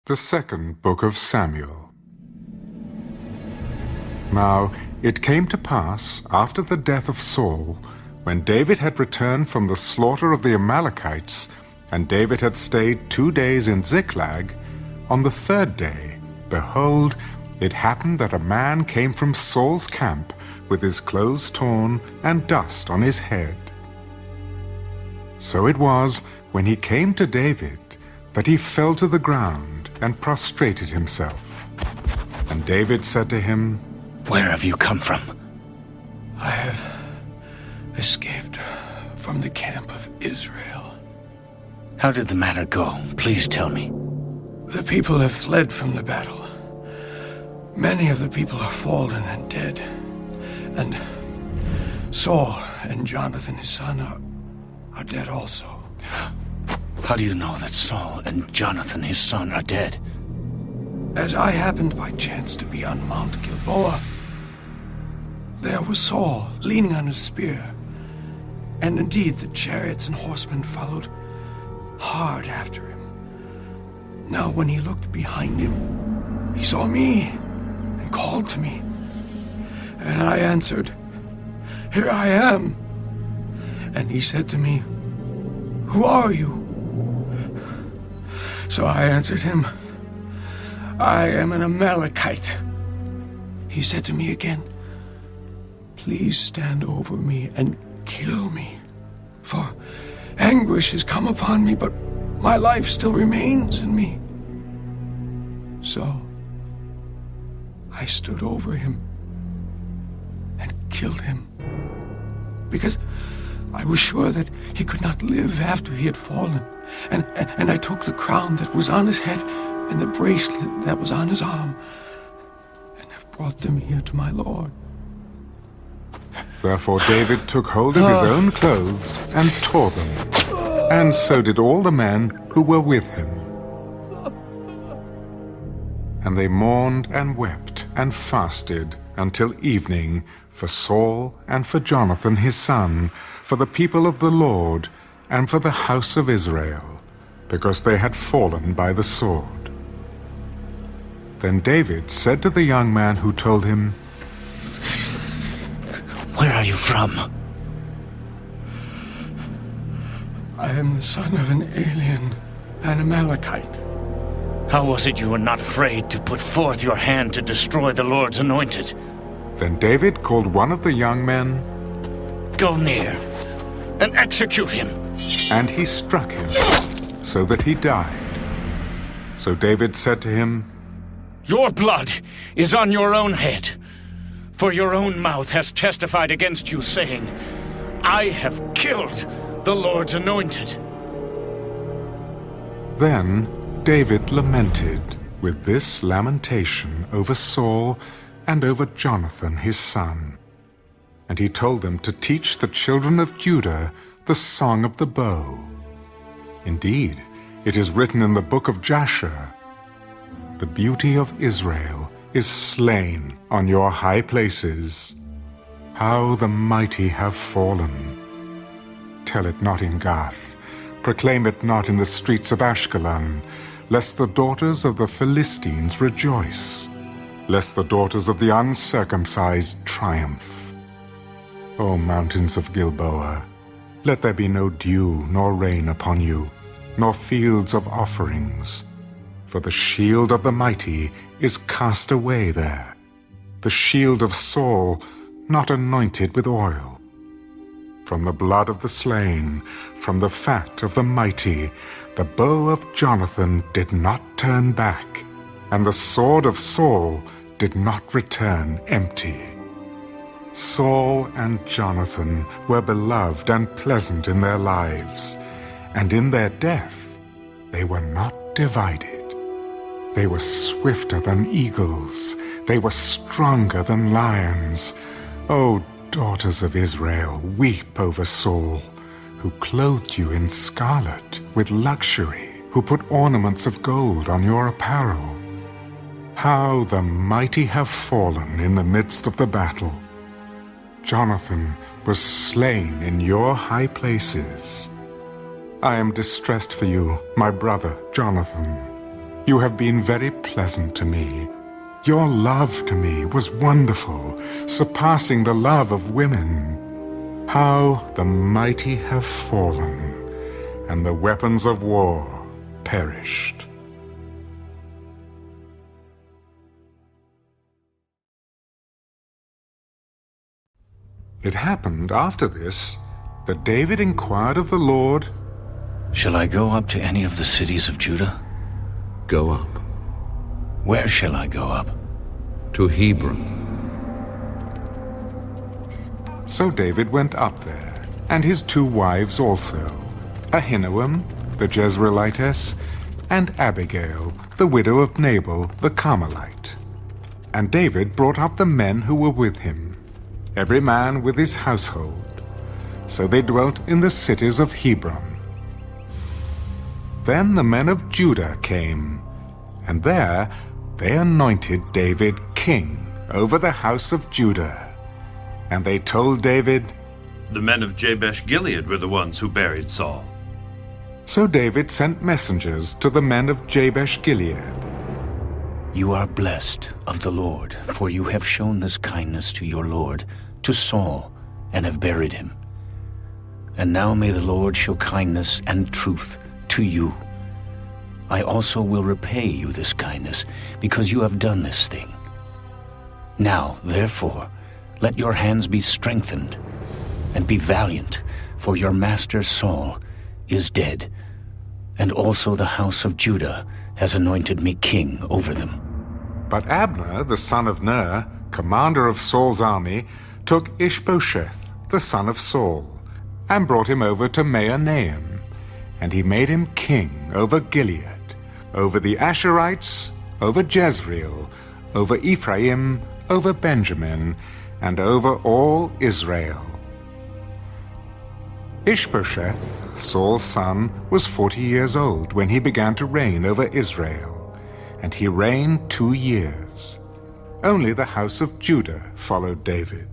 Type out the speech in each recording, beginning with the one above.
The second book of Samuel. Now it came to pass, after the death of Saul, when David had returned from the slaughter of the Amalekites, and David had stayed 2 days in Ziklag, on the third day, behold, it happened that a man came from Saul's camp with his clothes torn and dust on his head. So it was, when he came to David, that he fell to the ground and prostrated himself. And David said to him, "Where have you come from?" "I have escaped from the camp of Israel." "How did the matter go? Please tell me." "The people have fled from the battle. Many of the people are fallen and dead. And Saul and Jonathan his son are dead also." "How do you know that Saul and Jonathan his son are dead?" "As I happened by chance to be on Mount Gilboa, there was Saul leaning on his spear, and indeed the chariots and horsemen followed hard after him. Now when he looked behind him, he saw me and called to me. And I answered, 'Here I am.' And he said to me, 'Who are you?' So I answered him, 'I am an Amalekite.' He said to me again, 'Please stand over me and kill me, for anguish has come upon me, but my life still remains in me.' So I stood over him and killed him, because I was sure that he could not live after he had fallen. And I took the crown that was on his head and the bracelet that was on his arm, and have brought them here to my lord." Therefore David took hold of his own clothes and tore them, and so did all the men who were with him. And they mourned and wept and fasted until evening for Saul and for Jonathan his son, for the people of the Lord, and for the house of Israel, because they had fallen by the sword. Then David said to the young man who told him, "Where are you from?" "I am the son of an alien, an Amalekite." "How was it you were not afraid to put forth your hand to destroy the Lord's anointed?" Then David called one of the young men, "Go near and execute him." and he struck him, so that he died. So David said to him, "Your blood is on your own head, for your own mouth has testified against you, saying, 'I have killed the Lord's anointed.'" Then David lamented with this lamentation over Saul and over Jonathan his son. And he told them to teach the children of Judah the song of the bow. Indeed, it is written in the book of Jasher, "The beauty of Israel is slain on your high places. How the mighty have fallen. Tell it not in Gath, proclaim it not in the streets of Ashkelon, lest the daughters of the Philistines rejoice, lest the daughters of the uncircumcised triumph. O mountains of Gilboa, let there be no dew nor rain upon you, nor fields of offerings. For the shield of the mighty is cast away there, the shield of Saul not anointed with oil. From the blood of the slain, from the fat of the mighty, the bow of Jonathan did not turn back, and the sword of Saul did not return empty. Saul and Jonathan were beloved and pleasant in their lives, and in their death they were not divided. They were swifter than eagles, they were stronger than lions. O daughters of Israel, weep over Saul, who clothed you in scarlet with luxury, who put ornaments of gold on your apparel. How the mighty have fallen in the midst of the battle. Jonathan was slain in your high places. I am distressed for you, my brother Jonathan. You have been very pleasant to me. Your love to me was wonderful, surpassing the love of women. How the mighty have fallen, and the weapons of war perished. It happened after this that David inquired of the Lord, Shall I go up to any of the cities of Judah? Go up Where shall I go up? to Hebron. So David went up there, and his 2 wives also, Ahinoam, the Jezreelitess, and Abigail, the widow of Nabal the Carmelite. And David brought up the men who were with him, every man with his household. So they dwelt in the cities of Hebron. Then the men of Judah came, and there they anointed David king over the house of Judah. And they told David, The men of Jabesh-Gilead were the ones who buried Saul. So David sent messengers to the men of Jabesh-Gilead. You are blessed of the Lord, for you have shown this kindness to your Lord, to Saul, and have buried him. And now may the Lord show kindness and truth to you. I also will repay you this kindness, because you have done this thing. Now, therefore, let your hands be strengthened, and be valiant, for your master Saul is dead, and also the house of Judah has anointed me king over them. But Abner, the son of Ner, commander of Saul's army, took Ishbosheth, the son of Saul, and brought him over to Mahanaim, and he made him king over Gilead, over the Asherites, over Jezreel, over Ephraim, over Benjamin, and over all Israel. Ishbosheth, Saul's son, was 40 years old when he began to reign over Israel, and he reigned 2 years. Only the house of Judah followed David.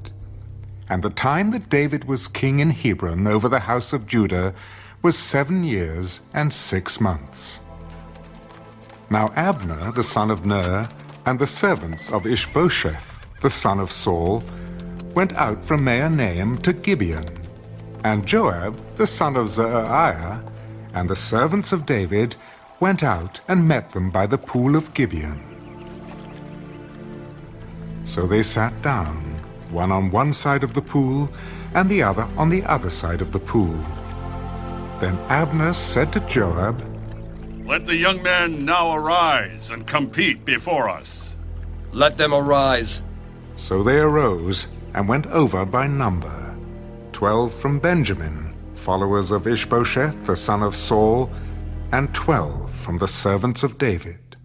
And the time that David was king in Hebron over the house of Judah was 7 years and 6 months. Now Abner, the son of Ner, and the servants of Ishbosheth, the son of Saul, went out from Mahanaim to Gibeon. And Joab, the son of Zeruiah, and the servants of David went out and met them by the pool of Gibeon. So they sat down, one on one side of the pool, and the other on the other side of the pool. Then Abner said to Joab, Let the young men now arise and compete before us. Let them arise. So they arose and went over by number, 12 from Benjamin, followers of Ishbosheth the son of Saul, and 12 from the servants of David.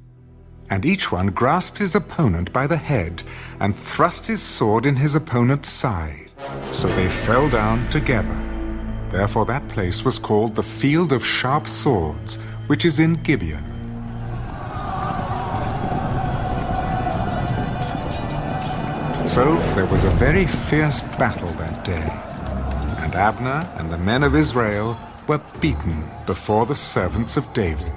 And each one grasped his opponent by the head and thrust his sword in his opponent's side. So they fell down together. Therefore that place was called the Field of Sharp Swords, which is in Gibeon. So there was a very fierce battle that day, and Abner and the men of Israel were beaten before the servants of David.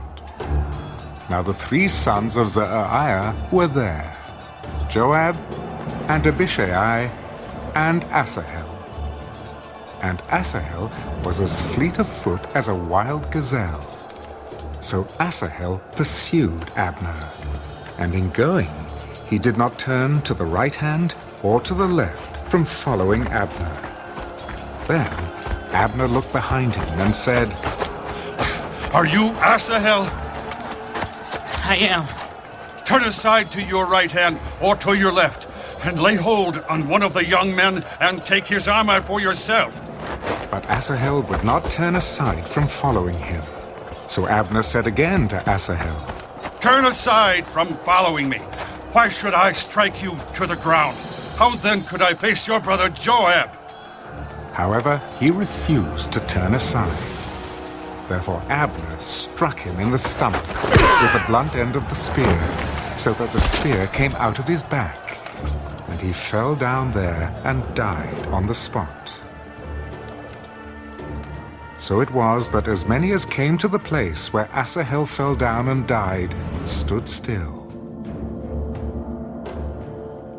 Now the 3 sons of Zeruiah were there, Joab, and Abishai, and Asahel. And Asahel was as fleet of foot as a wild gazelle. So Asahel pursued Abner, and in going he did not turn to the right hand or to the left from following Abner. Then Abner looked behind him and said, Are you Asahel? I am. Turn aside to your right hand or to your left, and lay hold on one of the young men and take his armor for yourself. But Asahel would not turn aside from following him. So Abner said again to Asahel, Turn aside from following me. Why should I strike you to the ground? How then could I face your brother Joab? However, he refused to turn aside. Therefore Abner struck him in the stomach with the blunt end of the spear, so that the spear came out of his back, and he fell down there and died on the spot. So it was that as many as came to the place where Asahel fell down and died stood still.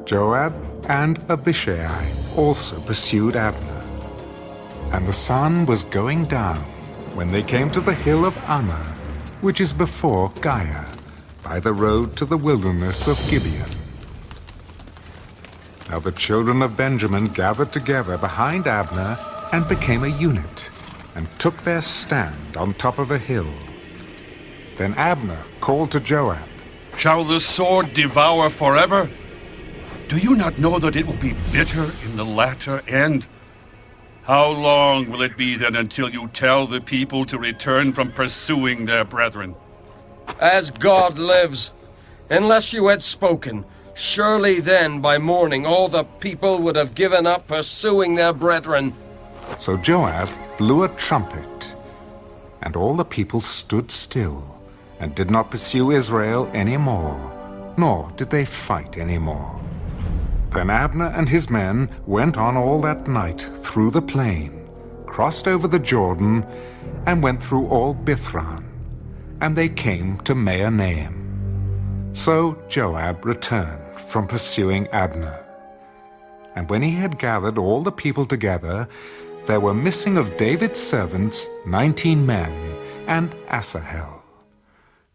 Joab and Abishai also pursued Abner. And the sun was going down when they came to the hill of Ammah, which is before Giah, by the road to the wilderness of Gibeon. Now the children of Benjamin gathered together behind Abner and became a unit, and took their stand on top of a hill. Then Abner called to Joab, Shall the sword devour forever? Do you not know that it will be bitter in the latter end? How long will it be then until you tell the people to return from pursuing their brethren? As God lives, unless you had spoken, surely then by morning all the people would have given up pursuing their brethren. So Joab blew a trumpet, and all the people stood still, and did not pursue Israel any more, nor did they fight any more. Then Abner and his men went on all that night through the plain, crossed over the Jordan, and went through all Bithran, and they came to Mahanaim. So Joab returned from pursuing Abner. And when he had gathered all the people together, there were missing of David's servants 19 men, and Asahel.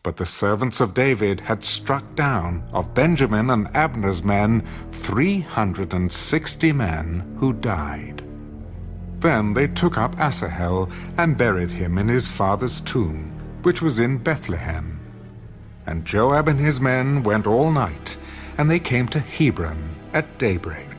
But the servants of David had struck down of Benjamin and Abner's men 360 men who died. Then they took up Asahel and buried him in his father's tomb, which was in Bethlehem. And Joab and his men went all night, and they came to Hebron at daybreak.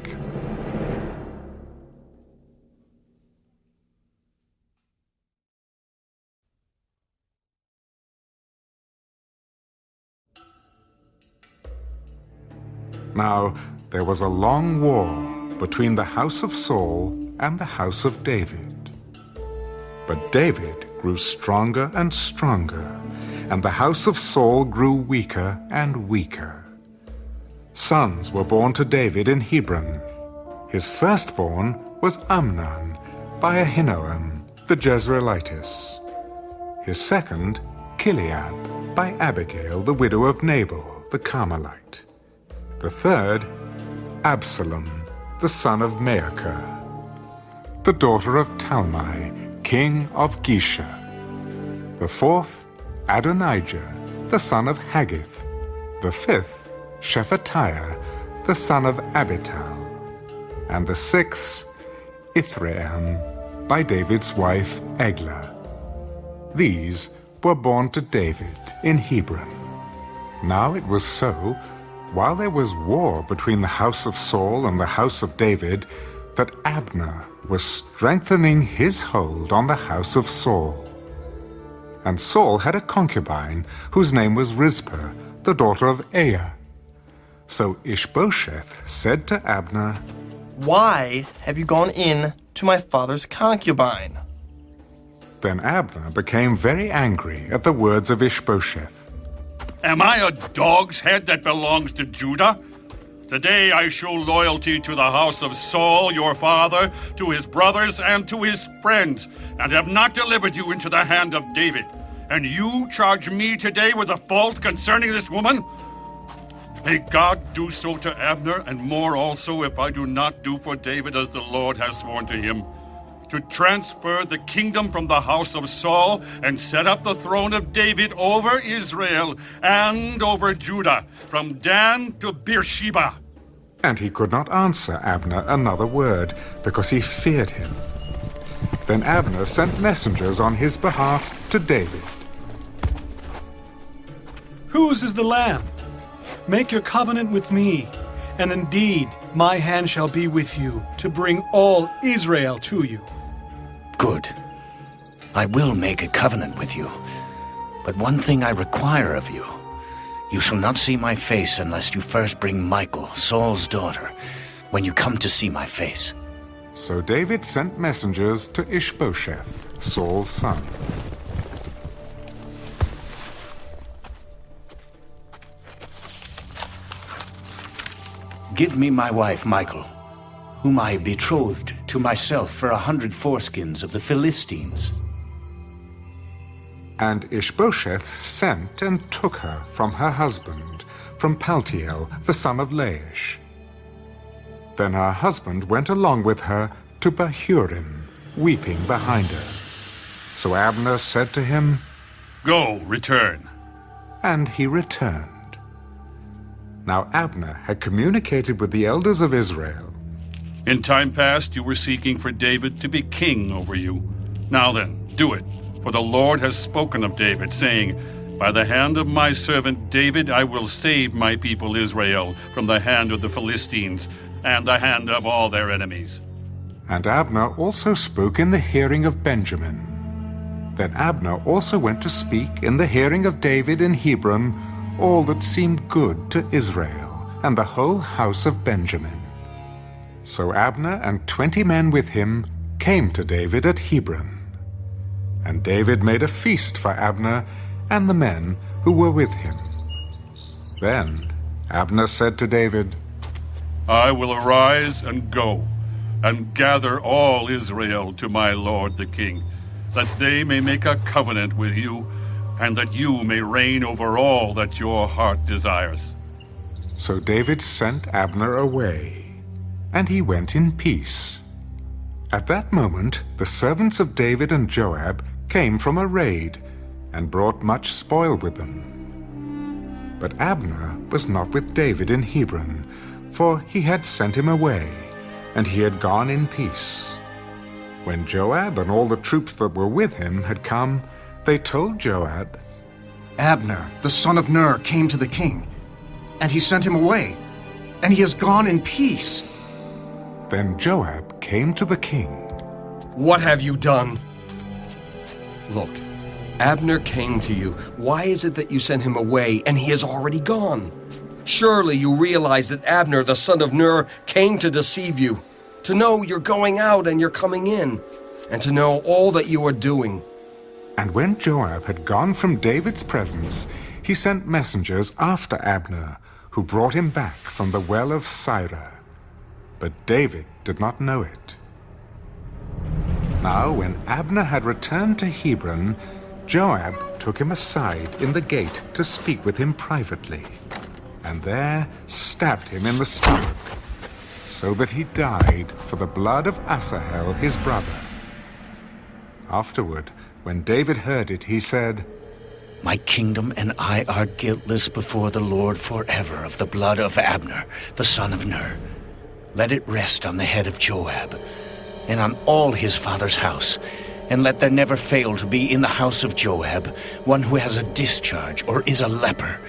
Now there was a long war between the house of Saul and the house of David. But David grew stronger and stronger, and the house of Saul grew weaker and weaker. Sons were born to David in Hebron. His firstborn was Amnon by Ahinoam the Jezreelitess. His second, Chileab by Abigail the widow of Nabal the Carmelite. The third, Absalom, the son of Maacah, the daughter of Talmai, king of Geshur. The fourth, Adonijah, the son of Haggith. The fifth, Shephatiah, the son of Abital. And the sixth, Ithream, by David's wife Eglah. These were born to David in Hebron. Now it was so, while there was war between the house of Saul and the house of David, that Abner was strengthening his hold on the house of Saul. And Saul had a concubine whose name was Rizpah, the daughter of Aiah. So Ishbosheth said to Abner, Why have you gone in to my father's concubine? Then Abner became very angry at the words of Ishbosheth. Am I a dog's head that belongs to Judah? Today I show loyalty to the house of Saul, your father, to his brothers and to his friends, and have not delivered you into the hand of David. And you charge me today with a fault concerning this woman? May God do so to Abner, and more also, if I do not do for David as the Lord has sworn to him, to transfer the kingdom from the house of Saul and set up the throne of David over Israel and over Judah, from Dan to Beersheba. And he could not answer Abner another word, because he feared him. Then Abner sent messengers on his behalf to David. Whose is the lamb? Make your covenant with me, and indeed my hand shall be with you, to bring all Israel to you. Good. I will make a covenant with you. But one thing I require of you. You shall not see my face unless you first bring Michal, Saul's daughter, when you come to see my face. So David sent messengers to Ishbosheth, Saul's son. Give me my wife Michal, whom I betrothed to myself for 100 foreskins of the Philistines. And Ishbosheth sent and took her from her husband, from Paltiel, the son of Laish. Then her husband went along with her to Bahurim, weeping behind her. So Abner said to him, Go, return. And he returned. Now Abner had communicated with the elders of Israel. In time past you were seeking for David to be king over you. Now then, do it, for the Lord has spoken of David, saying, By the hand of my servant David I will save my people Israel from the hand of the Philistines and the hand of all their enemies. And Abner also spoke in the hearing of Benjamin. Then Abner also went to speak in the hearing of David in Hebron all that seemed good to Israel and the whole house of Benjamin. So Abner and 20 men with him came to David at Hebron. And David made a feast for Abner and the men who were with him. Then Abner said to David, I will arise and go, and gather all Israel to my lord the king, that they may make a covenant with you, and that you may reign over all that your heart desires. So David sent Abner away, and he went in peace. At that moment the servants of David and Joab came from a raid, and brought much spoil with them. But Abner was not with David in Hebron, for he had sent him away, and he had gone in peace. When Joab and all the troops that were with him had come, they told Joab, Abner, the son of Ner, came to the king, and he sent him away, and he has gone in peace. Then Joab came to the king. What have you done? Look, Abner came to you. Why is it that you sent him away, and he has already gone? Surely you realize that Abner, the son of Ner, came to deceive you, to know you're going out and you're coming in, and to know all that you are doing. And when Joab had gone from David's presence, he sent messengers after Abner, who brought him back from the well of Sirah. But David did not know it. Now when Abner had returned to Hebron, Joab took him aside in the gate to speak with him privately, and there stabbed him in the stomach, so that he died for the blood of Asahel his brother. Afterward, when David heard it, he said, My kingdom and I are guiltless before the Lord forever of the blood of Abner, the son of Ner. Let it rest on the head of Joab, and on all his father's house, and let there never fail to be in the house of Joab one who has a discharge or is a leper,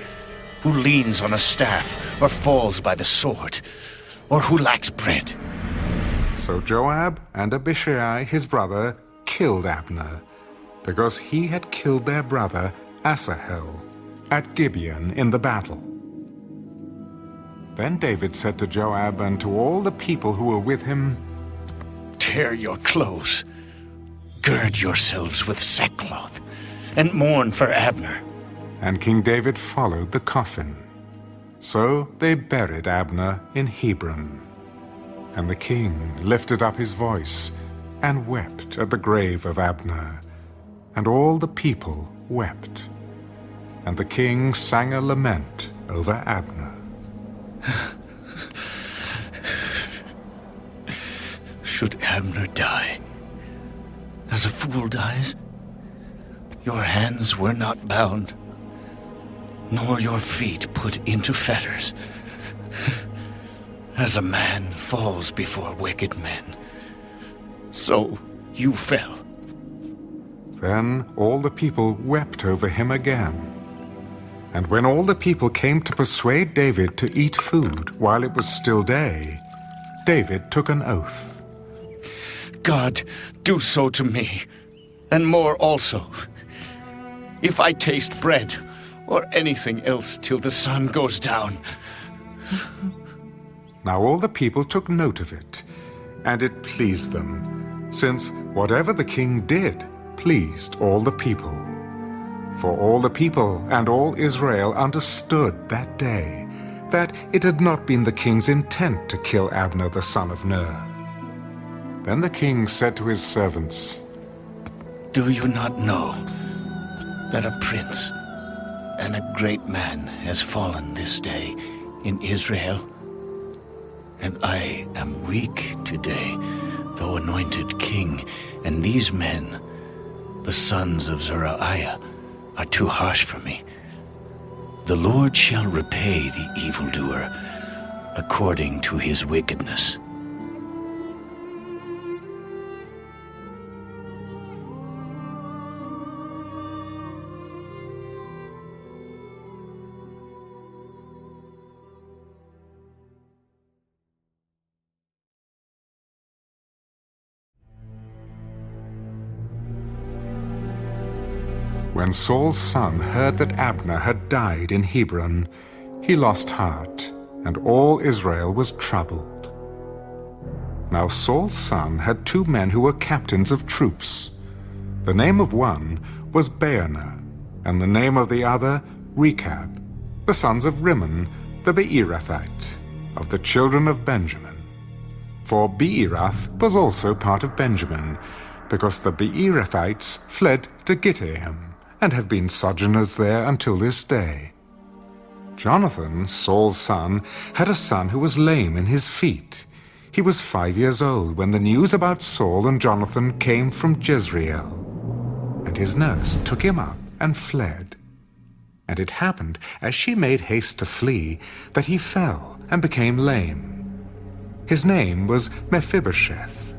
who leans on a staff or falls by the sword, or who lacks bread. So Joab and Abishai his brother killed Abner, because he had killed their brother Asahel at Gibeon in the battle. Then David said to Joab and to all the people who were with him, Tear your clothes, gird yourselves with sackcloth, and mourn for Abner. And King David followed the coffin. So they buried Abner in Hebron. And the king lifted up his voice and wept at the grave of Abner. And all the people wept. And the king sang a lament over Abner. Should Abner die, as a fool dies? Your hands were not bound, nor your feet put into fetters. As a man falls before wicked men, so you fell. Then all the people wept over him again. And when all the people came to persuade David to eat food while it was still day, David took an oath. God, do so to me, and more also, if I taste bread or anything else till the sun goes down. Now all the people took note of it, and it pleased them, since whatever the king did pleased all the people. For all the people and all Israel understood that day that it had not been the king's intent to kill Abner the son of Ner. Then the king said to his servants, Do you not know that a prince and a great man has fallen this day in Israel, and I am weak today, though anointed king, and these men, the sons of Zeruiah, are too harsh for me. The Lord shall repay the evildoer according to his wickedness. When Saul's son heard that Abner had died in Hebron, he lost heart, and all Israel was troubled. Now Saul's son had 2 men who were captains of troops. The name of one was Baanah, and the name of the other Rechab, the sons of Rimmon the Beerothite, of the children of Benjamin. For Beeroth was also part of Benjamin, because the Beerothites fled to Gittaim, and have been sojourners there until this day. Jonathan, Saul's son, had a son who was lame in his feet. He was 5 years old when the news about Saul and Jonathan came from Jezreel. And his nurse took him up and fled. And it happened, as she made haste to flee, that he fell and became lame. His name was Mephibosheth.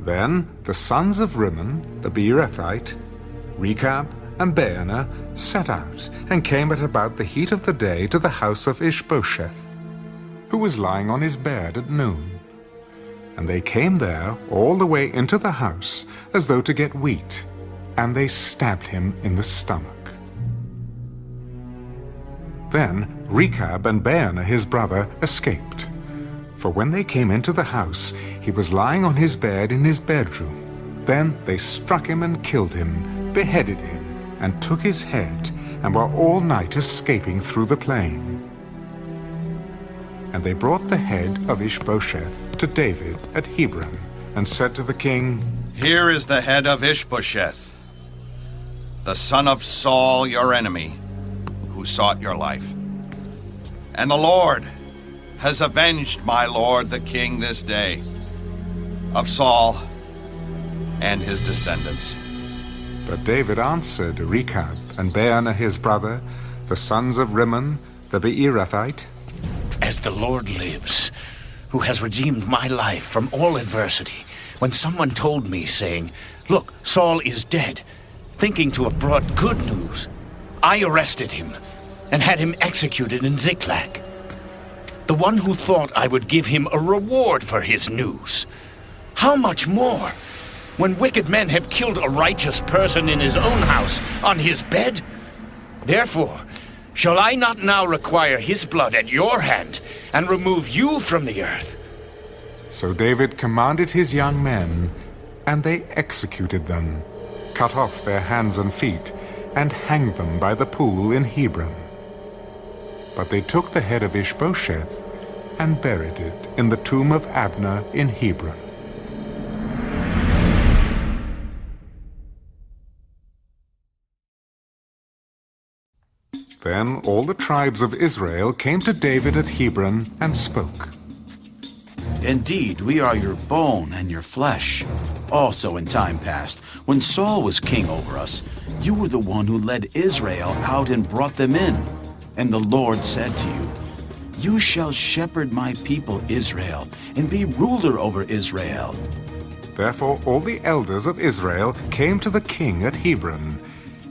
Then the sons of Rimmon, the Beerothite, Rechab and Baanah set out and came at about the heat of the day to the house of Ishbosheth, who was lying on his bed at noon. And they came there all the way into the house as though to get wheat, and they stabbed him in the stomach. Then Rechab and Baanah his brother escaped, for when they came into the house he was lying on his bed in his bedroom. Then they struck him and killed him, beheaded him, and took his head, and were all night escaping through the plain. And they brought the head of Ishbosheth to David at Hebron, and said to the king, "Here is the head of Ishbosheth, the son of Saul, your enemy, who sought your life. And the Lord has avenged my lord the king this day of Saul and his descendants." But David answered Rechab and Baanah his brother, the sons of Rimmon the Beerothite, As the Lord lives, who has redeemed my life from all adversity, when someone told me, saying, "Look, Saul is dead," thinking to have brought good news, I arrested him and had him executed in Ziklag. The one who thought I would give him a reward for his news. How much more, when wicked men have killed a righteous person in his own house, on his bed? Therefore, shall I not now require his blood at your hand, and remove you from the earth? So David commanded his young men, and they executed them, cut off their hands and feet, and hanged them by the pool in Hebron. But they took the head of Ishbosheth and buried it in the tomb of Abner in Hebron. Then all the tribes of Israel came to David at Hebron and spoke. Indeed, we are your bone and your flesh. Also in time past, when Saul was king over us, you were the one who led Israel out and brought them in. And the Lord said to you, "You shall shepherd my people Israel, and be ruler over Israel." Therefore all the elders of Israel came to the king at Hebron,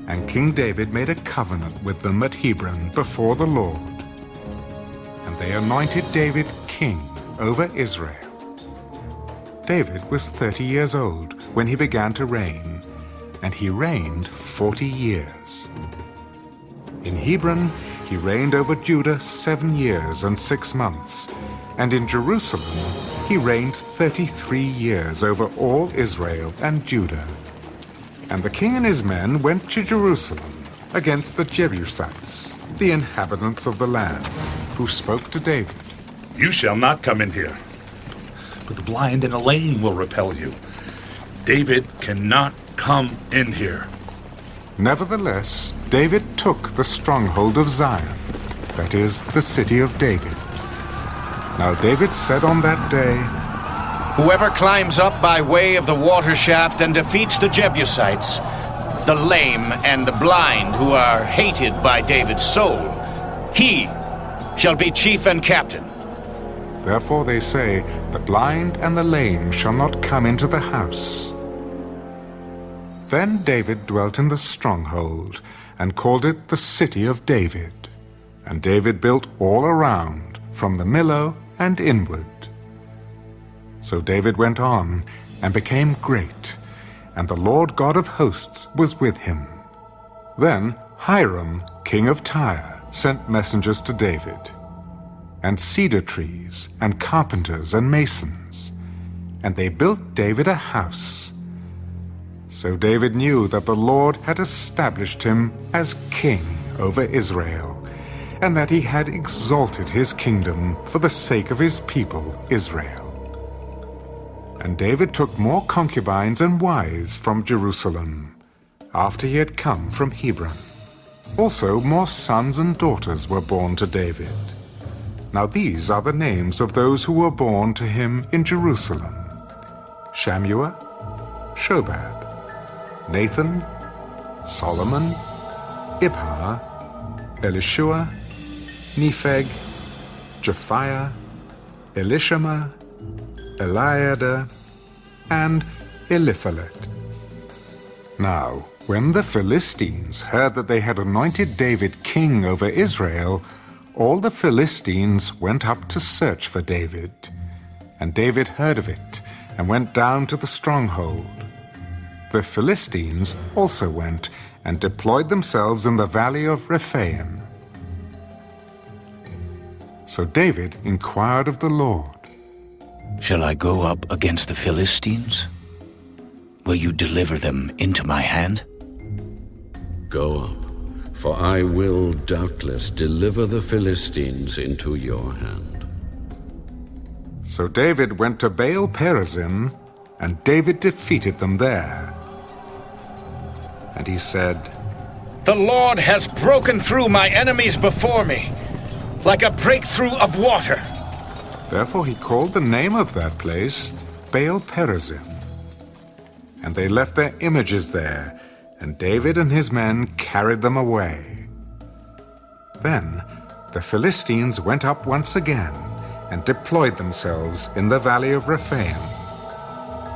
and King David made a covenant with them at Hebron before the Lord. And they anointed David king over Israel. David was 30 years old when he began to reign, and he reigned 40 years. In Hebron he reigned over Judah 7 years and 6 months, and in Jerusalem he reigned 33 years over all Israel and Judah. And the king and his men went to Jerusalem against the Jebusites, the inhabitants of the land, who spoke to David. "You shall not come in here, but the blind and the lame will repel you. David cannot come in here." Nevertheless, David took the stronghold of Zion, that is, the city of David. Now David said on that day, "Whoever climbs up by way of the water shaft and defeats the Jebusites, the lame and the blind who are hated by David's soul, he shall be chief and captain." Therefore they say, "The blind and the lame shall not come into the house." Then David dwelt in the stronghold, and called it the city of David. And David built all around, from the Millo and inward. So David went on, and became great, and the Lord God of hosts was with him. Then Hiram, king of Tyre, sent messengers to David, and cedar trees, and carpenters, and masons, and they built David a house. So David knew that the Lord had established him as king over Israel, and that he had exalted his kingdom for the sake of his people Israel. And David took more concubines and wives from Jerusalem, after he had come from Hebron. Also more sons and daughters were born to David. Now these are the names of those who were born to him in Jerusalem: Shammua, Shobab, Nathan, Solomon, Ibhar, Elishua, Nepheg, Japhiah, Elishama, Eliada, and Eliphalet. Now, when the Philistines heard that they had anointed David king over Israel, all the Philistines went up to search for David. And David heard of it, and went down to the stronghold. The Philistines also went and deployed themselves in the valley of Rephaim. So David inquired of the Lord, "Shall I go up against the Philistines? Will you deliver them into my hand?" Go up, for I will doubtless deliver the Philistines into your hand. So David went to Baal Perazim, and David defeated them there. And he said, "The Lord has broken through my enemies before me, like a breakthrough of water." Therefore he called the name of that place Baal Perazim. And they left their images there, and David and his men carried them away. Then the Philistines went up once again, and deployed themselves in the valley of Rephaim.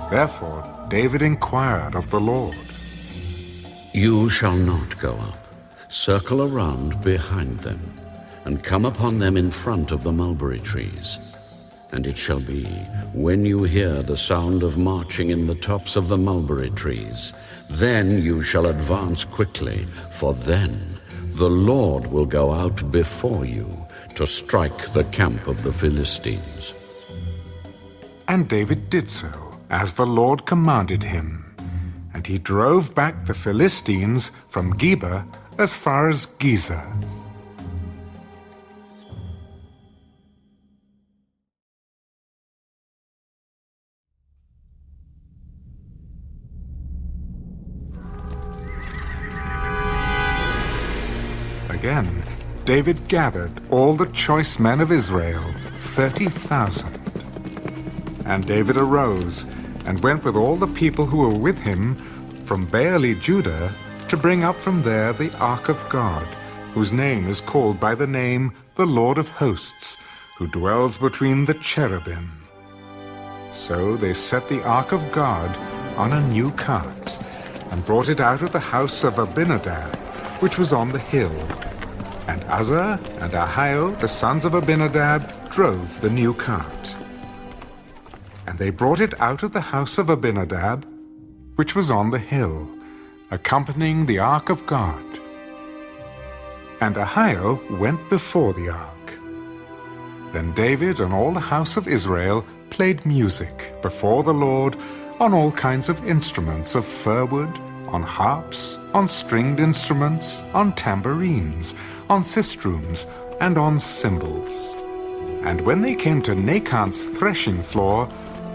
Therefore David inquired of the Lord, You shall not go up. Circle around behind them, and come upon them in front of the mulberry trees. And it shall be, when you hear the sound of marching in the tops of the mulberry trees, then you shall advance quickly, for then the Lord will go out before you to strike the camp of the Philistines. And David did so, as the Lord commanded him. And he drove back the Philistines from Geba as far as Gezer. Again, David gathered all the choice men of Israel, 30,000. And David arose and went with all the people who were with him from Baale-Judah to bring up from there the ark of God, whose name is called by the name the Lord of Hosts, who dwells between the cherubim. So they set the ark of God on a new cart, and brought it out of the house of Abinadab, which was on the hill. And Uzzah and Ahio, the sons of Abinadab, drove the new cart. And they brought it out of the house of Abinadab, which was on the hill, accompanying the ark of God. And Ahio went before the ark. Then David and all the house of Israel played music before the Lord on all kinds of instruments of fir wood, on harps, on stringed instruments, on tambourines, on sistrums, and on cymbals. And when they came to Nachon's threshing floor,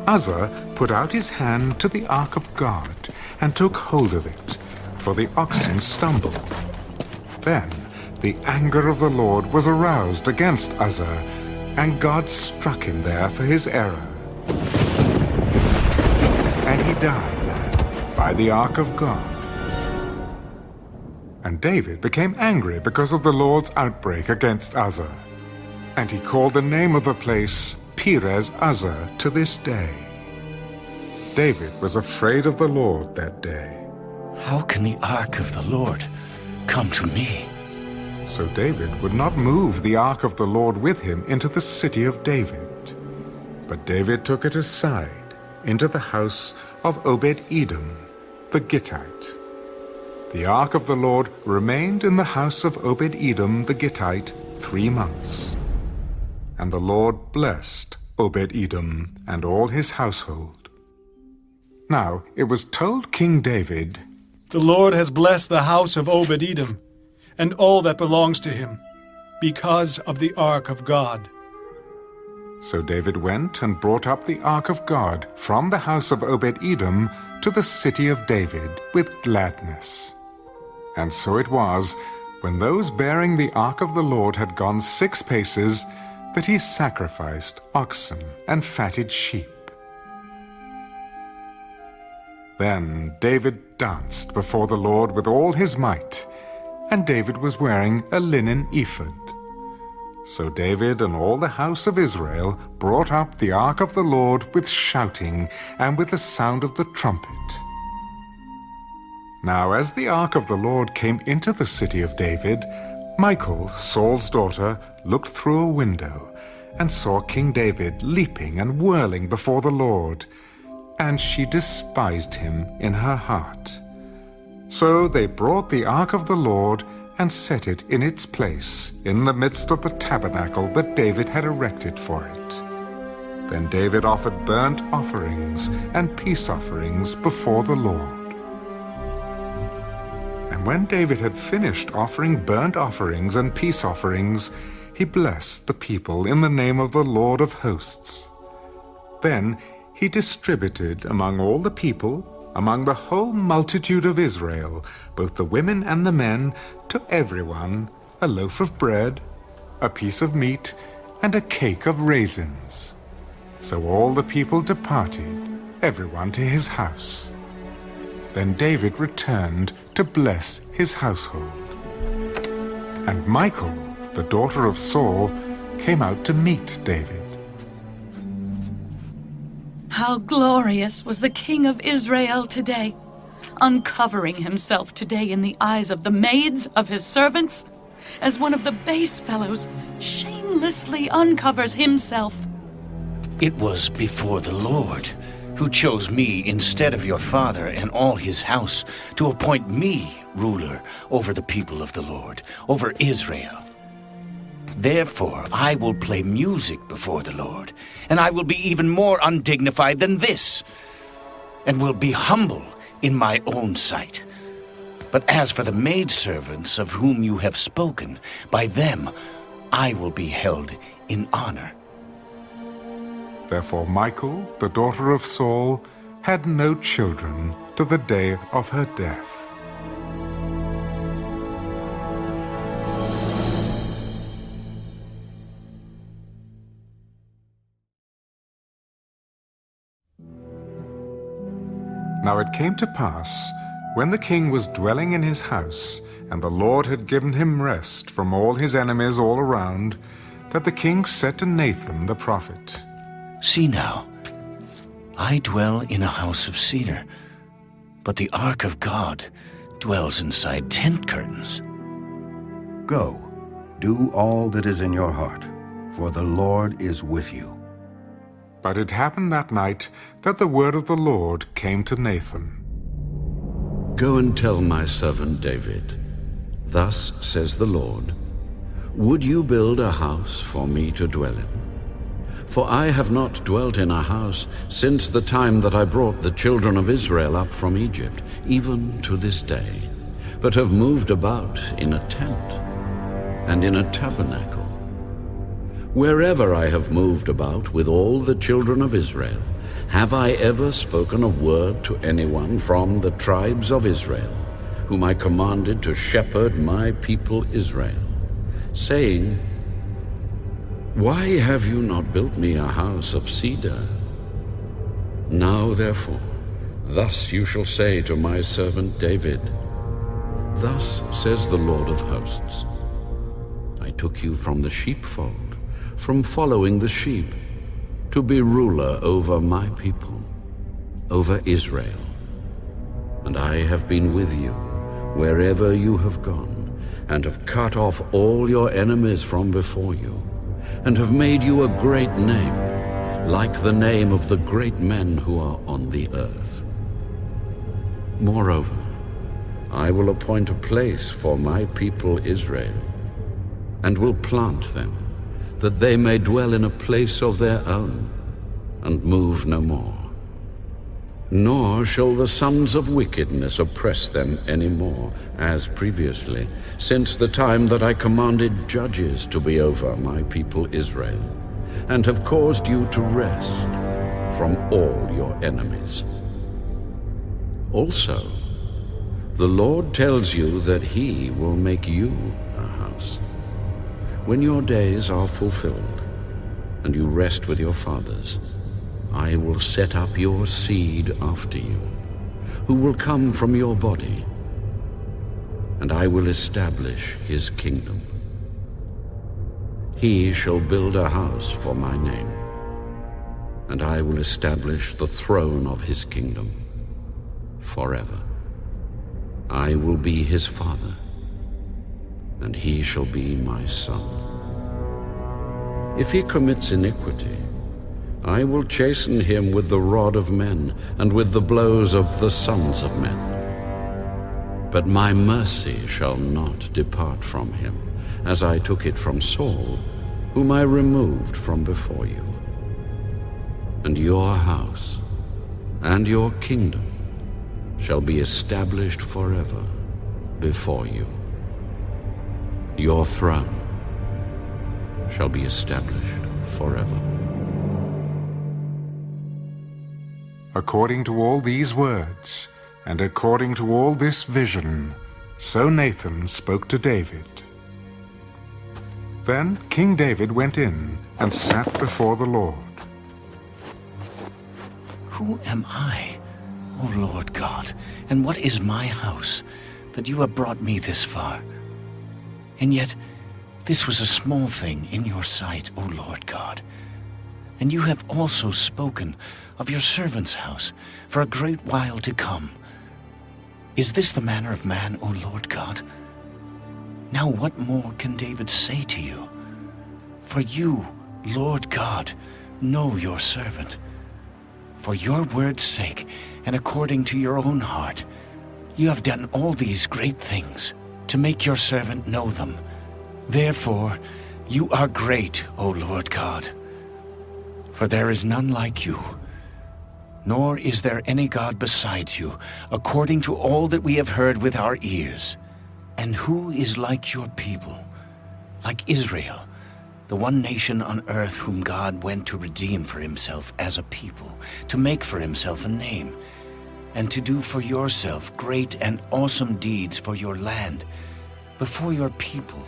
Uzzah put out his hand to the ark of God, and took hold of it, for the oxen stumbled. Then the anger of the Lord was aroused against Uzzah, and God struck him there for his error. And he died there by the ark of God. And David became angry because of the Lord's outbreak against Uzzah. And he called the name of the place Perez Uzzah to this day. David was afraid of the Lord that day. How can the ark of the Lord come to me? So David would not move the ark of the Lord with him into the city of David. But David took it aside into the house of Obed-Edom, the Gittite. The ark of the Lord remained in the house of Obed-Edom the Gittite 3 months. And the Lord blessed Obed-Edom and all his household. Now it was told King David, "The Lord has blessed the house of Obed-Edom and all that belongs to him, because of the ark of God." So David went and brought up the ark of God from the house of Obed-Edom to the city of David with gladness. And so it was, when those bearing the ark of the Lord had gone 6 paces, that he sacrificed oxen and fatted sheep. Then David danced before the Lord with all his might, and David was wearing a linen ephod. So David and all the house of Israel brought up the ark of the Lord with shouting and with the sound of the trumpet. Now as the ark of the Lord came into the city of David, Michal, Saul's daughter, looked through a window and saw King David leaping and whirling before the Lord, and she despised him in her heart. So they brought the ark of the Lord and set it in its place in the midst of the tabernacle that David had erected for it. Then David offered burnt offerings and peace offerings before the Lord. And when David had finished offering burnt offerings and peace offerings, he blessed the people in the name of the Lord of hosts. Then he distributed among all the people, among the whole multitude of Israel, both the women and the men, to everyone a loaf of bread, a piece of meat, and a cake of raisins. So all the people departed, everyone to his house. Then David returned to bless his household. And Michal, the daughter of Saul, came out to meet David. How glorious was the King of Israel today, uncovering himself today in the eyes of the maids of his servants, as one of the base fellows shamelessly uncovers himself. It was before the Lord, who chose me instead of your father and all his house, to appoint me ruler over the people of the Lord, over Israel. Therefore I will play music before the Lord, and I will be even more undignified than this, and will be humble in my own sight. But as for the maidservants of whom you have spoken, by them I will be held in honor. Therefore Michal, the daughter of Saul, had no children to the day of her death. Now it came to pass, when the king was dwelling in his house, and the Lord had given him rest from all his enemies all around, that the king said to Nathan the prophet, See now, I dwell in a house of cedar, but the ark of God dwells inside tent curtains. Go, do all that is in your heart, for the Lord is with you. But it happened that night that the word of the Lord came to Nathan. Go and tell my servant David, Thus says the Lord, Would you build a house for me to dwell in? For I have not dwelt in a house since the time that I brought the children of Israel up from Egypt, even to this day, but have moved about in a tent and in a tabernacle. Wherever I have moved about with all the children of Israel, have I ever spoken a word to anyone from the tribes of Israel, whom I commanded to shepherd my people Israel, saying, Why have you not built me a house of cedar? Now therefore, thus you shall say to my servant David, Thus says the Lord of hosts, I took you from the sheepfold, from following the sheep, to be ruler over my people, over Israel. And I have been with you wherever you have gone, and have cut off all your enemies from before you, and have made you a great name, like the name of the great men who are on the earth. Moreover, I will appoint a place for my people Israel, and will plant them, that they may dwell in a place of their own, and move no more. Nor shall the sons of wickedness oppress them any more, as previously, since the time that I commanded judges to be over my people Israel, and have caused you to rest from all your enemies. Also, the Lord tells you that he will make you a house. When your days are fulfilled, and you rest with your fathers, I will set up your seed after you, who will come from your body, and I will establish his kingdom. He shall build a house for my name, and I will establish the throne of his kingdom forever. I will be his father, and he shall be my son. If he commits iniquity, I will chasten him with the rod of men, and with the blows of the sons of men. But my mercy shall not depart from him, as I took it from Saul, whom I removed from before you. And your house and your kingdom shall be established forever before you. Your throne shall be established forever. According to all these words, and according to all this vision, so Nathan spoke to David. Then King David went in and sat before the Lord. Who am I, O Lord God, and what is my house, that you have brought me this far? And yet this was a small thing in your sight, O Lord God. And you have also spoken of your servant's house for a great while to come. Is this the manner of man, O Lord God? Now what more can David say to you? For you, Lord God, know your servant. For your word's sake, and according to your own heart, you have done all these great things to make your servant know them. Therefore, you are great, O Lord God. For there is none like you, nor is there any God besides you, according to all that we have heard with our ears. And who is like your people, like Israel, the one nation on earth whom God went to redeem for himself as a people, to make for himself a name, and to do for yourself great and awesome deeds for your land, before your people,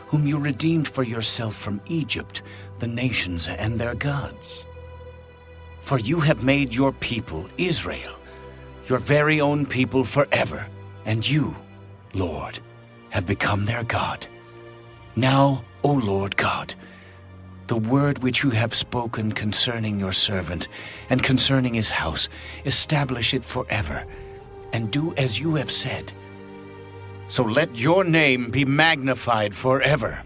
whom you redeemed for yourself from Egypt, the nations and their gods? For you have made your people, Israel, your very own people forever, and you, Lord, have become their God. Now, O Lord God, the word which you have spoken concerning your servant and concerning his house, establish it forever, and do as you have said. So let your name be magnified forever,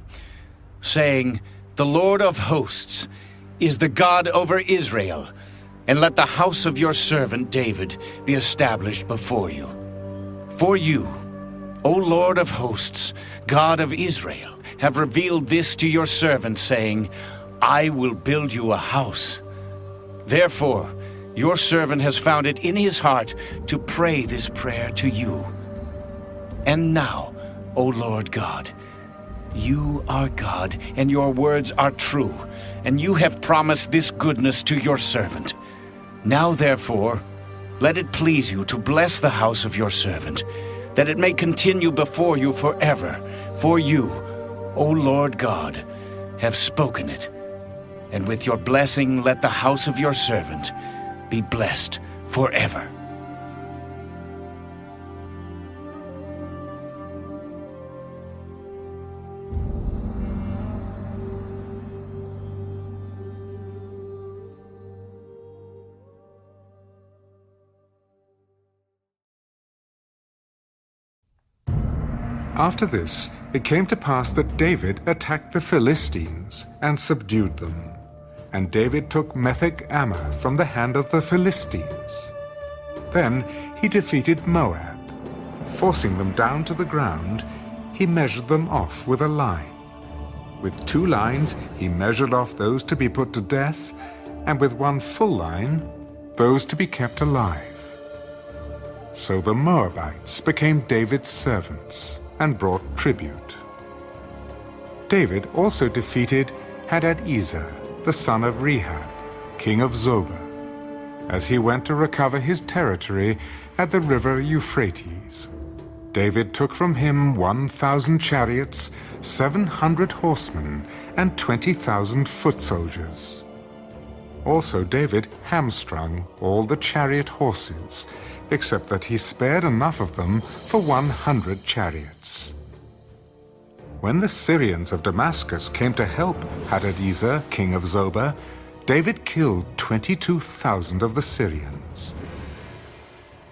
saying, The Lord of hosts is the God over Israel, and let the house of your servant David be established before you. For you, O Lord of hosts, God of Israel, have revealed this to your servant, saying, I will build you a house. Therefore, your servant has found it in his heart to pray this prayer to you. And now, O Lord God, you are God, and your words are true, and you have promised this goodness to your servant. Now, therefore, let it please you to bless the house of your servant, that it may continue before you forever. For you, O Lord God, have spoken it. And with your blessing let the house of your servant be blessed forever. After this, it came to pass that David attacked the Philistines and subdued them. And David took Metheg-Ammah from the hand of the Philistines. Then he defeated Moab. Forcing them down to the ground, he measured them off with a line. With 2 lines he measured off those to be put to death, and with 1 full line, those to be kept alive. So the Moabites became David's servants and brought tribute. David also defeated Hadadezer, the son of Rehab, king of Zobah, as he went to recover his territory at the river Euphrates. David took from him 1,000 chariots, 700 horsemen, and 20,000 foot soldiers. Also David hamstrung all the chariot horses, except that he spared enough of them for 100 chariots. When the Syrians of Damascus came to help Hadadezer, king of Zobah, David killed 22,000 of the Syrians.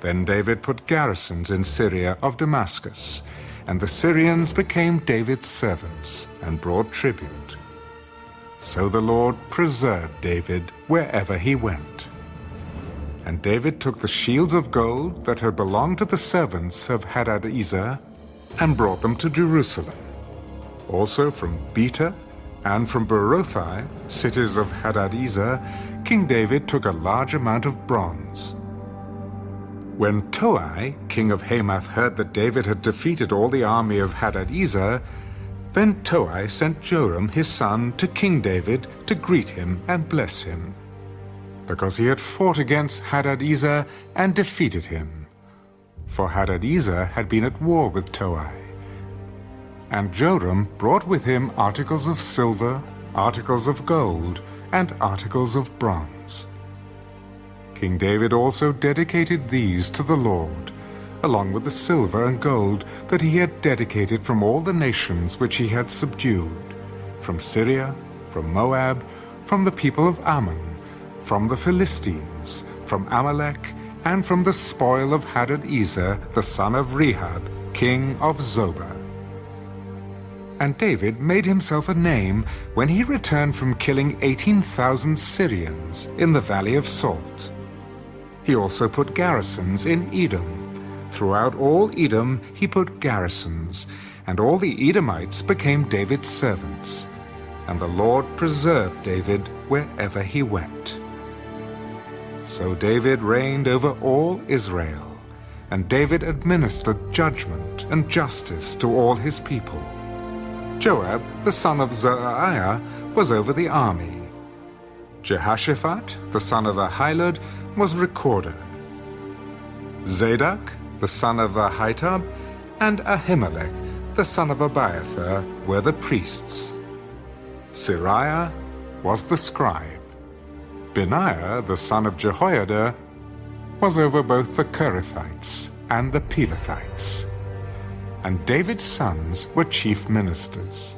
Then David put garrisons in Syria of Damascus, and the Syrians became David's servants and brought tribute. So the Lord preserved David wherever he went. And David took the shields of gold that had belonged to the servants of Hadadezer and brought them to Jerusalem. Also from Beta and from Berothai, cities of Hadadezer, King David took a large amount of bronze. When Toi, king of Hamath, heard that David had defeated all the army of Hadadezer, then Toi sent Joram his son to King David to greet him and bless him, because he had fought against Hadadezer and defeated him. For Hadadezer had been at war with Toi. And Joram brought with him articles of silver, articles of gold, and articles of bronze. King David also dedicated these to the Lord, along with the silver and gold that he had dedicated from all the nations which he had subdued, from Syria, from Moab, from the people of Ammon, from the Philistines, from Amalek, and from the spoil of Hadadezer, the son of Rehab, king of Zobah. And David made himself a name when he returned from killing 18,000 Syrians in the Valley of Salt. He also put garrisons in Edom. Throughout all Edom he put garrisons, and all the Edomites became David's servants. And the Lord preserved David wherever he went. So David reigned over all Israel, and David administered judgment and justice to all his people. Joab, the son of Zeruiah, was over the army. Jehoshaphat, the son of Ahilud, was recorder. Zadok, the son of Ahitub, and Ahimelech, the son of Abiathar, were the priests. Sariah was the scribe. Benaiah, the son of Jehoiada, was over both the Kerethites and the Pelethites. And David's sons were chief ministers.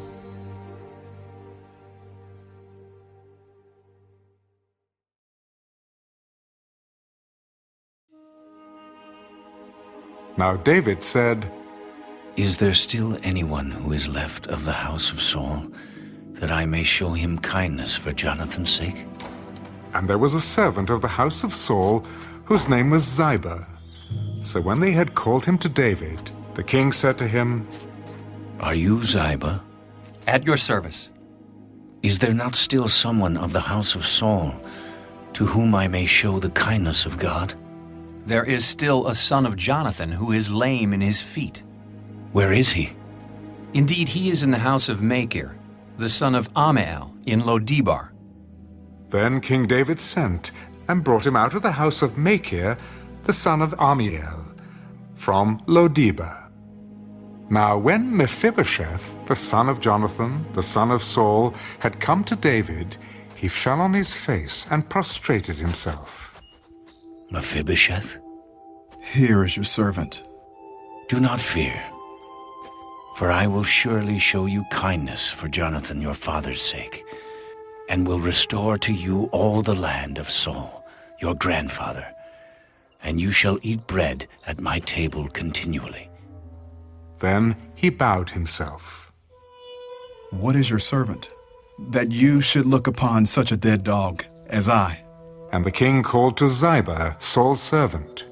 Now David said, "Is there still anyone who is left of the house of Saul, that I may show him kindness for Jonathan's sake?" And there was a servant of the house of Saul, whose name was Ziba. So when they had called him to David, the king said to him, "Are you Ziba?" "At your service." "Is there not still someone of the house of Saul, to whom I may show the kindness of God?" "There is still a son of Jonathan who is lame in his feet." "Where is he?" "Indeed, he is in the house of Machir, the son of Ammiel, in Lodebar." Then King David sent and brought him out of the house of Machir, the son of Ammiel, from Lodebar. Now when Mephibosheth, the son of Jonathan, the son of Saul, had come to David, he fell on his face and prostrated himself. Mephibosheth? Here is your servant. Do not fear, for I will surely show you kindness for Jonathan your father's sake, and will restore to you all the land of Saul, your grandfather, and you shall eat bread at my table continually. Then he bowed himself. What is your servant, that you should look upon such a dead dog as I? And the king called to Ziba, Saul's servant.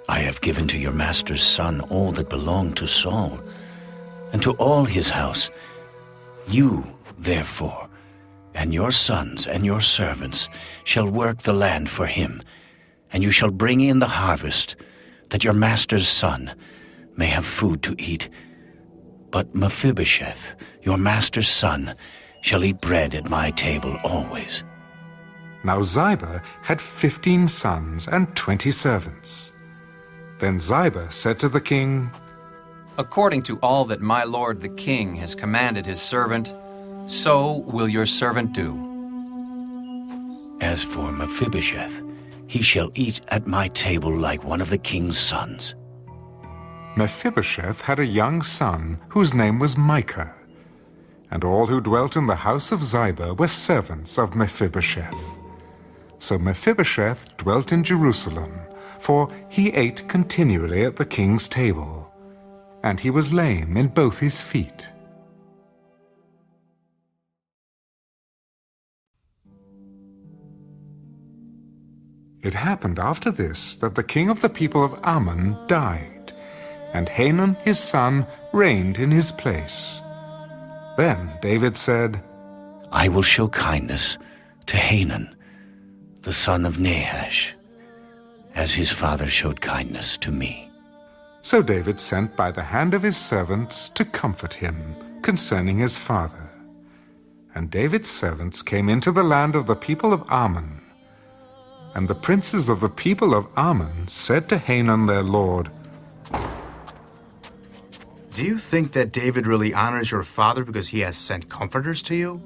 I have given to your master's son all that belonged to Saul, and to all his house. You, therefore, and your sons and your servants shall work the land for him, and you shall bring in the harvest, that your master's son may have food to eat. But Mephibosheth, your master's son, shall eat bread at my table always. Now Ziba had 15 sons and 20 servants. Then Ziba said to the king, According to all that my lord the king has commanded his servant, so will your servant do. As for Mephibosheth, he shall eat at my table like one of the king's sons. Mephibosheth had a young son whose name was Micah, and all who dwelt in the house of Ziba were servants of Mephibosheth. So Mephibosheth dwelt in Jerusalem, for he ate continually at the king's table, and he was lame in both his feet. It happened after this that the king of the people of Ammon died, and Hanun his son reigned in his place. Then David said, I will show kindness to Hanun, the son of Nahash, as his father showed kindness to me. So David sent by the hand of his servants to comfort him concerning his father. And David's servants came into the land of the people of Ammon. And the princes of the people of Ammon said to Hanun their lord, Do you think that David really honors your father because he has sent comforters to you?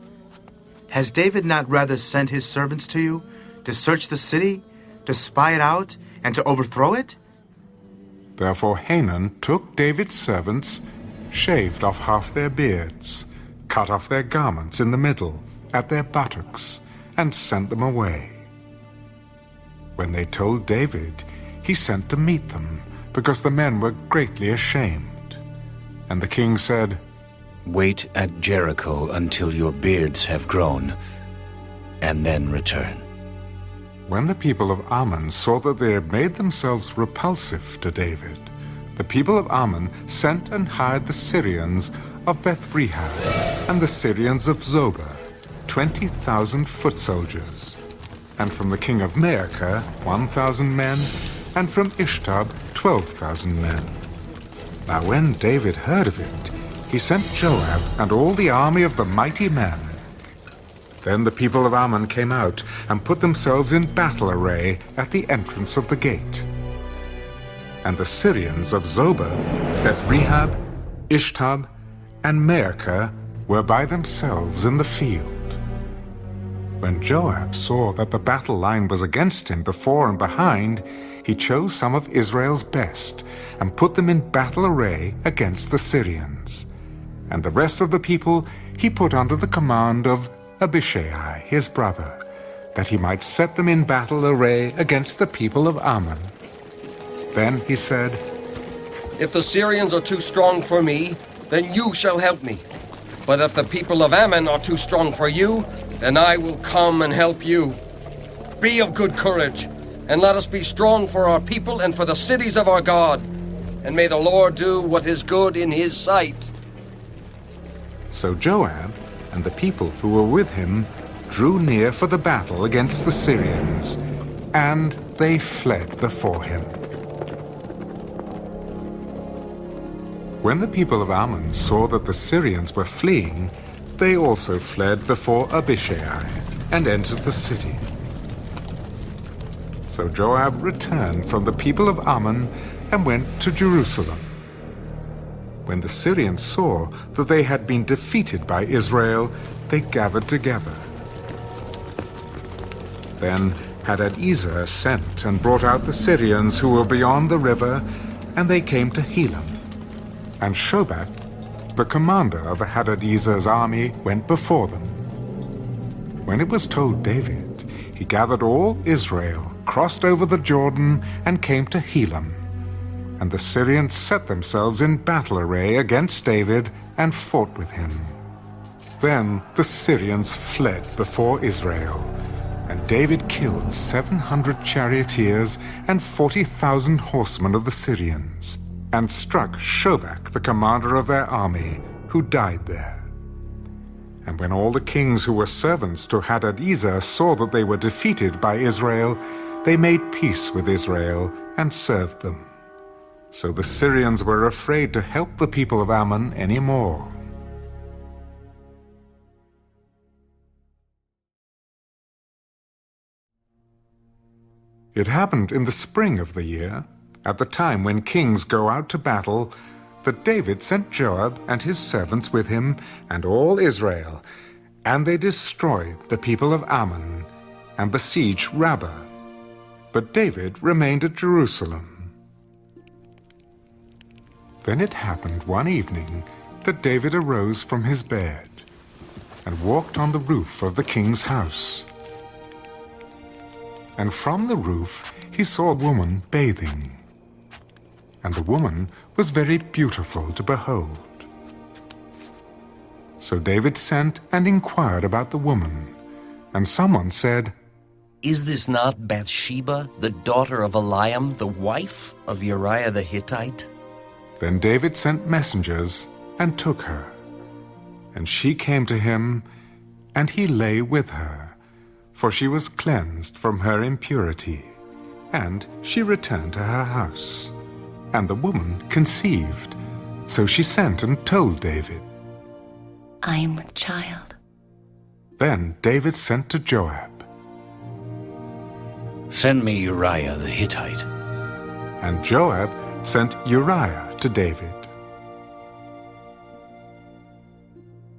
Has David not rather sent his servants to you to search the city, to spy it out, and to overthrow it? Therefore Hanun took David's servants, shaved off half their beards, cut off their garments in the middle, at their buttocks, and sent them away. When they told David, he sent to meet them, because the men were greatly ashamed. And the king said, Wait at Jericho until your beards have grown, and then return. When the people of Ammon saw that they had made themselves repulsive to David, the people of Ammon sent and hired the Syrians of Beth-rehab and the Syrians of Zobah, 20,000 foot soldiers, and from the king of Maacah 1,000 men, and from Ishtab 12,000 men. Now when David heard of it, he sent Joab and all the army of the mighty men. Then the people of Ammon came out and put themselves in battle array at the entrance of the gate. And the Syrians of Zobah, Beth-rehab, Ishtab, and Maacah were by themselves in the field. When Joab saw that the battle line was against him before and behind, he chose some of Israel's best and put them in battle array against the Syrians. And the rest of the people he put under the command of Abishai, his brother, that he might set them in battle array against the people of Ammon. Then he said, If the Syrians are too strong for me, then you shall help me. But if the people of Ammon are too strong for you, then I will come and help you. Be of good courage, and let us be strong for our people and for the cities of our God. And may the Lord do what is good in his sight. So Joab and the people who were with him drew near for the battle against the Syrians, and they fled before him. When the people of Ammon saw that the Syrians were fleeing, they also fled before Abishai and entered the city. So Joab returned from the people of Ammon and went to Jerusalem. When the Syrians saw that they had been defeated by Israel, they gathered together. Then Hadadezer sent and brought out the Syrians who were beyond the river, and they came to Helam. And Shobach, the commander of Hadadezer's army, went before them. When it was told David, he gathered all Israel, crossed over the Jordan, and came to Helam. And the Syrians set themselves in battle array against David and fought with him. Then the Syrians fled before Israel, and David killed 700 charioteers and 40,000 horsemen of the Syrians, and struck Shobach, the commander of their army, who died there. And when all the kings who were servants to Hadadezer saw that they were defeated by Israel, they made peace with Israel and served them. So the Syrians were afraid to help the people of Ammon any more. It happened in the spring of the year, at the time when kings go out to battle, that David sent Joab and his servants with him and all Israel, and they destroyed the people of Ammon and besieged Rabbah. But David remained at Jerusalem. Then it happened one evening that David arose from his bed and walked on the roof of the king's house. And from the roof he saw a woman bathing. And the woman was very beautiful to behold. So David sent and inquired about the woman. And someone said, "Is this not Bathsheba, the daughter of Eliam, the wife of Uriah the Hittite?" Then David sent messengers and took her. And she came to him, and he lay with her, for she was cleansed from her impurity. And she returned to her house. And the woman conceived. So she sent and told David. "I am with child." Then David sent to Joab. "Send me Uriah the Hittite." And Joab sent Uriah to David.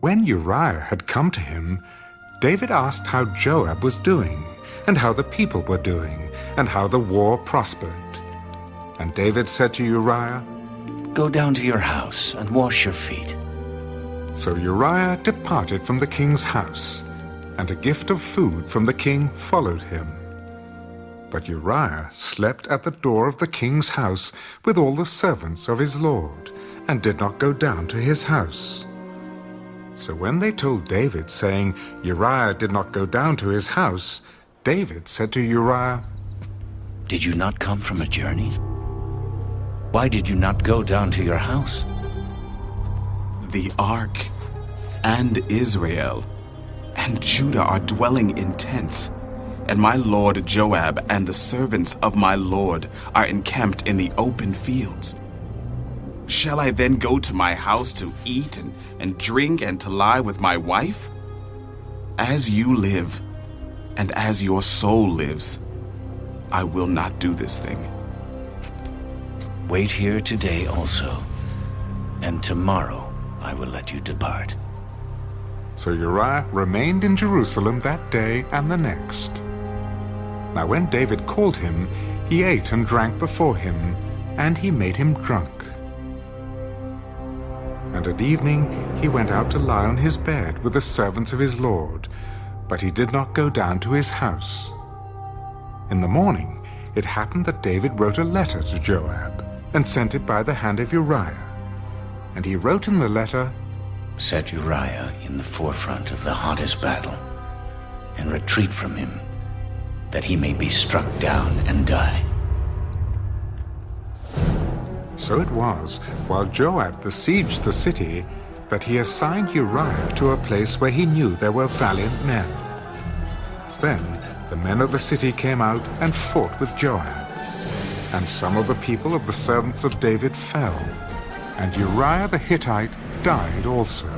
When Uriah had come to him, David asked how Joab was doing, and how the people were doing, and how the war prospered. And David said to Uriah, "Go down to your house and wash your feet." So Uriah departed from the king's house, and a gift of food from the king followed him. But Uriah slept at the door of the king's house with all the servants of his lord, and did not go down to his house. So when they told David, saying, "Uriah did not go down to his house," David said to Uriah, "Did you not come from a journey? Why did you not go down to your house?" "The ark and Israel and Judah are dwelling in tents, and my lord Joab and the servants of my lord are encamped in the open fields. Shall I then go to my house to eat and drink and to lie with my wife? As you live, and as your soul lives, I will not do this thing." Wait here today also, and tomorrow I will let you depart. So Uriah remained in Jerusalem that day and the next. Now when David called him, he ate and drank before him, and he made him drunk. And at evening he went out to lie on his bed with the servants of his lord, but he did not go down to his house. In the morning it happened that David wrote a letter to Joab, and sent it by the hand of Uriah. And he wrote in the letter, "Set Uriah in the forefront of the hottest battle, and retreat from him, that he may be struck down and die." So it was, while Joab besieged the city, that he assigned Uriah to a place where he knew there were valiant men. Then the men of the city came out and fought with Joab. And some of the people of the servants of David fell, and Uriah the Hittite died also.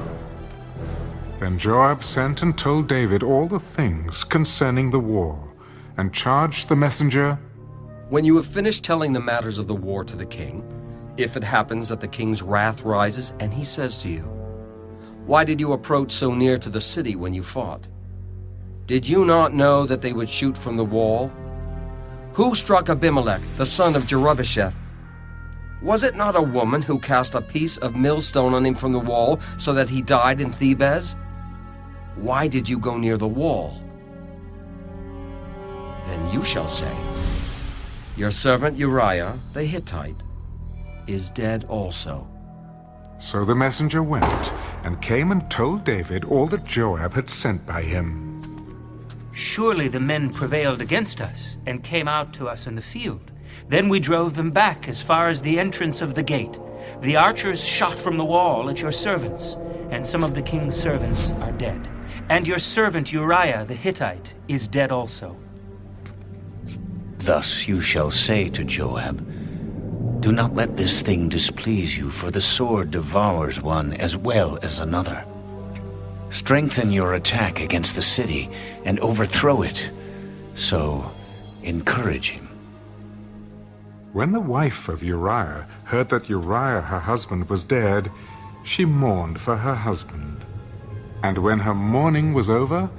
Then Joab sent and told David all the things concerning the war, and charged the messenger, When you have finished telling the matters of the war to the king, if it happens that the king's wrath rises and he says to you, "Why did you approach so near to the city when you fought? Did you not know that they would shoot from the wall? Who struck Abimelech, the son of Jerubbesheth? Was it not a woman who cast a piece of millstone on him from the wall so that he died in Thebez? Why did you go near the wall?" Then you shall say, "Your servant Uriah the Hittite is dead also." So the messenger went and came and told David all that Joab had sent by him. Surely the men prevailed against us and came out to us in the field. Then we drove them back as far as the entrance of the gate. The archers shot from the wall at your servants, and some of the king's servants are dead. And your servant Uriah the Hittite is dead also. Thus you shall say to Joab, "Do not let this thing displease you, for the sword devours one as well as another. Strengthen your attack against the city and overthrow it, so encourage him." When the wife of Uriah heard that Uriah her husband was dead, she mourned for her husband. And when her mourning was over,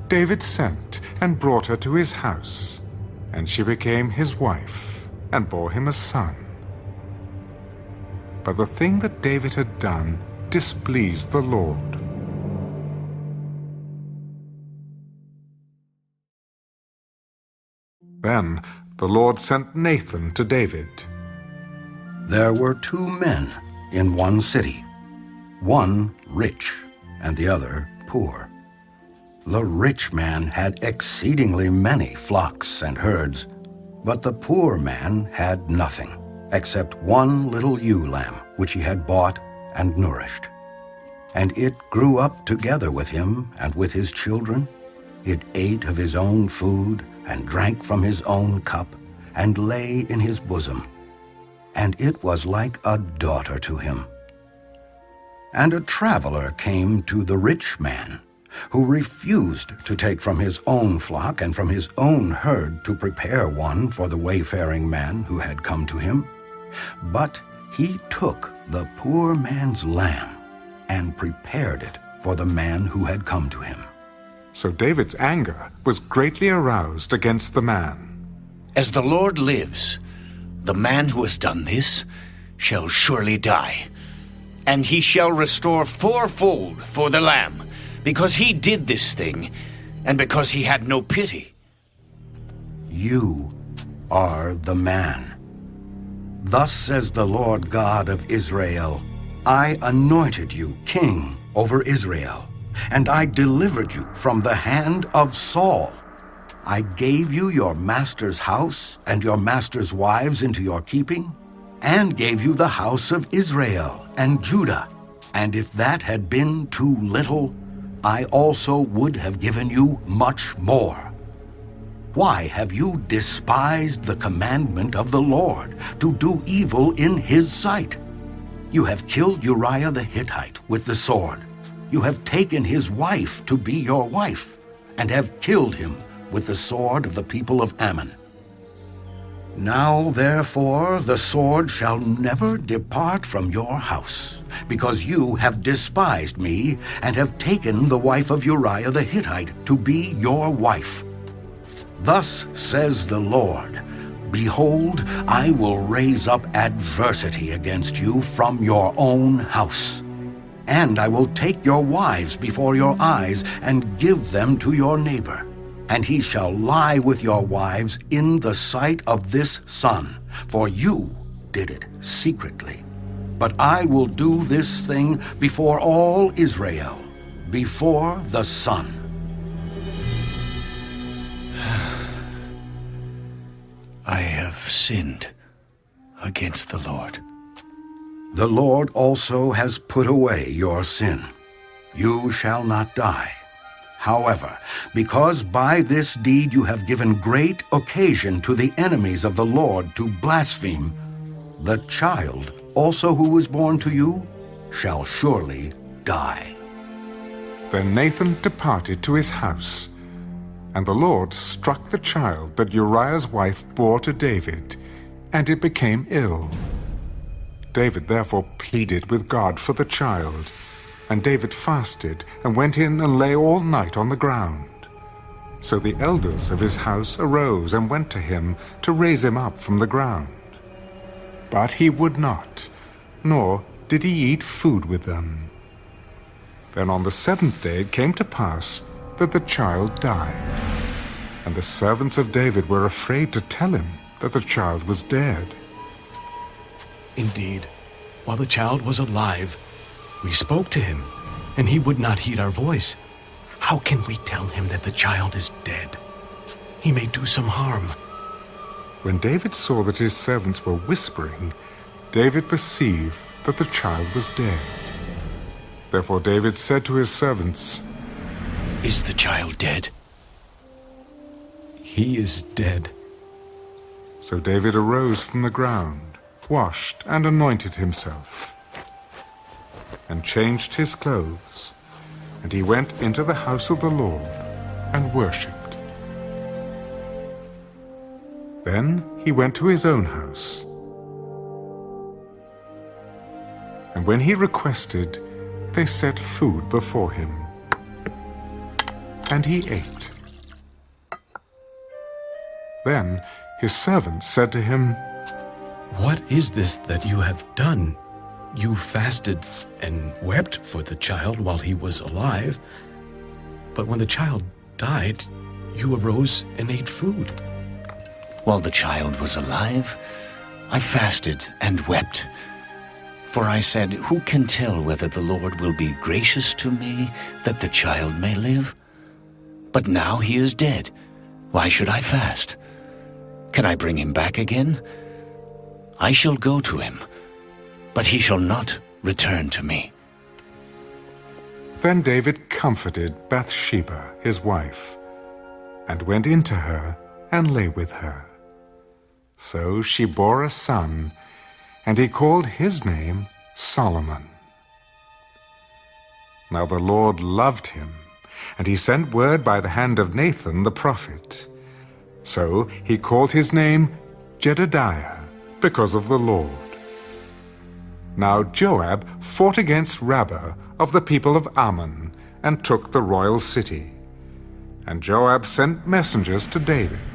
David sent and brought her to his house, and she became his wife and bore him a son. But the thing that David had done displeased the Lord. Then the Lord sent Nathan to David. There were 2 men in one city, one rich and the other poor. The rich man had exceedingly many flocks and herds, but the poor man had nothing except one little ewe lamb, which he had bought and nourished. And it grew up together with him and with his children. It ate of his own food and drank from his own cup and lay in his bosom. And it was like a daughter to him. And a traveler came to the rich man, who refused to take from his own flock and from his own herd to prepare one for the wayfaring man who had come to him. But he took the poor man's lamb and prepared it for the man who had come to him. So David's anger was greatly aroused against the man. As the Lord lives, the man who has done this shall surely die, and he shall restore 4-fold for the lamb, because he did this thing, and because he had no pity. You are the man. Thus says the Lord God of Israel, I anointed you king over Israel, and I delivered you from the hand of Saul. I gave you your master's house and your master's wives into your keeping, and gave you the house of Israel and Judah. And if that had been too little, I also would have given you much more. Why have you despised the commandment of the Lord, to do evil in his sight? You have killed Uriah the Hittite with the sword. You have taken his wife to be your wife, and have killed him with the sword of the people of Ammon. Now, therefore, the sword shall never depart from your house, because you have despised me, and have taken the wife of Uriah the Hittite to be your wife. Thus says the Lord, Behold, I will raise up adversity against you from your own house. And I will take your wives before your eyes, and give them to your neighbor. And he shall lie with your wives in the sight of this sun, for you did it secretly. But I will do this thing before all Israel, before the sun. I have sinned against the Lord. The Lord also has put away your sin. You shall not die. However, because by this deed you have given great occasion to the enemies of the Lord to blaspheme, the child also who was born to you shall surely die. Then Nathan departed to his house, And the Lord struck the child that Uriah's wife bore to David, and it became ill. David therefore pleaded with God for the child, and David fasted and went in and lay all night on the ground. So the elders of his house arose and went to him to raise him up from the ground. But he would not, nor did he eat food with them. Then on the seventh day it came to pass that the child died. And the servants of David were afraid to tell him that the child was dead. Indeed, while the child was alive, we spoke to him, and he would not heed our voice. How can we tell him that the child is dead? He may do some harm. When David saw that his servants were whispering, David perceived that the child was dead. Therefore David said to his servants, "Is the child dead?" "He is dead." So David arose from the ground, washed and anointed himself, and changed his clothes, and he went into the house of the Lord and worshipped. Then he went to his own house. And when he requested, they set food before him, and he ate. Then his servants said to him, "What is this that you have done? You fasted and wept for the child while he was alive, but when the child died, you arose and ate food." While the child was alive, I fasted and wept. For I said, "Who can tell whether the Lord will be gracious to me, that the child may live? But now he is dead. Why should I fast? Can I bring him back again? I shall go to him, but he shall not return to me." Then David comforted Bathsheba, his wife, and went into her and lay with her. So she bore a son, and he called his name Solomon. Now the Lord loved him, and he sent word by the hand of Nathan the prophet. So he called his name Jedediah, because of the Lord. Now Joab fought against Rabbah of the people of Ammon, and took the royal city. And Joab sent messengers to David.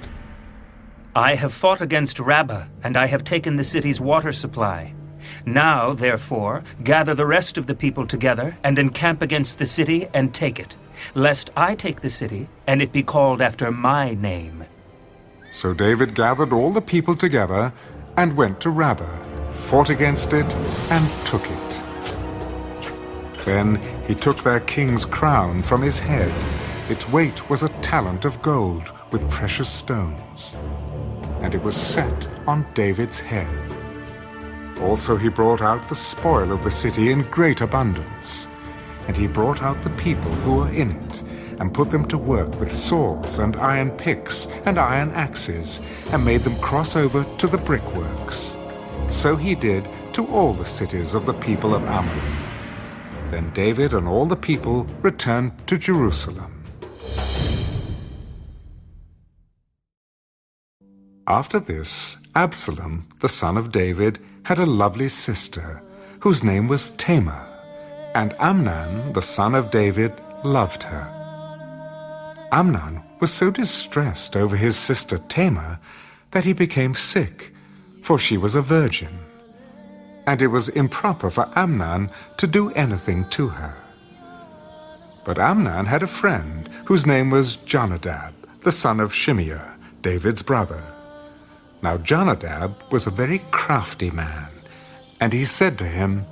I have fought against Rabbah, and I have taken the city's water supply. Now, therefore, gather the rest of the people together, and encamp against the city, and take it, lest I take the city, and it be called after my name. So David gathered all the people together, and went to Rabbah, fought against it, and took it. Then he took their king's crown from his head. Its weight was a talent of gold with precious stones, and it was set on David's head. Also he brought out the spoil of the city in great abundance, and he brought out the people who were in it, and put them to work with swords and iron picks and iron axes, and made them cross over to the brickworks. So he did to all the cities of the people of Ammon. Then David and all the people returned to Jerusalem. After this, Absalom, the son of David, had a lovely sister, whose name was Tamar, and Amnon, the son of David, loved her. Amnon was so distressed over his sister Tamar that he became sick, for she was a virgin, and it was improper for Amnon to do anything to her. But Amnon had a friend whose name was Jonadab, the son of Shimeah, David's brother. Now Jonadab was a very crafty man, and he said to him,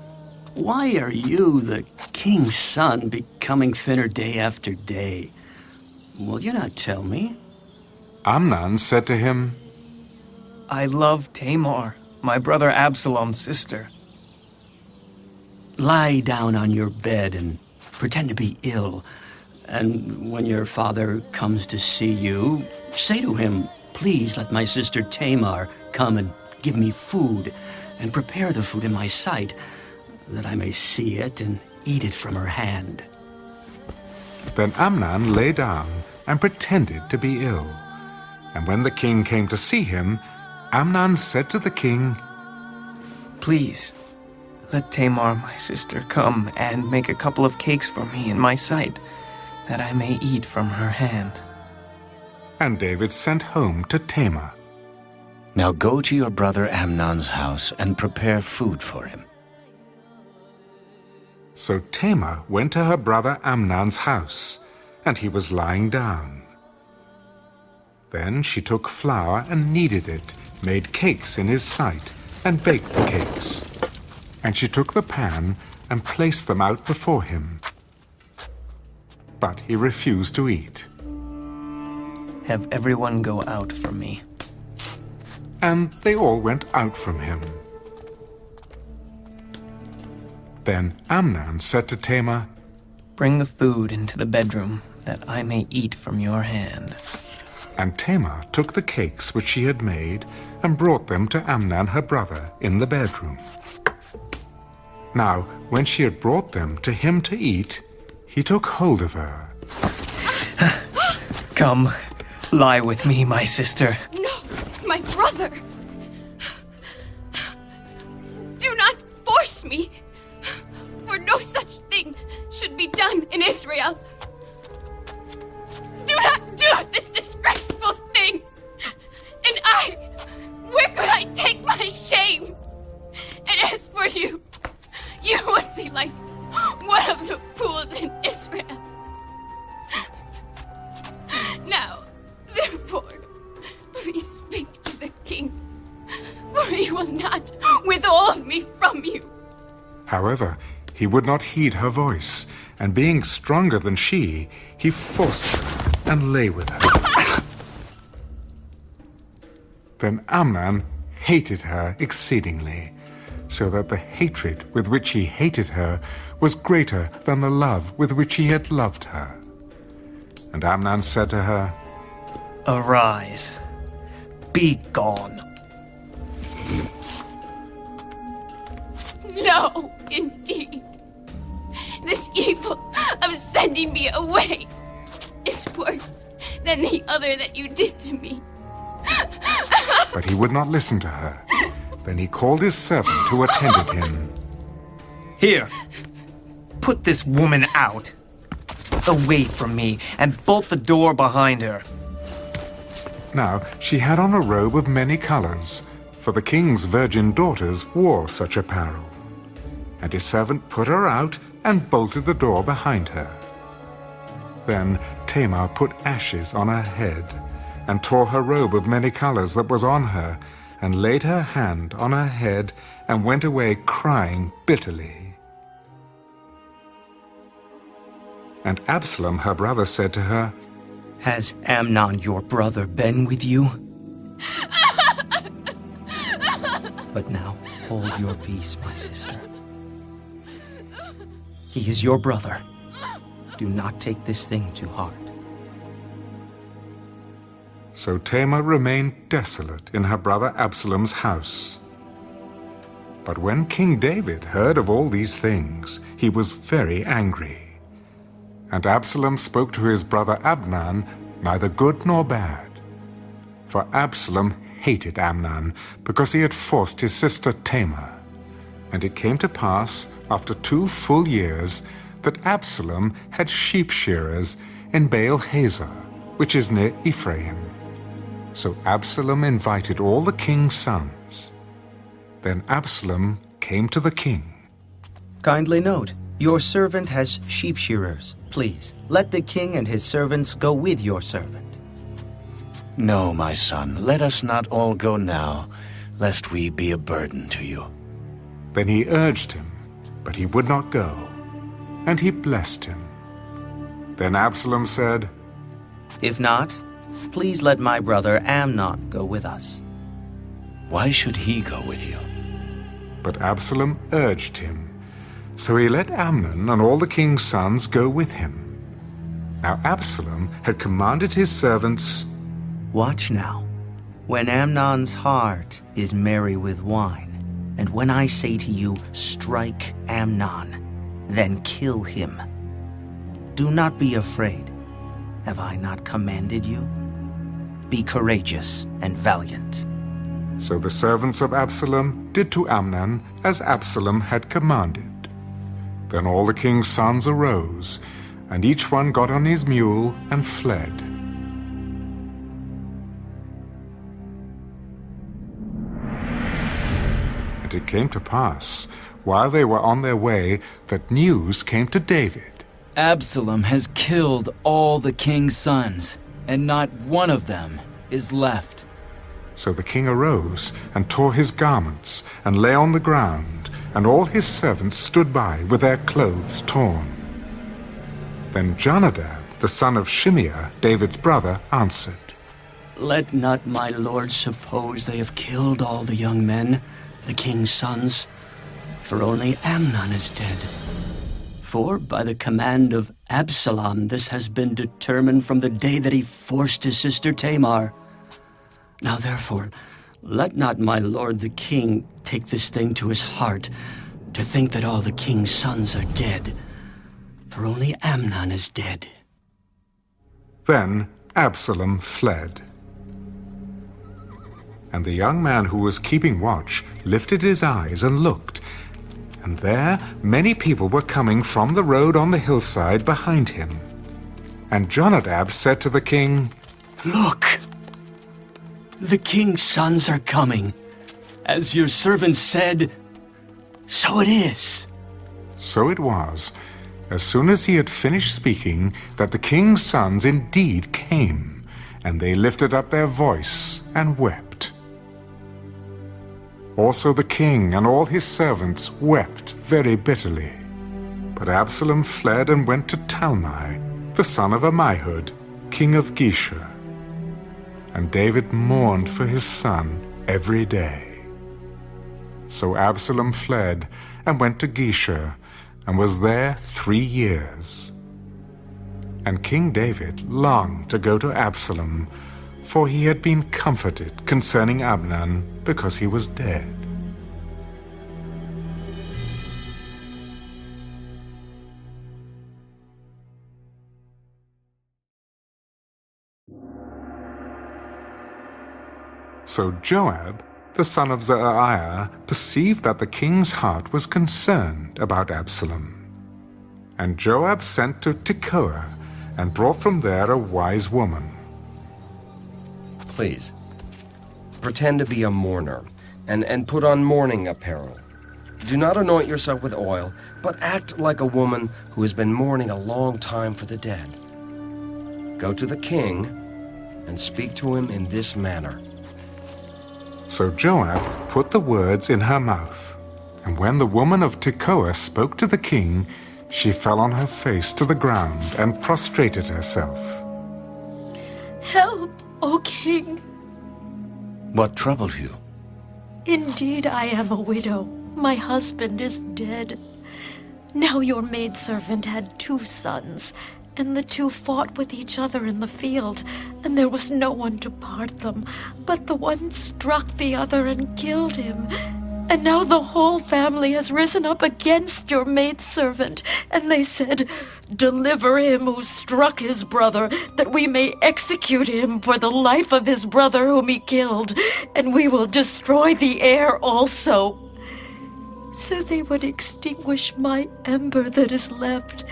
"Why are you, the king's son, becoming thinner day after day? Will you not tell me?" Amnon said to him, "I love Tamar, my brother Absalom's sister." Lie down on your bed and pretend to be ill, and when your father comes to see you, say to him, 'Please let my sister Tamar come and give me food, and prepare the food in my sight, that I may see it and eat it from her hand.'" Then Amnon lay down and pretended to be ill. And when the king came to see him, Amnon said to the king, "Please, let Tamar, my sister, come and make a couple of cakes for me in my sight, that I may eat from her hand." And David sent home to Tamar. Now go to your brother Amnon's house and prepare food for him. So Tamar went to her brother Amnon's house, and he was lying down. Then she took flour and kneaded it, made cakes in his sight, and baked the cakes. And she took the pan and placed them out before him. But he refused to eat. "Have everyone go out from me." And they all went out from him. Then Amnon said to Tamar, "Bring the food into the bedroom, that I may eat from your hand." And Tamar took the cakes which she had made and brought them to Amnon her brother in the bedroom. Now, when she had brought them to him to eat, he took hold of her. "Come, lie with me, my sister." No, my brother. Do not force me, for no such thing should be done in Israel. Do not do this disgraceful thing. And where could I take my shame? And as for you, you would be like one of the fools in Israel. Now, therefore, please speak to the king, for he will not withhold me from you." However, he would not heed her voice, and being stronger than she, he forced her and lay with her. Then Amnon hated her exceedingly, so that the hatred with which he hated her was greater than the love with which he had loved her. And Amnon said to her, "Arise, be gone." No, indeed. This evil of sending me away is worse than the other that you did to me. But he would not listen to her. Then he called his servant who attended him. "Here, put this woman out, away from me, and bolt the door behind her." Now she had on a robe of many colors, for the king's virgin daughters wore such apparel. And his servant put her out and bolted the door behind her. Then Tamar put ashes on her head, and tore her robe of many colors that was on her, and laid her hand on her head, and went away crying bitterly. And Absalom her brother said to her, "Has Amnon your brother been with you? But now hold your peace, my sister. He is your brother. Do not take this thing to heart." So Tamar remained desolate in her brother Absalom's house. But when King David heard of all these things, he was very angry. And Absalom spoke to his brother Amnon, neither good nor bad. For Absalom hated Amnon, because he had forced his sister Tamar. And it came to pass, after 2 full years, that Absalom had sheep shearers in Baal-Hazor, which is near Ephraim. So Absalom invited all the king's sons. Then Absalom came to the king. Kindly note, your servant has sheep shearers. Please, let the king and his servants go with your servant. No, my son, let us not all go now, lest we be a burden to you. Then he urged him, but he would not go, and he blessed him. Then Absalom said, "If not, please let my brother Amnon go with us." Why should he go with you? But Absalom urged him. So he let Amnon and all the king's sons go with him. Now Absalom had commanded his servants, "Watch now, when Amnon's heart is merry with wine, and when I say to you, strike Amnon, then kill him. Do not be afraid, Have I not commanded you? Be courageous and valiant. So the servants of Absalom did to Amnon as Absalom had commanded. Then all the king's sons arose, and each one got on his mule and fled. And it came to pass, while they were on their way, that news came to David. Absalom has killed all the king's sons, and not one of them is left. So the king arose and tore his garments and lay on the ground, and all his servants stood by with their clothes torn. Then Jonadab, the son of Shimeah, David's brother, answered, Let not my lord suppose they have killed all the young men, the king's sons, for only Amnon is dead. For by the command of Absalom this has been determined from the day that he forced his sister Tamar. Now therefore, let not my lord the king take this thing to his heart, to think that all the king's sons are dead, for only Amnon is dead. Then Absalom fled. And the young man who was keeping watch lifted his eyes and looked, and there many people were coming from the road on the hillside behind him. And Jonadab said to the king, Look! The king's sons are coming. As your servant said, so it is. So it was, as soon as he had finished speaking, that the king's sons indeed came, and they lifted up their voice and wept. Also the king and all his servants wept very bitterly. But Absalom fled and went to Talmai, the son of Ammihud, king of Geshur. And David mourned for his son every day. So Absalom fled and went to Geshur, and was there 3 years. And King David longed to go to Absalom, for he had been comforted concerning Amnon, because he was dead. So Joab, the son of Zeruiah, perceived that the king's heart was concerned about Absalom. And Joab sent to Tekoa, and brought from there a wise woman. Please, pretend to be a mourner, and put on mourning apparel. Do not anoint yourself with oil, but act like a woman who has been mourning a long time for the dead. Go to the king, and speak to him in this manner. So Joab put the words in her mouth, and when the woman of Tekoa spoke to the king, she fell on her face to the ground and prostrated herself. Help, O king! What troubled you? Indeed, I am a widow. My husband is dead. Now your maidservant had 2 sons, and the 2 fought with each other in the field, and there was no one to part them. But the one struck the other and killed him. And now the whole family has risen up against your maidservant, and they said, Deliver him who struck his brother, that we may execute him for the life of his brother whom he killed, and we will destroy the heir also. So they would extinguish my ember that is left,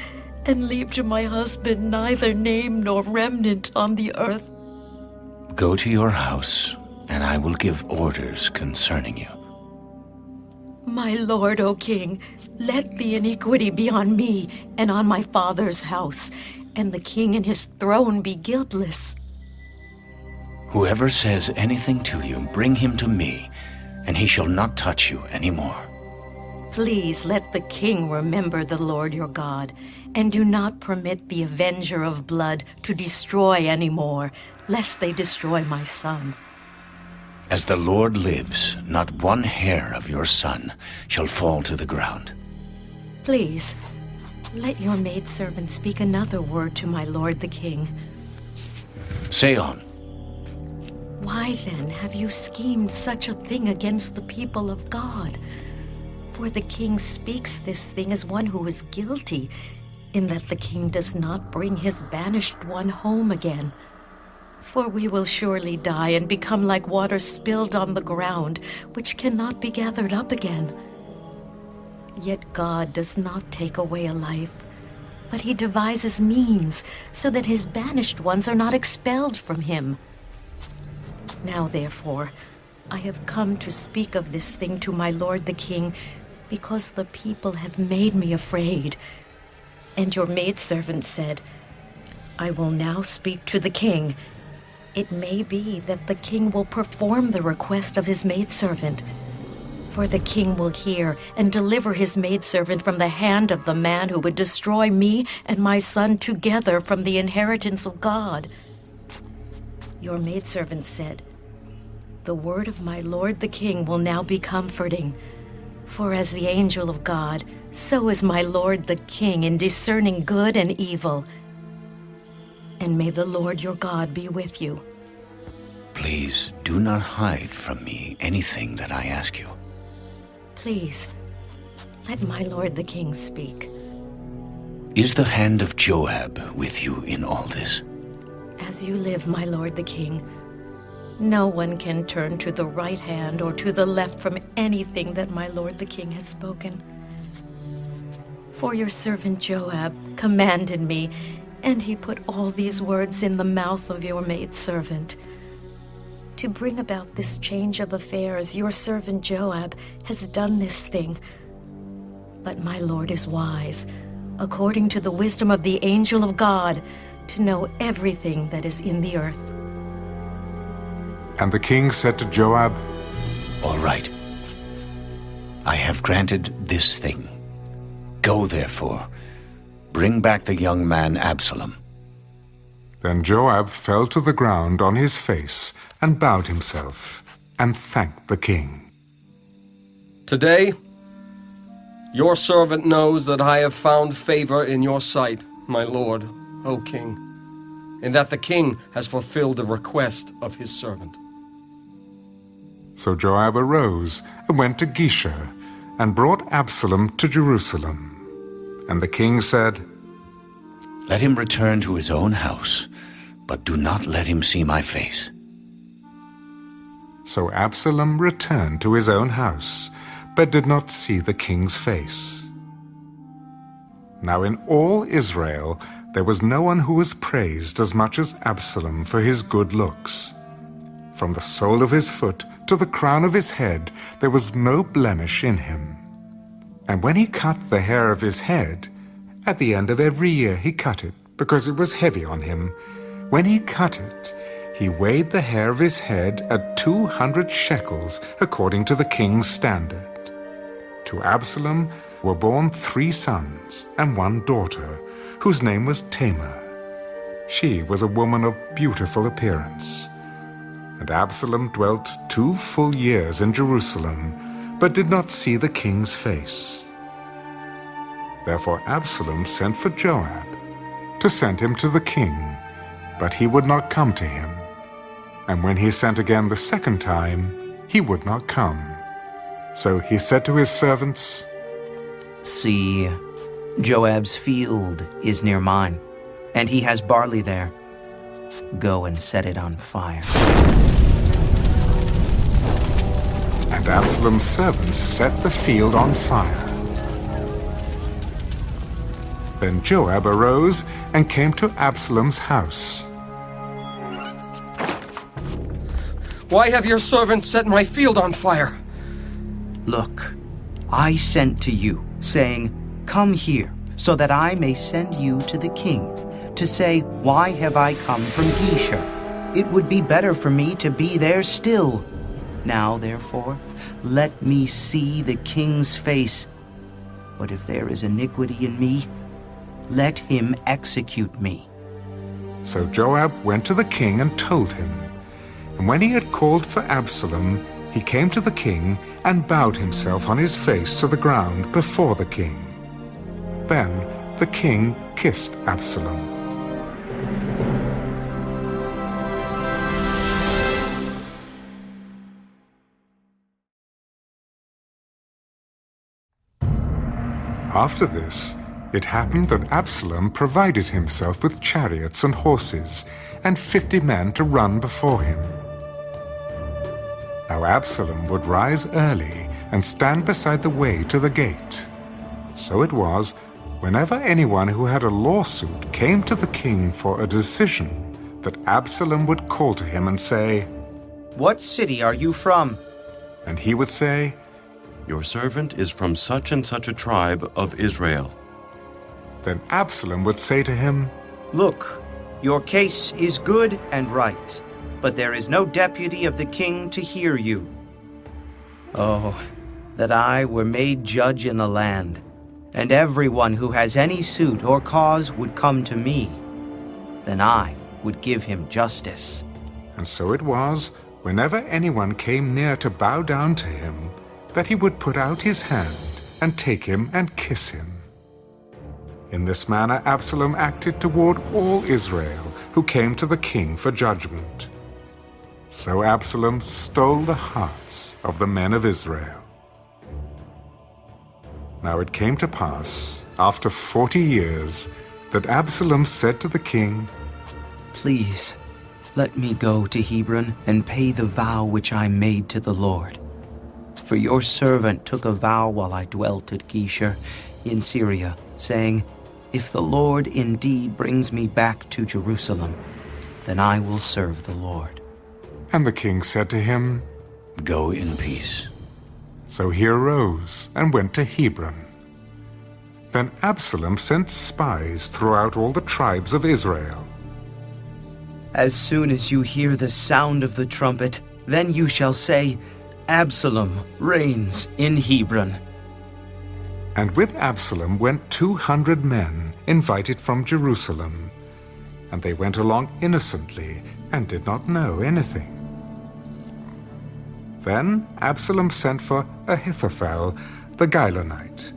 and leave to my husband neither name nor remnant on the earth. Go to your house, and I will give orders concerning you. My lord, O king, let the iniquity be on me and on my father's house, and the king and his throne be guiltless. Whoever says anything to you, bring him to me, and he shall not touch you any more. Please let the king remember the Lord your God, and do not permit the avenger of blood to destroy any more, lest they destroy my son. As the Lord lives, not one hair of your son shall fall to the ground. Please, let your maidservant speak another word to my lord the king. Say on. Why then have you schemed such a thing against the people of God? For the king speaks this thing as one who is guilty, in that the king does not bring his banished one home again. For we will surely die and become like water spilled on the ground, which cannot be gathered up again. Yet God does not take away a life, but he devises means so that his banished ones are not expelled from him. Now, therefore, I have come to speak of this thing to my lord the king, because the people have made me afraid. And your maidservant said, I will now speak to the king. It may be that the king will perform the request of his maidservant. For the king will hear and deliver his maidservant from the hand of the man who would destroy me and my son together from the inheritance of God. Your maidservant said, The word of my lord the king will now be comforting. For as the angel of God, so is my lord the king in discerning good and evil. And may the Lord your God be with you. Please do not hide from me anything that I ask you. Please, let my lord the king speak. Is the hand of Joab with you in all this? As you live, my lord the king, no one can turn to the right hand or to the left from anything that my lord the king has spoken. For your servant Joab commanded me, and he put all these words in the mouth of your maidservant. To bring about this change of affairs, your servant Joab has done this thing. But my lord is wise, according to the wisdom of the angel of God, to know everything that is in the earth. And the king said to Joab, All right. I have granted this thing. Go, therefore, bring back the young man Absalom. Then Joab fell to the ground on his face and bowed himself and thanked the king. Today, your servant knows that I have found favor in your sight, my lord, O king, and that the king has fulfilled the request of his servant. So Joab arose and went to Geshur and brought Absalom to Jerusalem. And the king said, Let him return to his own house, but do not let him see my face. So Absalom returned to his own house, but did not see the king's face. Now in all Israel there was no one who was praised as much as Absalom for his good looks. From the sole of his foot to the crown of his head there was no blemish in him. And when he cut the hair of his head, at the end of every year he cut it, because it was heavy on him. When he cut it, he weighed the hair of his head at 200 shekels, according to the king's standard. To Absalom were born 3 sons and 1 daughter, whose name was Tamar. She was a woman of beautiful appearance. And Absalom dwelt 2 full years in Jerusalem, but did not see the king's face. Therefore Absalom sent for Joab, to send him to the king, but he would not come to him. And when he sent again the second time, he would not come. So he said to his servants, See, Joab's field is near mine, and he has barley there. Go and set it on fire. And Absalom's servants set the field on fire. Then Joab arose and came to Absalom's house. Why have your servants set my field on fire? Look, I sent to you, saying, Come here, so that I may send you to the king, to say, Why have I come from Geshur? It would be better for me to be there still. Now, therefore, let me see the king's face. But if there is iniquity in me, let him execute me. So Joab went to the king and told him. And when he had called for Absalom, he came to the king and bowed himself on his face to the ground before the king. Then the king kissed Absalom. After this, It happened that Absalom provided himself with chariots and horses, and 50 men to run before him. Now Absalom would rise early and stand beside the way to the gate. So it was, whenever anyone who had a lawsuit came to the king for a decision, that Absalom would call to him and say, "What city are you from?" And he would say, "Your servant is from such and such a tribe of Israel." Then Absalom would say to him, "Look, your case is good and right, but there is no deputy of the king to hear you. Oh, that I were made judge in the land, and everyone who has any suit or cause would come to me. Then I would give him justice." And so it was, whenever anyone came near to bow down to him, that he would put out his hand and take him and kiss him. In this manner Absalom acted toward all Israel who came to the king for judgment. So Absalom stole the hearts of the men of Israel. Now it came to pass, after 40 years, that Absalom said to the king, "Please, let me go to Hebron and pay the vow which I made to the Lord. For your servant took a vow while I dwelt at Geshur in Syria, saying, 'If the Lord indeed brings me back to Jerusalem, then I will serve the Lord.'" And the king said to him, "Go in peace." So he arose and went to Hebron. Then Absalom sent spies throughout all the tribes of Israel. "As soon as you hear the sound of the trumpet, then you shall say, 'Absalom reigns in Hebron.'" And with Absalom went 200 men invited from Jerusalem, and they went along innocently and did not know anything. Then Absalom sent for Ahithophel the Gilonite,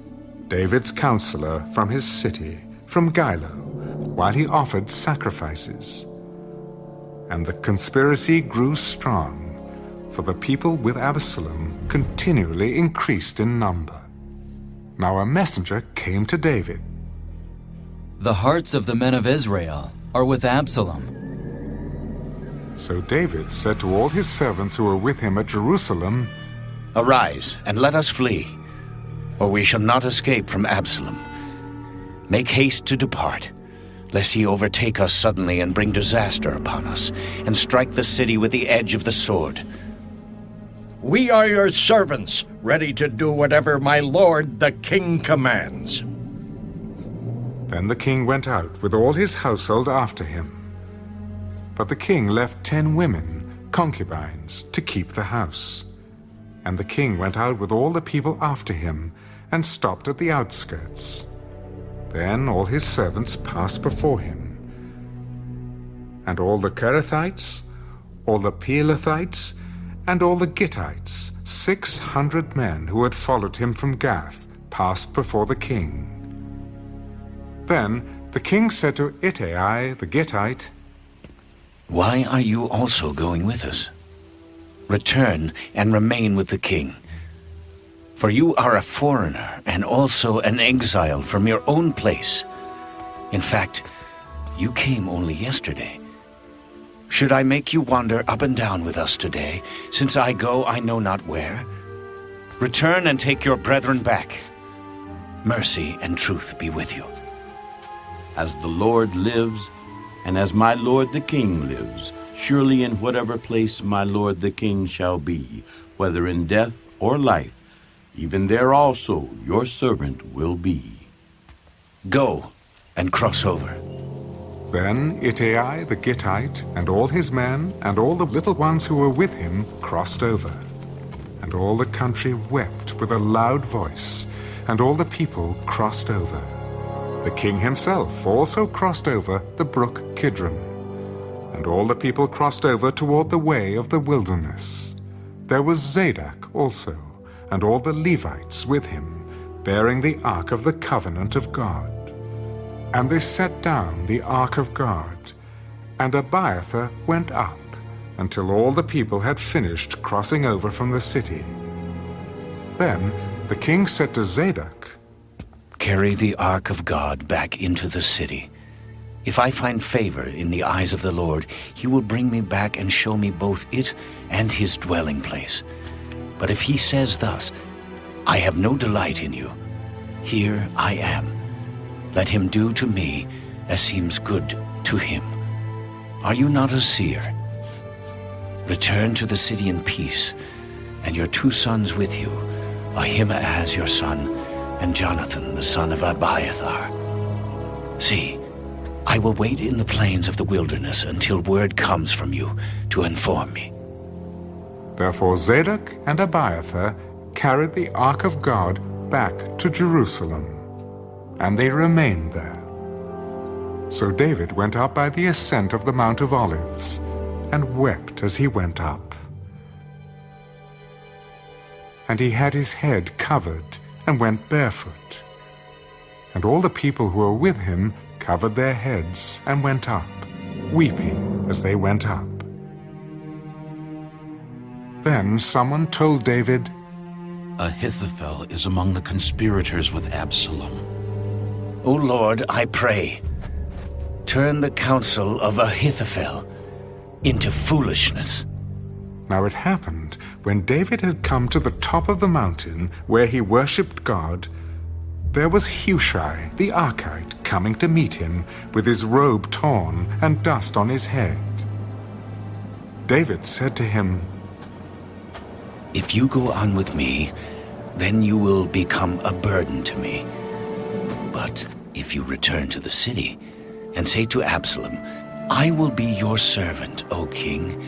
David's counselor from his city, from Gilo, while he offered sacrifices. And the conspiracy grew strong, for the people with Absalom continually increased in number. Now a messenger came to David. "The hearts of the men of Israel are with Absalom." So David said to all his servants who were with him at Jerusalem, "Arise, and let us flee, or we shall not escape from Absalom. Make haste to depart, lest he overtake us suddenly and bring disaster upon us, and strike the city with the edge of the sword." "We are your servants, ready to do whatever my lord the king commands." Then the king went out with all his household after him. But the king left 10 women, concubines, to keep the house. And the king went out with all the people after him, and stopped at the outskirts. Then all his servants passed before him. And all the Kerethites, all the Pelethites, and all the Gittites, 600 men who had followed him from Gath, passed before the king. Then the king said to Ittai the Gittite, "Why are you also going with us? Return and remain with the king. For you are a foreigner and also an exile from your own place. In fact, you came only yesterday. Should I make you wander up and down with us today, since I go I know not where? Return and take your brethren back. Mercy and truth be with you." "As the Lord lives, and as my lord the king lives, surely in whatever place my lord the king shall be, whether in death or life, even there also your servant will be." Go and cross over. Then Ittai the Gittite and all his men and all the little ones who were with him crossed over. And all the country wept with a loud voice, and all the people crossed over. The king himself also crossed over the brook Kidron. And all the people crossed over toward the way of the wilderness. There was Zadok also, and all the Levites with him, bearing the ark of the covenant of God. And they set down the ark of God, and Abiathar went up, until all the people had finished crossing over from the city. Then the king said to Zadok, carry the ark of God back into the city. If I find favor in the eyes of the Lord, he will bring me back and show me both it and his dwelling place. But if he says thus, I have no delight in you, here I am. Let him do to me as seems good to him. Are you not a seer? Return to the city in peace, and your 2 sons with you, Ahimaaz your son, and Jonathan the son of Abiathar. See, I will wait in the plains of the wilderness until word comes from you to inform me. Therefore Zadok and Abiathar carried the ark of God back to Jerusalem, and they remained there. So David went up by the ascent of the Mount of Olives, and wept as he went up. And he had his head covered, and went barefoot. And all the people who were with him covered their heads, and went up, weeping as they went up. Then someone told David, Ahithophel is among the conspirators with Absalom. O Lord, I pray, turn the counsel of Ahithophel into foolishness. Now it happened, when David had come to the top of the mountain where he worshipped God, there was Hushai the Archite coming to meet him, with his robe torn and dust on his head. David said to him, If you go on with me, then you will become a burden to me. But if you return to the city and say to Absalom, I will be your servant, O king,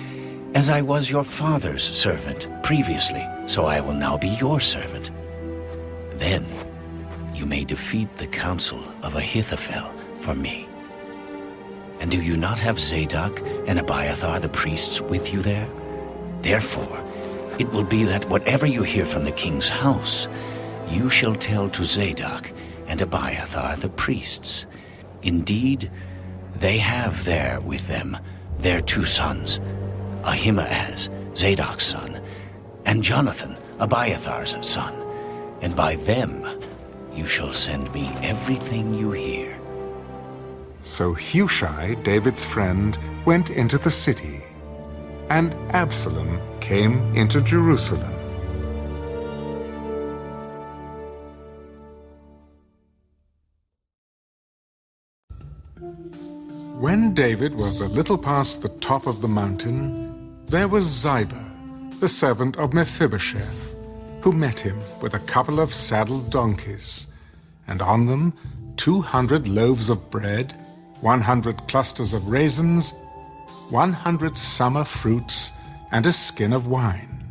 as I was your father's servant previously, so I will now be your servant. Then you may defeat the counsel of Ahithophel for me. And do you not have Zadok and Abiathar the priests with you there? Therefore, it will be that whatever you hear from the king's house, you shall tell to Zadok and Abiathar the priests. Indeed, they have there with them their 2 sons, Ahimaaz, Zadok's son, and Jonathan, Abiathar's son, and by them you shall send me everything you hear. So Hushai, David's friend, went into the city, and Absalom came into Jerusalem. When David was a little past the top of the mountain, there was Ziba, the servant of Mephibosheth, who met him with a couple of saddled donkeys, and on them 200 loaves of bread, 100 clusters of raisins, 100 summer fruits, and a skin of wine.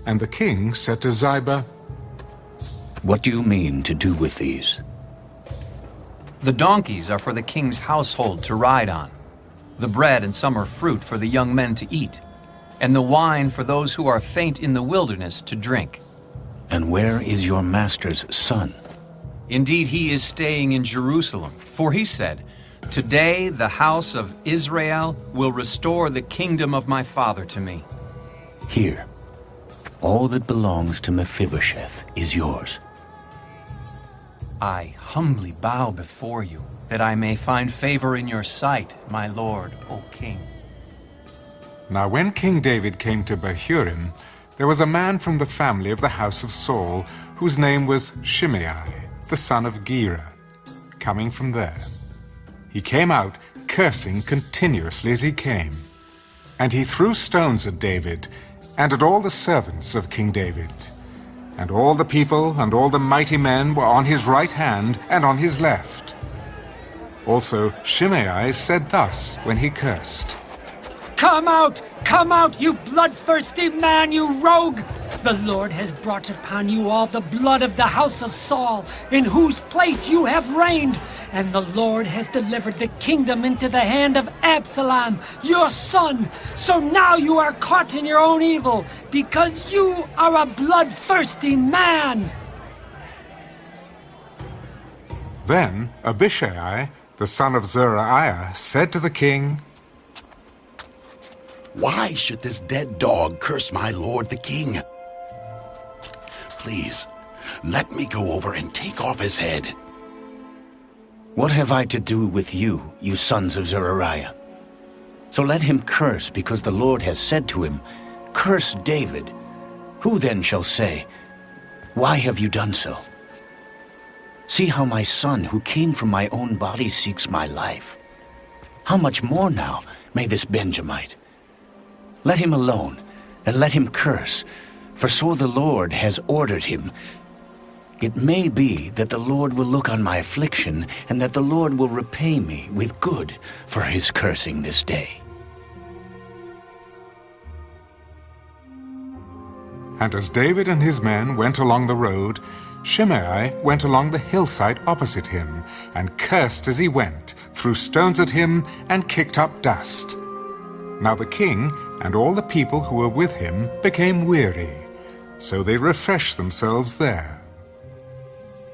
And the king said to Ziba, What do you mean to do with these? The donkeys are for the king's household to ride on, the bread and summer fruit for the young men to eat, and the wine for those who are faint in the wilderness to drink. And where is your master's son? Indeed, he is staying in Jerusalem, for he said, Today the house of Israel will restore the kingdom of my father to me. Here, all that belongs to Mephibosheth is yours. I humbly bow before you, that I may find favor in your sight, my lord, O king. Now when King David came to Bahurim, there was a man from the family of the house of Saul, whose name was Shimei, the son of Gera, coming from there. He came out, cursing continuously as he came. And he threw stones at David, and at all the servants of King David. And all the people and all the mighty men were on his right hand and on his left. Also Shimei said thus when he cursed, Come out, you bloodthirsty man, you rogue! The Lord has brought upon you all the blood of the house of Saul, in whose place you have reigned, and the Lord has delivered the kingdom into the hand of Absalom, your son. So now you are caught in your own evil, because you are a bloodthirsty man. Then Abishai, the son of Zeruiah, said to the king, Why should this dead dog curse my lord the king? Please, Let me go over and take off his head. What have I to do with you, you sons of Zeruiah? So let him curse, because the Lord has said to him, Curse David. Who then shall say, Why have you done so? See how my son, who came from my own body, seeks my life. How much more now may this Benjamite? Let him alone, and let him curse, for so the Lord has ordered him. It may be that the Lord will look on my affliction, and that the Lord will repay me with good for his cursing this day. And as David and his men went along the road, Shimei went along the hillside opposite him, and cursed as he went, threw stones at him, and kicked up dust. Now the king and all the people who were with him became weary, so they refreshed themselves there.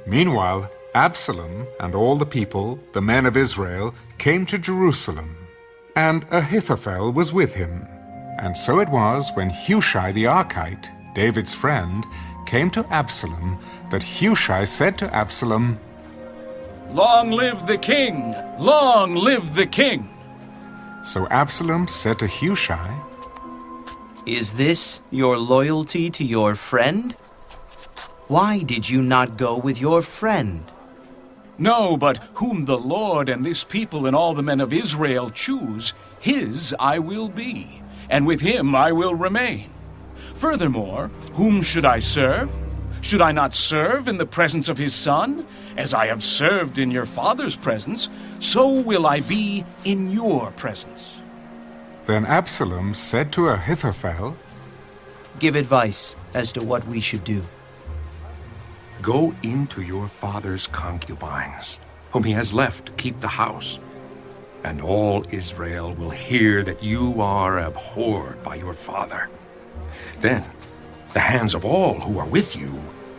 Meanwhile, Absalom and all the people, the men of Israel, came to Jerusalem, and Ahithophel was with him. And so it was, when Hushai the Archite, David's friend, came to Absalom, that Hushai said to Absalom, Long live the king! Long live the king! So Absalom said to Hushai, Is this your loyalty to your friend? Why did you not go with your friend? No, but whom the Lord and this people and all the men of Israel choose, his I will be, and with him I will remain. Furthermore, whom should I serve? Should I not serve in the presence of his son? As I have served in your father's presence, so will I be in your presence. Then Absalom said to Ahithophel, Give advice as to what we should do. Go into your father's concubines, whom he has left to keep the house, and all Israel will hear that you are abhorred by your father. Then the hands of all who are with you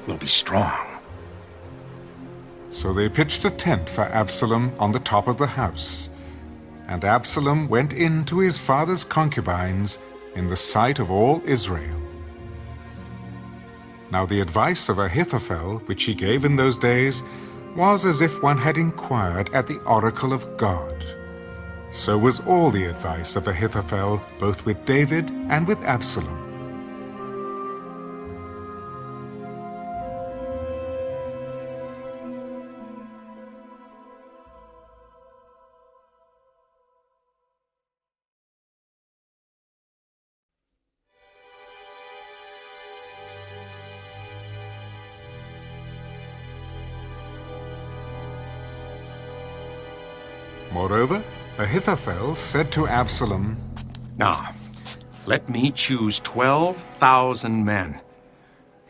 will be strong. So they pitched a tent for Absalom on the top of the house. And Absalom went in to his father's concubines in the sight of all Israel. Now the advice of Ahithophel, which he gave in those days, was as if one had inquired at the oracle of God. So was all the advice of Ahithophel, both with David and with Absalom. Moreover, Ahithophel said to Absalom, Now, let me choose 12,000 men,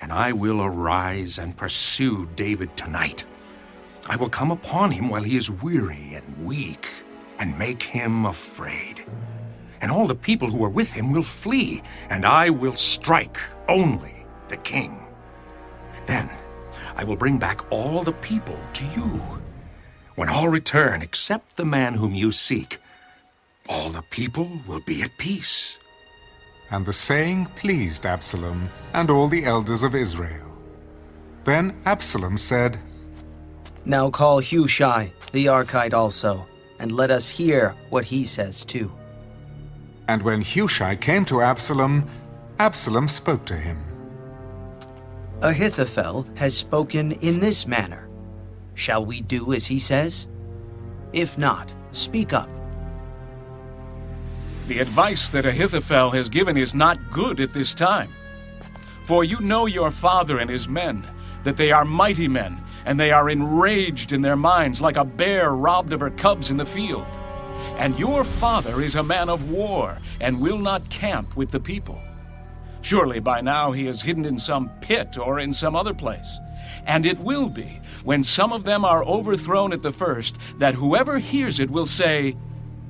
and I will arise and pursue David tonight. I will come upon him while he is weary and weak, and make him afraid. And all the people who are with him will flee, and I will strike only the king. Then I will bring back all the people to you. When all return except the man whom you seek, all the people will be at peace. And the saying pleased Absalom and all the elders of Israel. Then Absalom said, Now call Hushai the Archite also, and let us hear what he says too. And when Hushai came to Absalom, Absalom spoke to him. Ahithophel has spoken in this manner. Shall we do as he says? If not, speak up. The advice that Ahithophel has given is not good at this time. For you know your father and his men, that they are mighty men, and they are enraged in their minds like a bear robbed of her cubs in the field. And your father is a man of war, and will not camp with the people. Surely by now he is hidden in some pit or in some other place. And it will be, when some of them are overthrown at the first, that whoever hears it will say,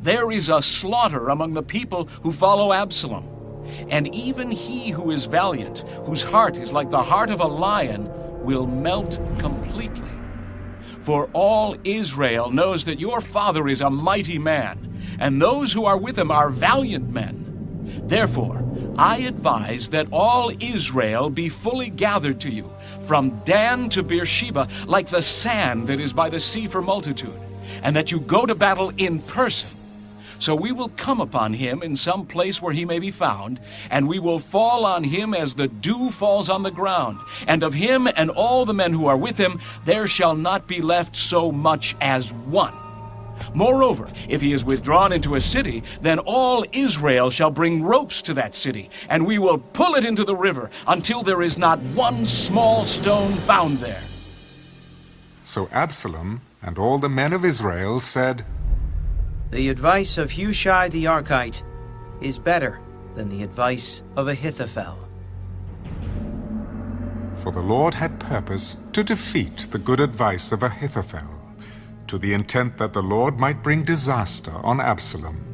There is a slaughter among the people who follow Absalom. And even he who is valiant, whose heart is like the heart of a lion, will melt completely. For all Israel knows that your father is a mighty man, and those who are with him are valiant men. Therefore, I advise that all Israel be fully gathered to you, from Dan to Beersheba, like the sand that is by the sea for multitude, and that you go to battle in person. So we will come upon him in some place where he may be found, and we will fall on him as the dew falls on the ground. And of him and all the men who are with him there shall not be left so much as one. Moreover, if he is withdrawn into a city, then all Israel shall bring ropes to that city, and we will pull it into the river until there is not one small stone found there. So Absalom and all the men of Israel said, The advice of Hushai the Archite is better than the advice of Ahithophel. For the Lord had purposed to defeat the good advice of Ahithophel, to the intent that the Lord might bring disaster on Absalom.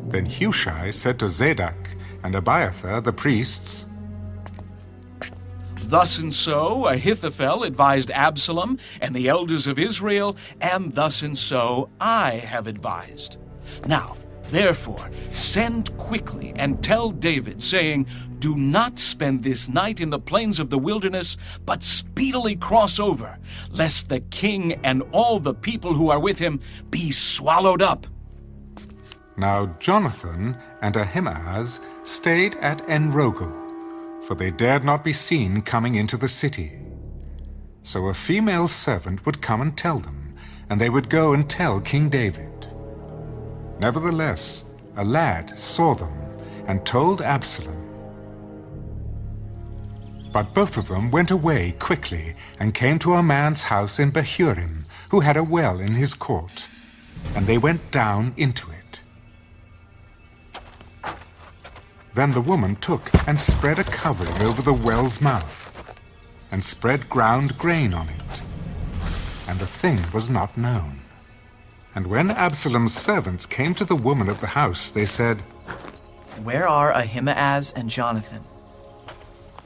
Then Hushai said to Zadok and Abiathar the priests, Thus and so Ahithophel advised Absalom and the elders of Israel, and thus and so I have advised. Now, therefore, send quickly and tell David, saying, Do not spend this night in the plains of the wilderness, but speedily cross over, lest the king and all the people who are with him be swallowed up. Now Jonathan and Ahimaaz stayed at En-Rogel, for they dared not be seen coming into the city. So a female servant would come and tell them, and they would go and tell King David. Nevertheless, a lad saw them and told Absalom. But both of them went away quickly and came to a man's house in Bahurim, who had a well in his court, and they went down into it. Then the woman took and spread a covering over the well's mouth, and spread ground grain on it, and the thing was not known. And when Absalom's servants came to the woman at the house, they said, Where are Ahimaaz and Jonathan?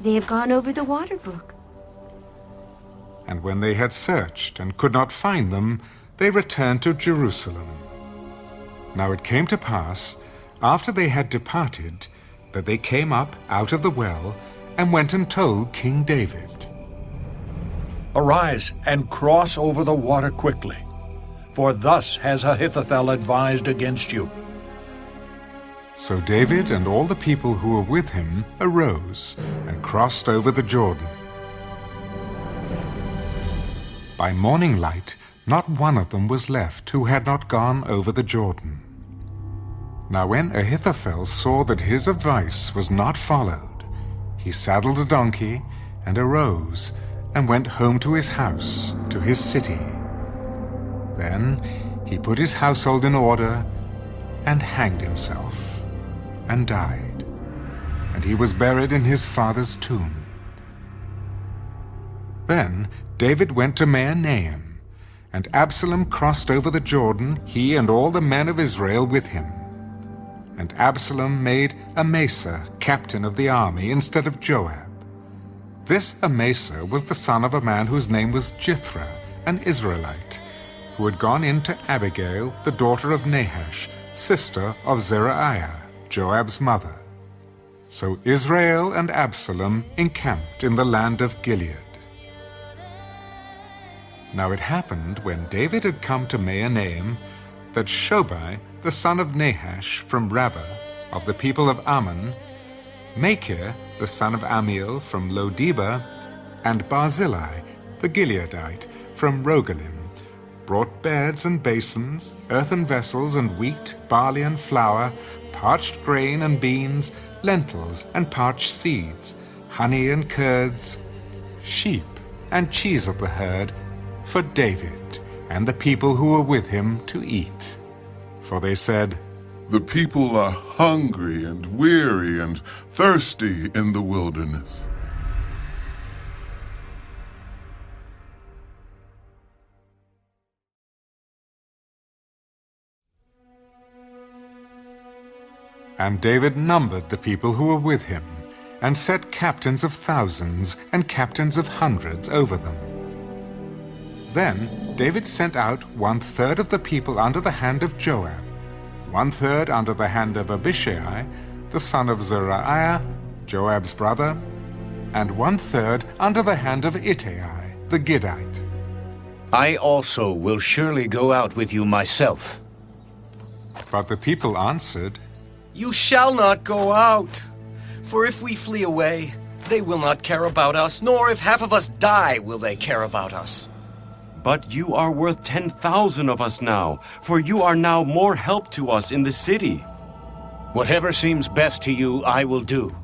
They have gone over the water brook. And when they had searched and could not find them, they returned to Jerusalem. Now it came to pass, after they had departed, that they came up out of the well and went and told King David. Arise and cross over the water quickly, for thus has Ahithophel advised against you. So David and all the people who were with him arose and crossed over the Jordan. By morning light, not one of them was left who had not gone over the Jordan. Now when Ahithophel saw that his advice was not followed, he saddled a donkey and arose and went home to his house, to his city. Then he put his household in order and hanged himself and died, and he was buried in his father's tomb. Then David went to Mahanaim, and Absalom crossed over the Jordan, he and all the men of Israel with him. And Absalom made Amasa captain of the army instead of Joab. This Amasa was the son of a man whose name was Jithra, an Israelite, who had gone in to Abigail, the daughter of Nahash, sister of Zeruiah, Joab's mother. So Israel and Absalom encamped in the land of Gilead. Now it happened, when David had come to Mahanaim, that Shobai, the son of Nahash from Rabbah, of the people of Ammon, Machir, the son of Amiel from Lo-debar, and Barzillai, the Gileadite, from Rogelim, brought beds and basins, earthen vessels and wheat, barley and flour, parched grain and beans, lentils and parched seeds, honey and curds, sheep and cheese of the herd, for David and the people who were with him to eat. For they said, The people are hungry and weary and thirsty in the wilderness. And David numbered the people who were with him, and set captains of thousands and captains of hundreds over them. Then David sent out 1/3 of the people under the hand of Joab, 1/3 under the hand of Abishai, the son of Zeruiah, Joab's brother, and 1/3 under the hand of Ittai, the Gittite. I also will surely go out with you myself. But the people answered, You shall not go out. For if we flee away, they will not care about us, nor if half of us die will they care about us. But you are worth 10,000 of us now, for you are now more help to us in the city. Whatever seems best to you, I will do.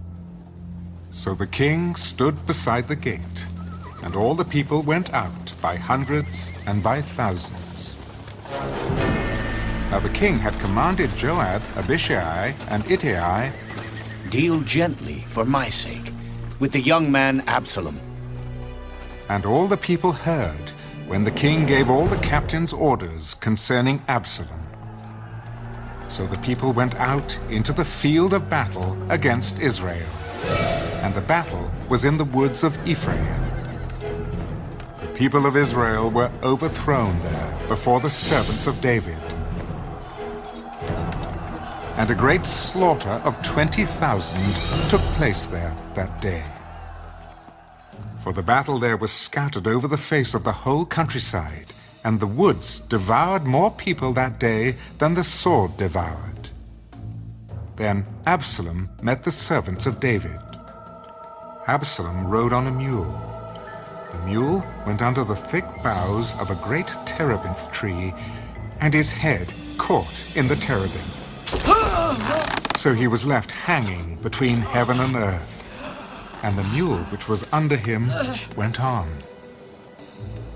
So the king stood beside the gate, and all the people went out by hundreds and by thousands. Now the king had commanded Joab, Abishai, and Ittai, Deal gently, for my sake, with the young man Absalom. And all the people heard when the king gave all the captains orders concerning Absalom. So the people went out into the field of battle against Israel, and the battle was in the woods of Ephraim. The people of Israel were overthrown there before the servants of David. And a great slaughter of 20,000 took place there that day. For the battle there was scattered over the face of the whole countryside, and the woods devoured more people that day than the sword devoured. Then Absalom met the servants of David. Absalom rode on a mule. The mule went under the thick boughs of a great terebinth tree, and his head caught in the terebinth. So he was left hanging between heaven and earth, and the mule which was under him went on.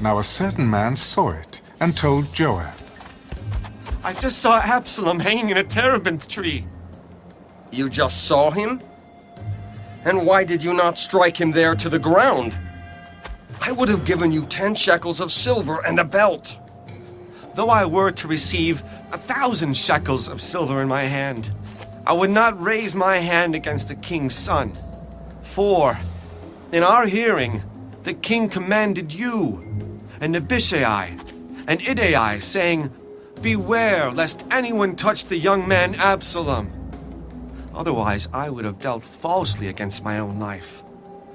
Now a certain man saw it and told Joab, I just saw Absalom hanging in a terebinth tree. You just saw him? And why did you not strike him there to the ground? I would have given you 10 shekels of silver and a belt. Though I were to receive 1,000 shekels of silver in my hand, I would not raise my hand against the king's son. For, in our hearing, the king commanded you, and Abishai, and Ittai, saying, Beware lest anyone touch the young man Absalom. Otherwise I would have dealt falsely against my own life.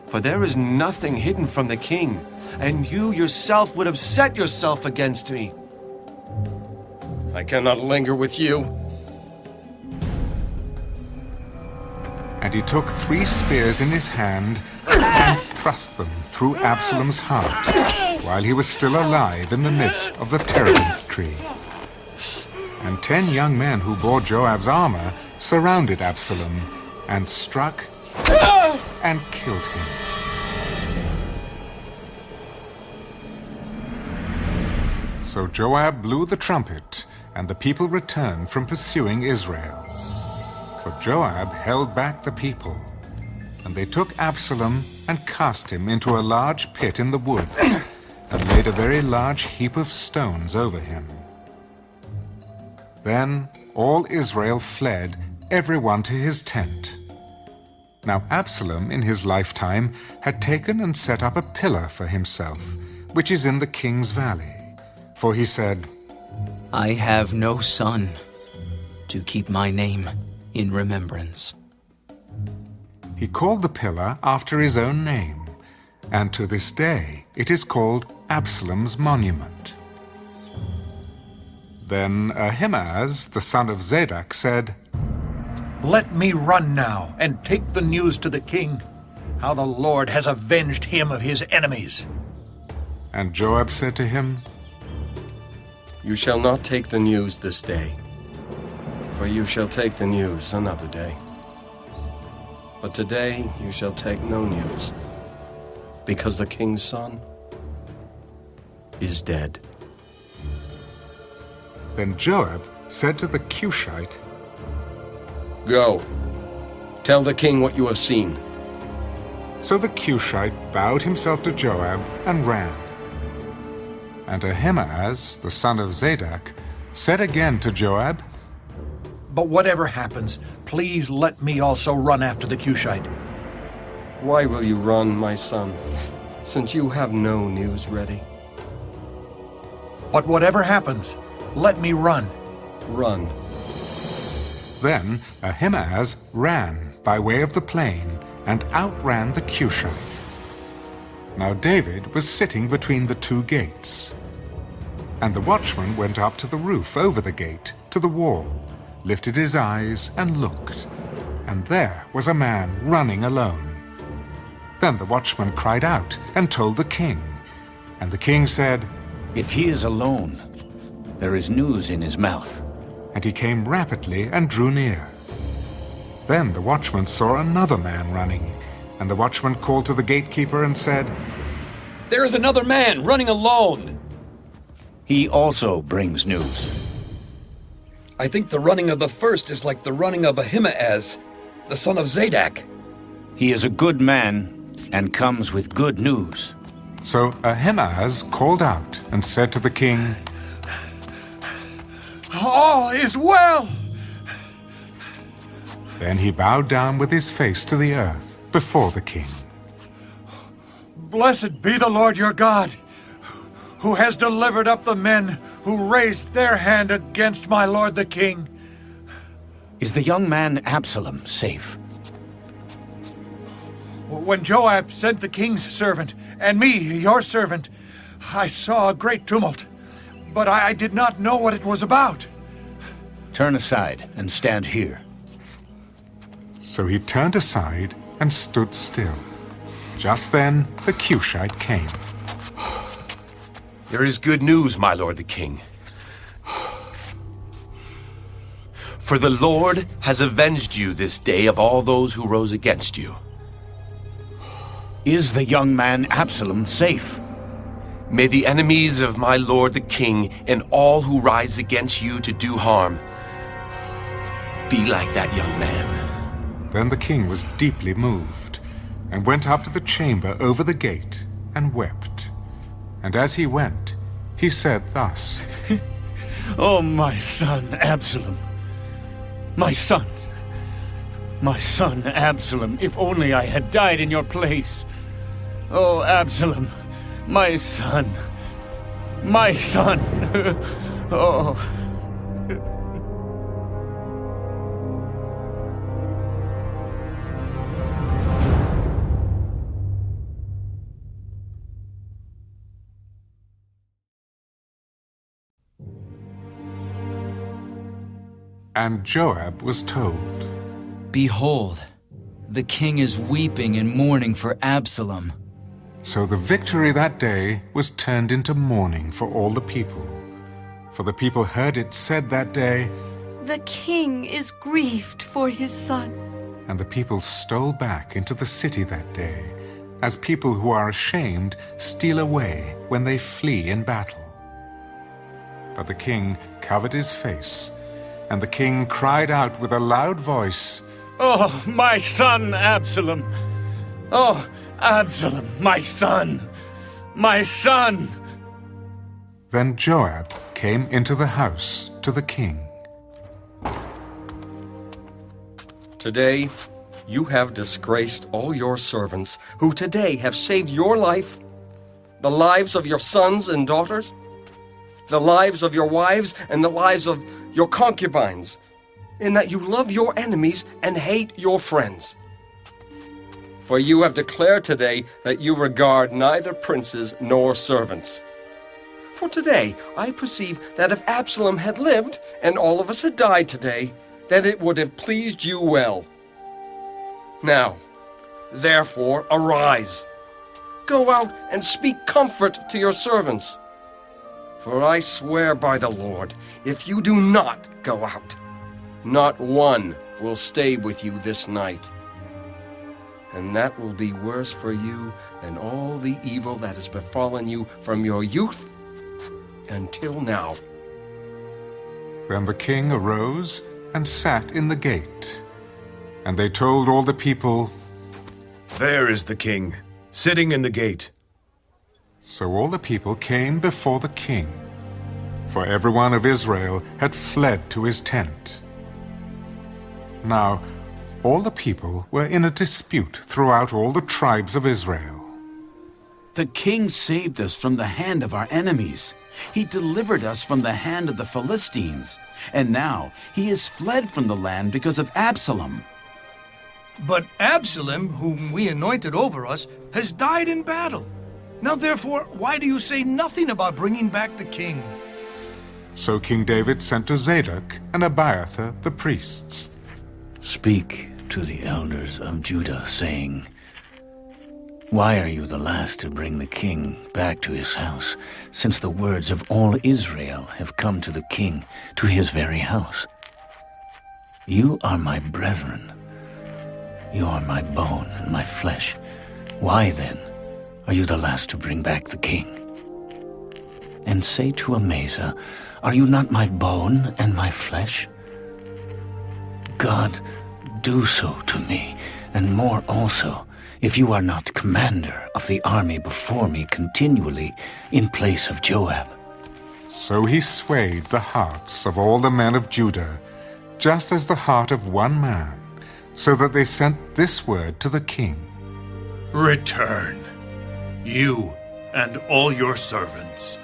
For there is nothing hidden from the king, and you yourself would have set yourself against me. I cannot linger with you. And he took 3 spears in his hand and thrust them through Absalom's heart, while he was still alive in the midst of the terebinth tree. And 10 young men who bore Joab's armor surrounded Absalom and struck and killed him. So Joab blew the trumpet, and the people returned from pursuing Israel. For Joab held back the people, and they took Absalom and cast him into a large pit in the woods, and laid a very large heap of stones over him. Then all Israel fled, every one to his tent. Now Absalom in his lifetime had taken and set up a pillar for himself, which is in the king's valley. For he said, I have no son to keep my name in remembrance. He called the pillar after his own name, and to this day it is called Absalom's monument. Then Ahimaaz, the son of Zadok, said, Let me run now and take the news to the king, how the Lord has avenged him of his enemies. And Joab said to him, You shall not take the news this day, for you shall take the news another day. But today you shall take no news, because the king's son is dead. Then Joab said to the Cushite, Go, tell the king what you have seen. So the Cushite bowed himself to Joab and ran. And Ahimaaz, the son of Zadok, said again to Joab, But whatever happens, please let me also run after the Cushite. Why will you run, my son, since you have no news ready? But whatever happens, let me run. Run. Then Ahimaaz ran by way of the plain and outran the Cushite. Now David was sitting between the two gates. And the watchman went up to the roof over the gate, to the wall, lifted his eyes and looked. And there was a man running alone. Then the watchman cried out and told the king. And the king said, "If he is alone, there is news in his mouth." And he came rapidly and drew near. Then the watchman saw another man running, and the watchman called to the gatekeeper and said, "There is another man running alone." He also brings news. "I think the running of the first is like the running of Ahimaaz, the son of Zadok." "He is a good man and comes with good news." So Ahimaaz called out and said to the king, "All is well." Then he bowed down with his face to the earth before the king. "Blessed be the Lord your God, who has delivered up the men who raised their hand against my lord the king." "Is the young man Absalom safe?" "When Joab sent the king's servant, and me, your servant, I saw a great tumult, but I did not know what it was about." "Turn aside and stand here." So he turned aside and stood still. Just then the Cushite came. "There is good news, my lord the king. For the Lord has avenged you this day of all those who rose against you." "Is the young man Absalom safe?" "May the enemies of my lord the king and all who rise against you to do harm be like that young man." Then the king was deeply moved, and went up to the chamber over the gate, and wept. And as he went, he said thus, "Oh, my son Absalom, my son Absalom, if only I had died in your place. Oh, Absalom, my son, oh." And Joab was told, "Behold, the king is weeping and mourning for Absalom." So the victory that day was turned into mourning for all the people. For the people heard it said that day, "The king is grieved for his son." and the people stole back into the city that day, as people who are ashamed steal away when they flee in battle. But the king covered his face, and the king cried out with a loud voice, "Oh, my son Absalom! Oh, Absalom, my son! My son!" Then Joab came into the house to the king. Today, you have disgraced all your servants, who today have saved your life, the lives of your sons and daughters, the lives of your wives, and the lives of your concubines, in that you love your enemies and hate your friends. For you have declared today that you regard neither princes nor servants. For today I perceive that if Absalom had lived, and all of us had died today, that it would have pleased you well. Now, therefore, arise. Go out and speak comfort to your servants. For I swear by the Lord, if you do not go out, not one will stay with you this night. And that will be worse for you than all the evil that has befallen you from your youth until now." Then the king arose and sat in the gate. And they told all the people, "There is the king, sitting in the gate." So all the people came before the king, for everyone of Israel had fled to his tent. Now all the people were in a dispute throughout all the tribes of Israel. The king saved us from the hand of our enemies, He delivered us from the hand of the Philistines, and now he is fled from the land because of Absalom. But Absalom, whom we anointed over us, has died in battle. Now therefore, why do you say nothing about bringing back the king? So King David sent to Zadok and Abiathar the priests. Speak to the elders of Judah, saying, Why are you the last to bring the king back to his house, since the words of all Israel have come to the king, to his very house? You are my brethren. You are my bone and my flesh. Why then are you the last to bring back the king? And say to Amasa, Are you not my bone and my flesh? God, do so to me, and more also, if you are not commander of the army before me continually in place of Joab. So he swayed the hearts of all the men of Judah, just as the heart of one man, so that they sent this word to the king. Return, you and all your servants.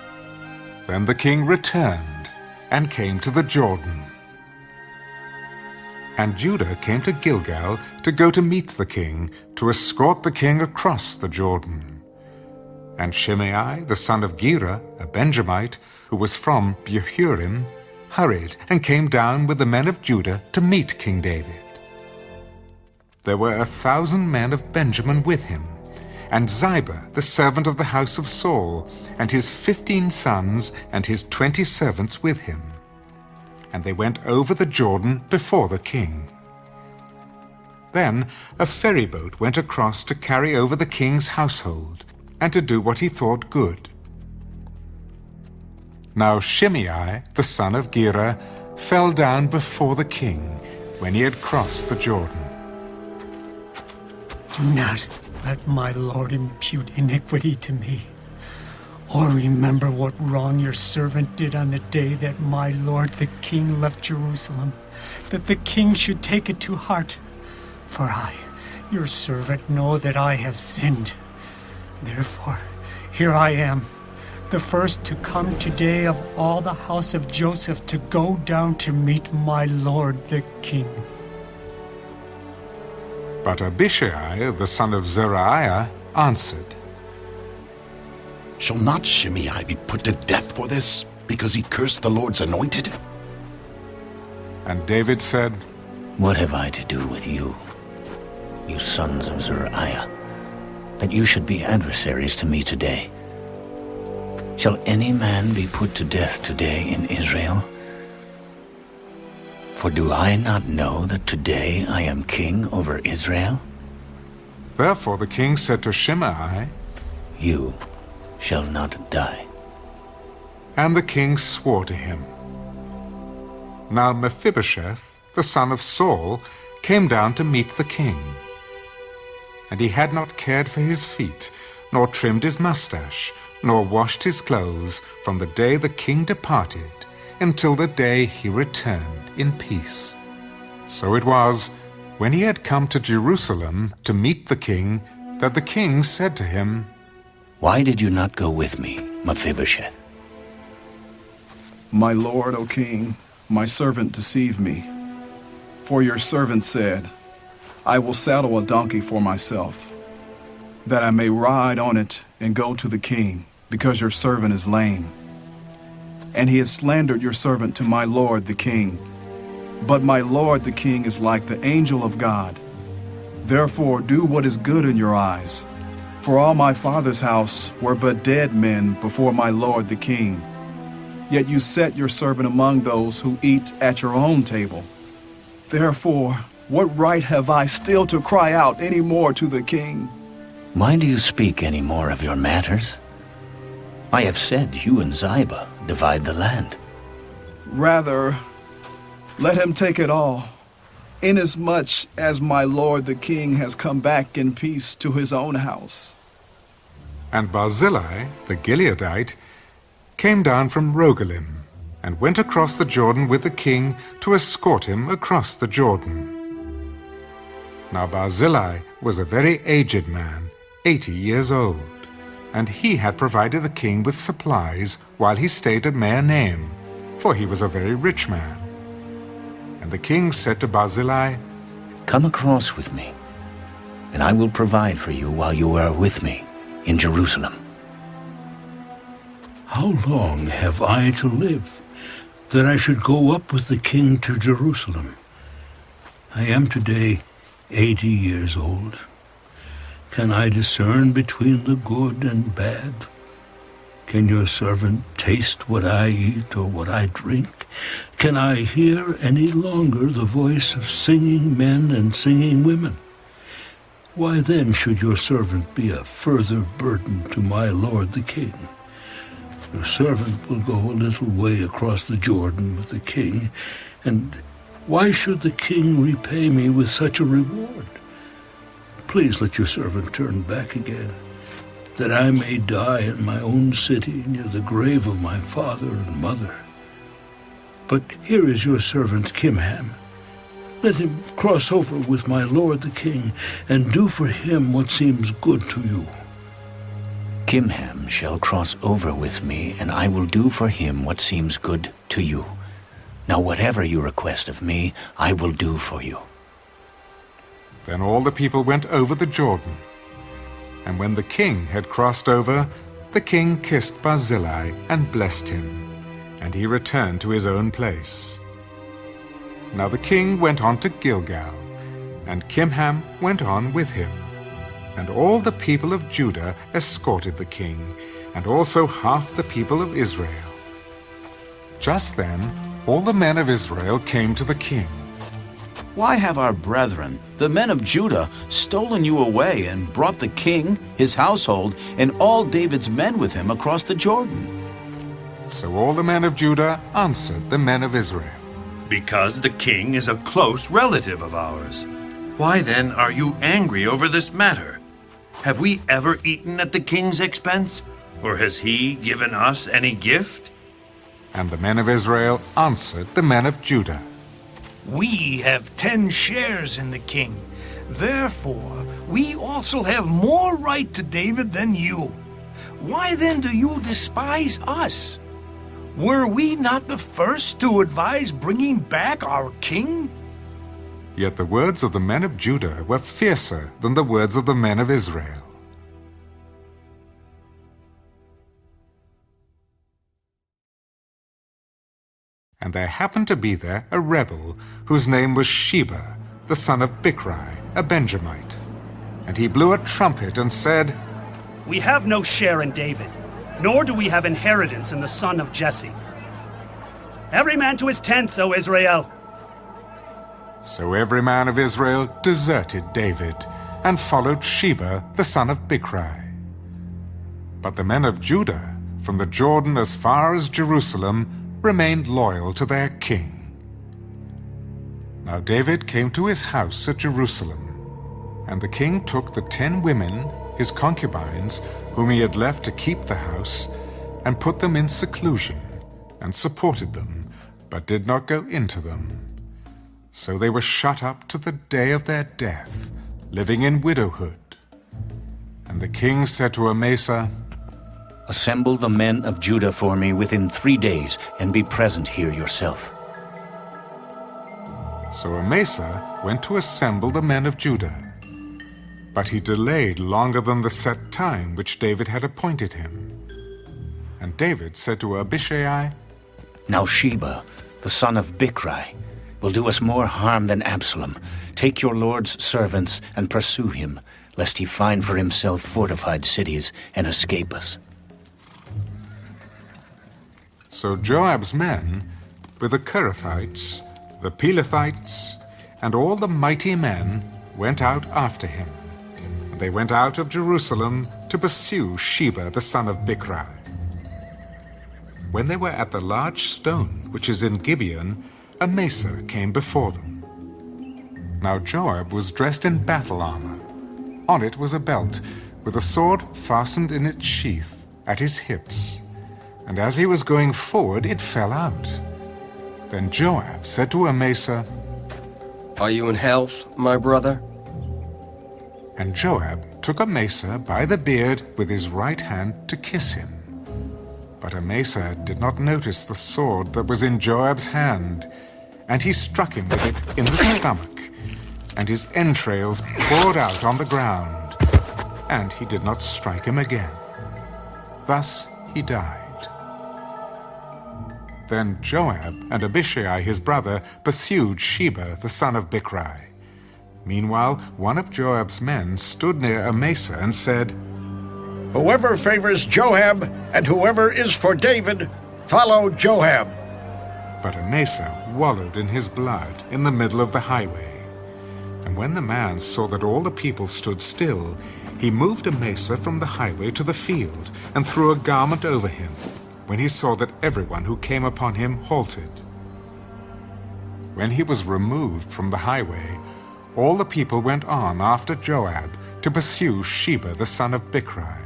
Then the king returned and came to the Jordan. And Judah came to Gilgal to go to meet the king, to escort the king across the Jordan. And Shimei, the son of Gera, a Benjamite, who was from Behurim, hurried and came down with the men of Judah to meet King David. There were 1,000 men of Benjamin with him, and Ziba, the servant of the house of Saul, and his 15 sons and his 20 servants with him. And they went over the Jordan before the king. Then a ferry boat went across to carry over the king's household, and to do what he thought good. Now Shimei, the son of Gera, fell down before the king when he had crossed the Jordan. Do not let my lord impute iniquity to me, or remember what wrong your servant did on the day that my lord the king left Jerusalem, that the king should take it to heart. For I, your servant, know that I have sinned. Therefore, here I am, the first to come today of all the house of Joseph to go down to meet my lord the king. But Abishai, the son of Zeruiah, answered, Shall not Shimei be put to death for this, because he cursed the Lord's anointed? And David said, What have I to do with you, you sons of Zeruiah, that you should be adversaries to me today? Shall any man be put to death today in Israel? For do I not know that today I am king over Israel? Therefore the king said to Shimei, You shall not die. And the king swore to him. Now Mephibosheth, the son of Saul, came down to meet the king. And he had not cared for his feet, nor trimmed his mustache, nor washed his clothes from the day the king departed, until the day he returned in peace. So it was, when he had come to Jerusalem to meet the king, that the king said to him, Why did you not go with me, Mephibosheth? My lord, O king, my servant deceived me. For your servant said, I will saddle a donkey for myself, that I may ride on it and go to the king, because your servant is lame. And he has slandered your servant to my lord the king. But my lord the king is like the angel of God. Therefore do what is good in your eyes. For all my father's house were but dead men before my lord the king. Yet you set your servant among those who eat at your own table. Therefore, what right have I still to cry out any more to the king? Why do you speak any more of your matters? I have said you and Ziba divide the land. Rather, let him take it all, inasmuch as my lord the king has come back in peace to his own house. And Barzillai, the Gileadite, came down from Rogelim, and went across the Jordan with the king to escort him across the Jordan. Now Barzillai was a very aged man, 80 years old. and he had provided the king with supplies while he stayed at Mahanaim, for he was a very rich man. And the king said to Barzillai, Come across with me, and I will provide for you while you are with me in Jerusalem. How long have I to live, that I should go up with the king to Jerusalem? I am today 80 years old. Can I discern between the good and bad? Can your servant taste what I eat or what I drink? Can I hear any longer the voice of singing men and singing women? Why then should your servant be a further burden to my lord the king? Your servant will go a little way across the Jordan with the king, and why should the king repay me with such a reward? Please let your servant turn back again, that I may die in my own city near the grave of my father and mother. But here is your servant Kimham. Let him cross over with my lord the king, and do for him what seems good to you. Kimham shall cross over with me, and I will do for him what seems good to you. Now whatever you request of me, I will do for you. Then all the people went over the Jordan. And when the king had crossed over, the king kissed Barzillai and blessed him, and he returned to his own place. Now the king went on to Gilgal, and Kimham went on with him. And all the people of Judah escorted the king, and also half the people of Israel. Just then all the men of Israel came to the king. Why have our brethren, the men of Judah, stolen you away and brought the king, his household, and all David's men with him across the Jordan? So all the men of Judah answered the men of Israel. Because the king is a close relative of ours. Why then are you angry over this matter? Have we ever eaten at the king's expense? Or has he given us any gift? And the men of Israel answered the men of Judah. We have 10 shares in the king. Therefore, we also have more right to David than you. Why then do you despise us? Were we not the first to advise bringing back our king? Yet the words of the men of Judah were fiercer than the words of the men of Israel. And there happened to be there a rebel, whose name was Sheba, the son of Bichri, a Benjamite. And he blew a trumpet and said, We have no share in David, nor do we have inheritance in the son of Jesse. Every man to his tents, O Israel! So every man of Israel deserted David, and followed Sheba, the son of Bichri. But the men of Judah, from the Jordan as far as Jerusalem, remained loyal to their king. Now David came to his house at Jerusalem, and the king took the 10 women, his concubines, whom he had left to keep the house, and put them in seclusion, and supported them, but did not go into them. So they were shut up to the day of their death, living in widowhood. And the king said to Amasa, Assemble the men of Judah for me within 3 days, and be present here yourself. So Amasa went to assemble the men of Judah. But he delayed longer than the set time which David had appointed him. And David said to Abishai, Now Sheba, the son of Bichri, will do us more harm than Absalom. Take your lord's servants and pursue him, lest he find for himself fortified cities and escape us. So Joab's men, with the Kerethites, the Pelethites, and all the mighty men, went out after him. And they went out of Jerusalem to pursue Sheba the son of Bichri. When they were at the large stone which is in Gibeon, Amasa came before them. Now Joab was dressed in battle armor. On it was a belt, with a sword fastened in its sheath at his hips. And as he was going forward, it fell out. Then Joab said to Amasa, Are you in health, my brother? And Joab took took Amasa by the beard with his right hand to kiss him. But Amasa did not notice the sword that was in Joab's hand, and he struck him with it in the stomach, and his entrails poured out on the ground, and he did not strike him again. Thus he died. Then Joab and Abishai his brother pursued Sheba the son of Bichri. Meanwhile, one of Joab's men stood near Amasa and said, "Whoever favors Joab and whoever is for David, follow Joab." But Amasa wallowed in his blood in the middle of the highway. And when the man saw that all the people stood still, he moved Amasa from the highway to the field and threw a garment over him, when he saw that everyone who came upon him halted. When he was removed from the highway, all the people went on after Joab to pursue Sheba the son of Bichri.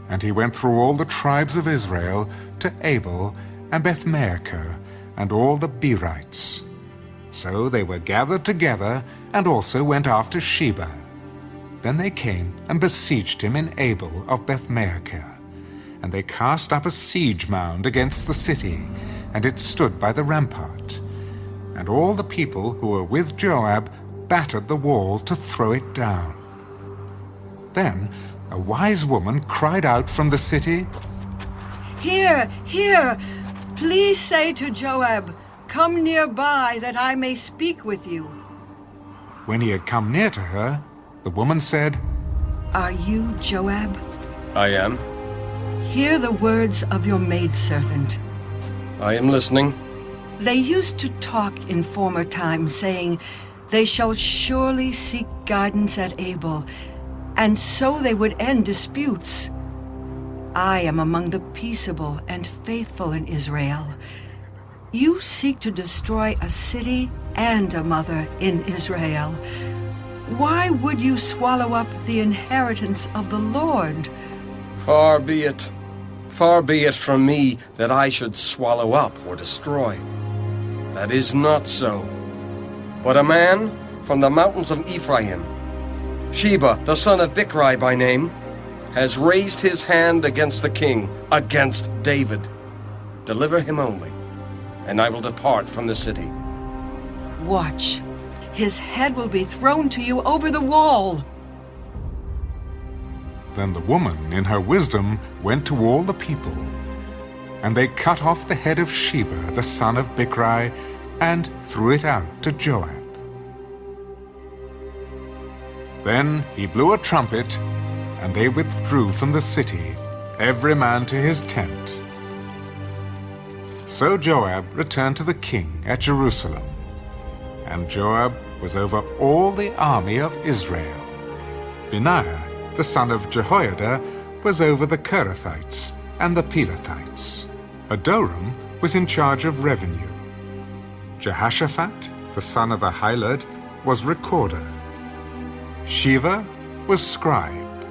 And he went through all the tribes of Israel to Abel and Beth-maachah and all the Berites. So they were gathered together and also went after Sheba. Then they came and besieged him in Abel of Beth-maachah. And they cast up a siege mound against the city, and it stood by the rampart. And all the people who were with Joab battered the wall to throw it down. Then a wise woman cried out from the city, "Here, here! Please say to Joab, 'Come nearby, that I may speak with you.'" When he had come near to her, the woman said, "Are you Joab? I am. Hear the words of your maidservant." I am listening. They used to talk in former times, saying, "They shall surely seek guidance at Abel, and so they would end disputes." I am among the peaceable and faithful in Israel. You seek to destroy a city and a mother in Israel. Why would you swallow up the inheritance of the Lord? Far be it from me that I should swallow up or destroy. That is not so. But a man from the mountains of Ephraim, Sheba the son of Bichri by name, has raised his hand against the king, against David. Deliver him only, and I will depart from the city. Watch. His head will be thrown to you over the wall. Then the woman, in her wisdom, went to all the people. And they cut off the head of Sheba, the son of Bichri, and threw it out to Joab. Then he blew a trumpet, and they withdrew from the city, every man to his tent. So Joab returned to the king at Jerusalem. And Joab was over all the army of Israel. Benaiah, the son of Jehoiada, was over the Kerethites and the Pelethites. Adoram was in charge of revenue. Jehoshaphat, the son of Ahilud, was recorder. Sheva was scribe.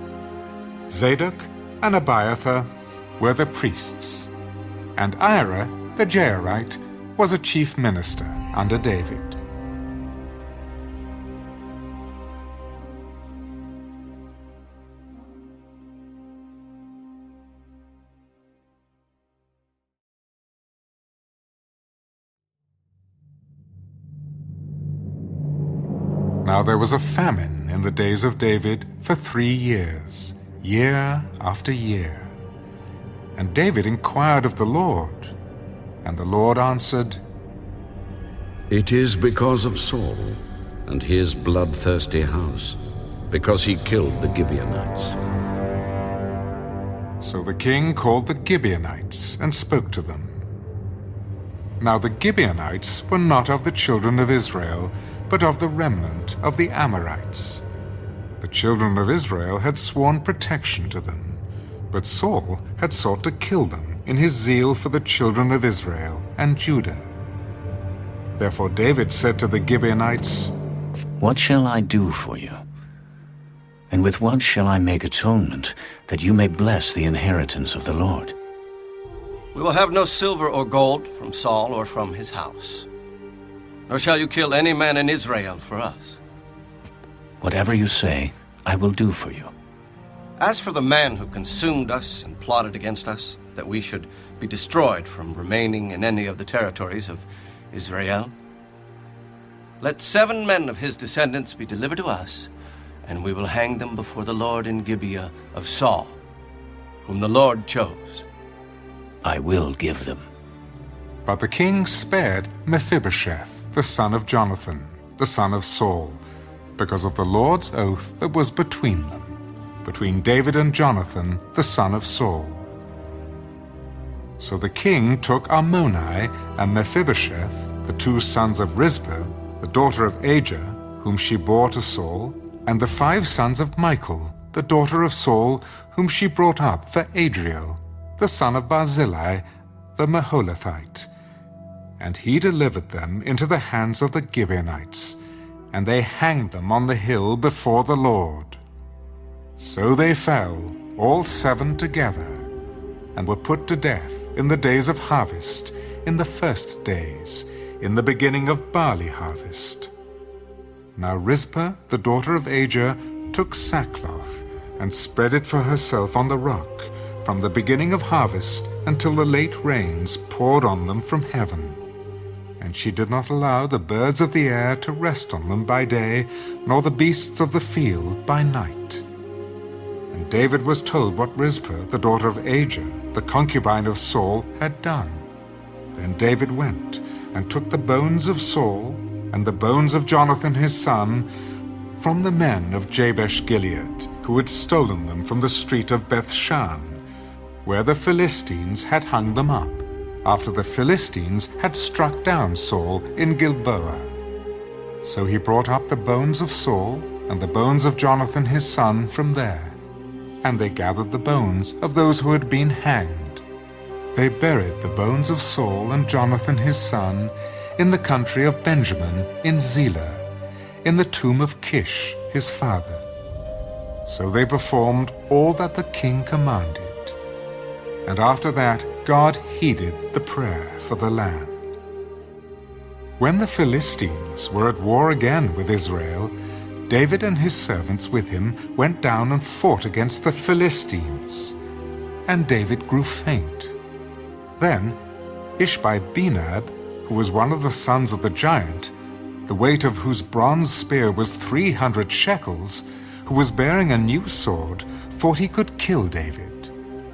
Zadok and Abiathar were the priests. And Ira, the Jairite, was a chief minister under David. Now there was a famine in the days of David for 3 years, year after year. And David inquired of the Lord, and the Lord answered, "It is because of Saul and his bloodthirsty house, because he killed the Gibeonites." So the king called the Gibeonites and spoke to them. Now the Gibeonites were not of the children of Israel, but of the remnant of the Amorites. The children of Israel had sworn protection to them, but Saul had sought to kill them in his zeal for the children of Israel and Judah. Therefore David said to the Gibeonites, "What shall I do for you? And with what shall I make atonement, that you may bless the inheritance of the Lord?" We will have no silver or gold from Saul or from his house. Nor shall you kill any man in Israel for us. Whatever you say, I will do for you. As for the man who consumed us and plotted against us, that we should be destroyed from remaining in any of the territories of Israel, let 7 men of his descendants be delivered to us, and we will hang them before the Lord in Gibeah of Saul, whom the Lord chose. I will give them. But the king spared Mephibosheth, the son of Jonathan, the son of Saul, because of the Lord's oath that was between them, between David and Jonathan, the son of Saul. So the king took Armoni and Mephibosheth, the 2 sons of Rizpah, the daughter of Ajah, whom she bore to Saul, and the 5 sons of Michal, the daughter of Saul, whom she brought up for Adriel, the son of Barzillai, the Meholathite. And he delivered them into the hands of the Gibeonites, and they hanged them on the hill before the Lord. So they fell, all 7 together, and were put to death in the days of harvest, in the first days, in the beginning of barley harvest. Now Rizpah, the daughter of Ajah, took sackcloth, and spread it for herself on the rock, from the beginning of harvest until the late rains poured on them from heaven. And she did not allow the birds of the air to rest on them by day, nor the beasts of the field by night. And David was told what Rizpah, the daughter of Ajah, the concubine of Saul, had done. Then David went and took the bones of Saul and the bones of Jonathan his son from the men of Jabesh-Gilead, who had stolen them from the street of Beth-shan, where the Philistines had hung them up, after the Philistines had struck down Saul in Gilboa. So he brought up the bones of Saul and the bones of Jonathan his son from there, and they gathered the bones of those who had been hanged. They buried the bones of Saul and Jonathan his son in the country of Benjamin in Zelah, in the tomb of Kish his father. So they performed all that the king commanded. And after that God heeded the prayer for the land. When the Philistines were at war again with Israel, David and his servants with him went down and fought against the Philistines. And David grew faint. Then Ishbi-Benob, who was one of the sons of the giant, the weight of whose bronze spear was 300 shekels, who was bearing a new sword, thought he could kill David.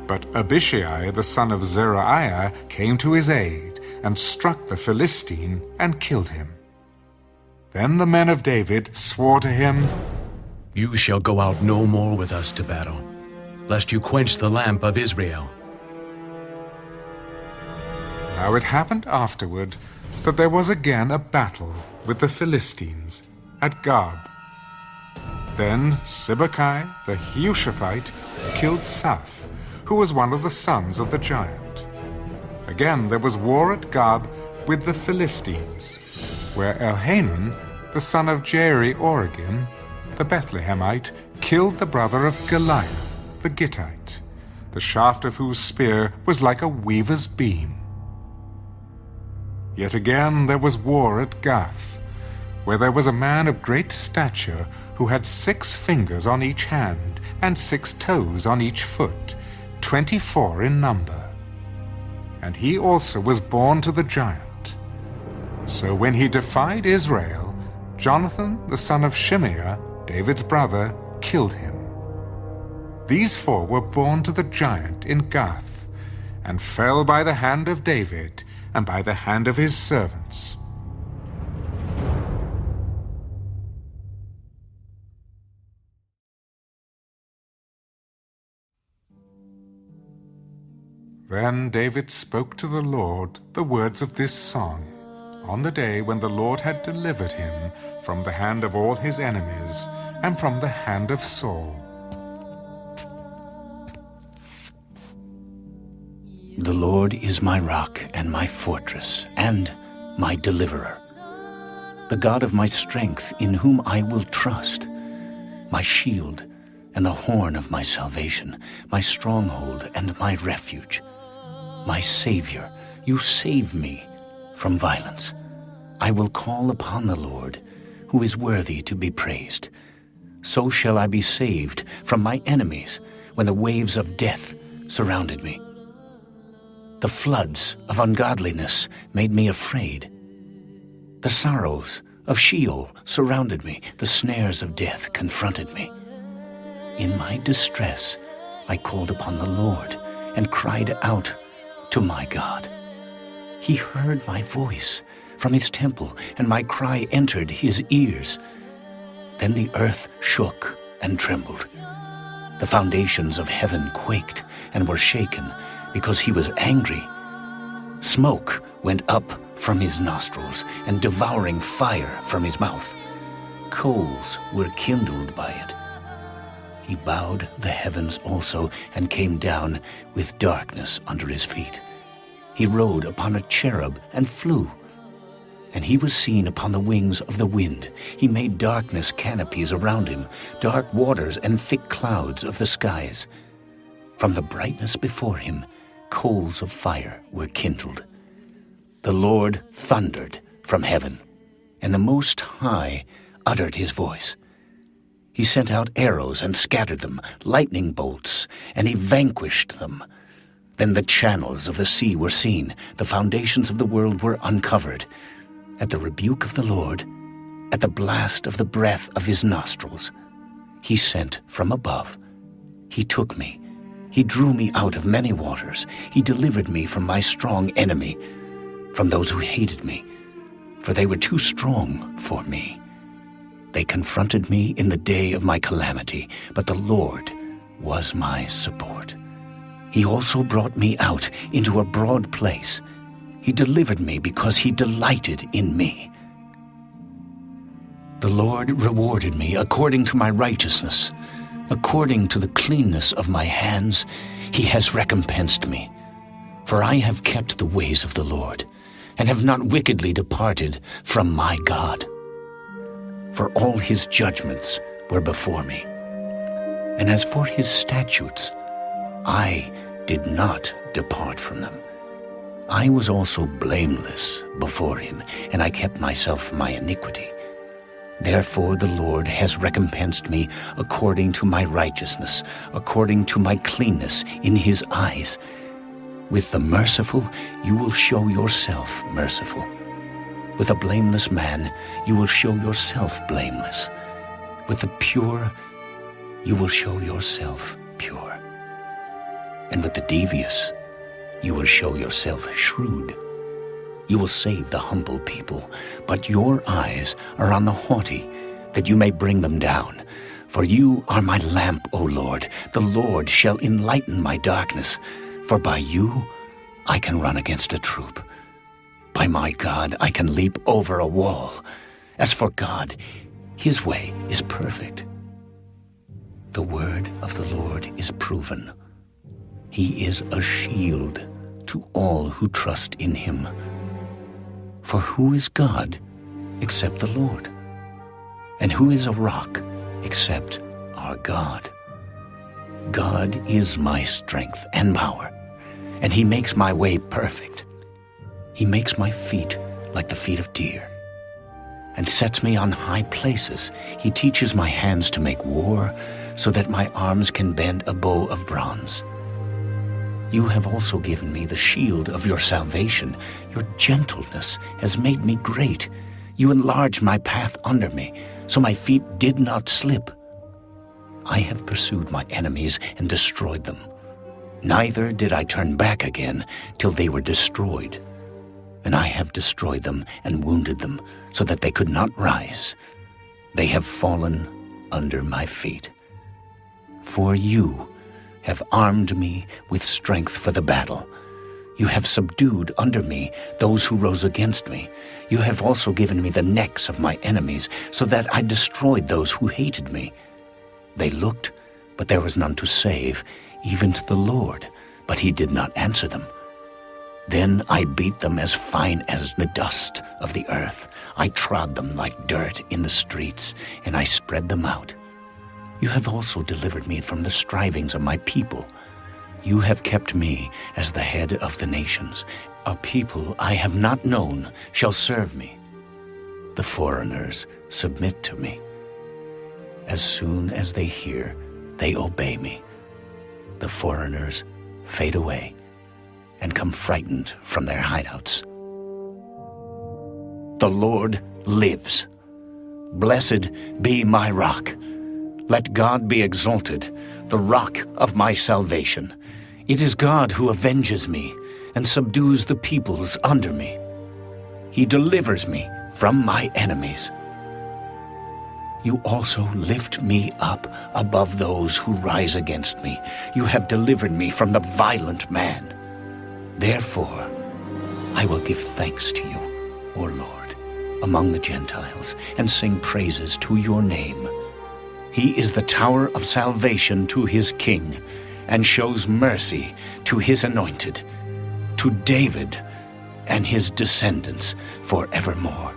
But Abishai, the son of Zeruiah, came to his aid, and struck the Philistine, and killed him. Then the men of David swore to him, "You shall go out no more with us to battle, lest you quench the lamp of Israel." Now it happened afterward that there was again a battle with the Philistines at Gob. Then Sibbecai the Hushathite killed Saph, who was one of the sons of the giant. Again there was war at Gob with the Philistines, where Elhanan, the son of Jairi-Oregim, the Bethlehemite, killed the brother of Goliath, the Gittite, the shaft of whose spear was like a weaver's beam. Yet again there was war at Gath, where there was a man of great stature who had 6 fingers on each hand and 6 toes on each foot, 24 in number. And he also was born to the giant. So when he defied Israel, Jonathan, the son of Shimeah, David's brother, killed him. These 4 were born to the giant in Gath, and fell by the hand of David and by the hand of his servants. Then David spoke to the Lord the words of this song, on the day when the Lord had delivered him from the hand of all his enemies, and from the hand of Saul. The Lord is my rock and my fortress, and my deliverer, the God of my strength, in whom I will trust, my shield and the horn of my salvation, my stronghold and my refuge. My Savior, you save me from violence. I will call upon the Lord, who is worthy to be praised. so shall I be saved from my enemies when the waves of death surrounded me. The floods of ungodliness made me afraid. The sorrows of Sheol surrounded me. The snares of death confronted me. In my distress, I called upon the Lord and cried out to my God. He heard my voice from his temple, and my cry entered his ears. Then the earth shook and trembled. The foundations of heaven quaked and were shaken because he was angry. Smoke went up from his nostrils and devouring fire from his mouth. Coals were kindled by it. He bowed the heavens also and came down with darkness under his feet. He rode upon a cherub and flew. And he was seen upon the wings of the wind. He made darkness canopies around him, dark waters and thick clouds of the skies. From the brightness before him, coals of fire were kindled. The Lord thundered from heaven, and the Most High uttered his voice. He sent out arrows and scattered them, lightning bolts, and he vanquished them. Then the channels of the sea were seen, the foundations of the world were uncovered. At the rebuke of the Lord, at the blast of the breath of his nostrils, he sent from above. He took me. He drew me out of many waters. He delivered me from my strong enemy, from those who hated me, for they were too strong for me. They confronted me in the day of my calamity, but the Lord was my support. He also brought me out into a broad place. He delivered me because he delighted in me. The Lord rewarded me according to my righteousness. According to the cleanness of my hands, he has recompensed me. For I have kept the ways of the Lord, and have not wickedly departed from my God. For all his judgments were before me. And as for his statutes, I did not depart from them. I was also blameless before him, and I kept myself from my iniquity. Therefore the Lord has recompensed me according to my righteousness, according to my cleanness in his eyes. With the merciful you will show yourself merciful. With a blameless man you will show yourself blameless. With the pure you will show yourself pure. And with the devious you will show yourself shrewd. You will save the humble people, but your eyes are on the haughty, that you may bring them down. For you are my lamp, O Lord. The Lord shall enlighten my darkness. For by you I can run against a troop. By my God I can leap over a wall. As for God, his way is perfect. The word of the Lord is proven. He is a shield to all who trust in him. For who is God except the Lord? And who is a rock except our God? God is my strength and power, and he makes my way perfect. He makes my feet like the feet of deer, and sets me on high places. He teaches my hands to make war, so that my arms can bend a bow of bronze. You have also given me the shield of your salvation. Your gentleness has made me great. You enlarged my path under me, so my feet did not slip. I have pursued my enemies and destroyed them. Neither did I turn back again till they were destroyed. And I have destroyed them and wounded them, so that they could not rise. They have fallen under my feet. For you have armed me with strength for the battle. You have subdued under me those who rose against me. You have also given me the necks of my enemies, so that I destroyed those who hated me. They looked, but there was none to save, even to the Lord, but he did not answer them. Then I beat them as fine as the dust of the earth. I trod them like dirt in the streets, and I spread them out. You have also delivered me from the strivings of my people. You have kept me as the head of the nations. A people I have not known shall serve me. The foreigners submit to me. As soon as they hear, they obey me. The foreigners fade away and come frightened from their hideouts. The Lord lives. Blessed be my rock. Let God be exalted, the rock of my salvation. It is God who avenges me and subdues the peoples under me. He delivers me from my enemies. You also lift me up above those who rise against me. You have delivered me from the violent man. Therefore, I will give thanks to you, O Lord, among the Gentiles, and sing praises to your name. He is the tower of salvation to his king, and shows mercy to his anointed, to David and his descendants forevermore.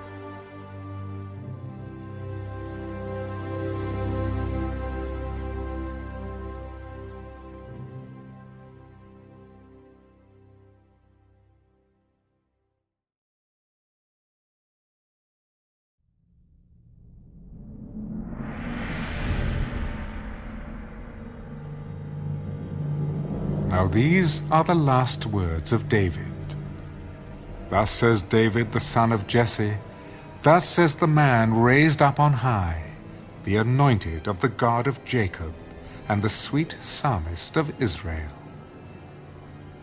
Now these are the last words of David. Thus says David the son of Jesse, thus says the man raised up on high, the anointed of the God of Jacob, and the sweet psalmist of Israel.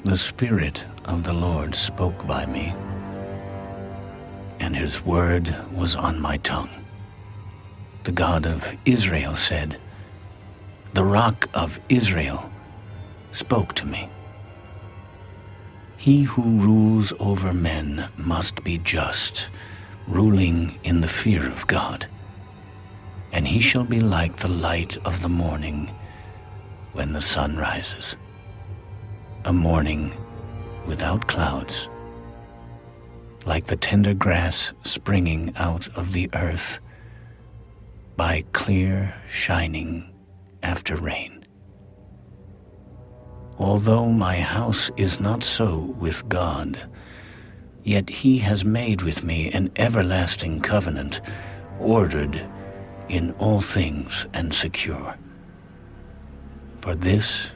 The Spirit of the Lord spoke by me, and his word was on my tongue. The God of Israel said, the Rock of Israel spoke to me. He who rules over men must be just, ruling in the fear of God. And he shall be like the light of the morning when the sun rises, a morning without clouds, like the tender grass springing out of the earth by clear shining after rain. Although my house is not so with God, yet he has made with me an everlasting covenant, ordered in all things and secure. For this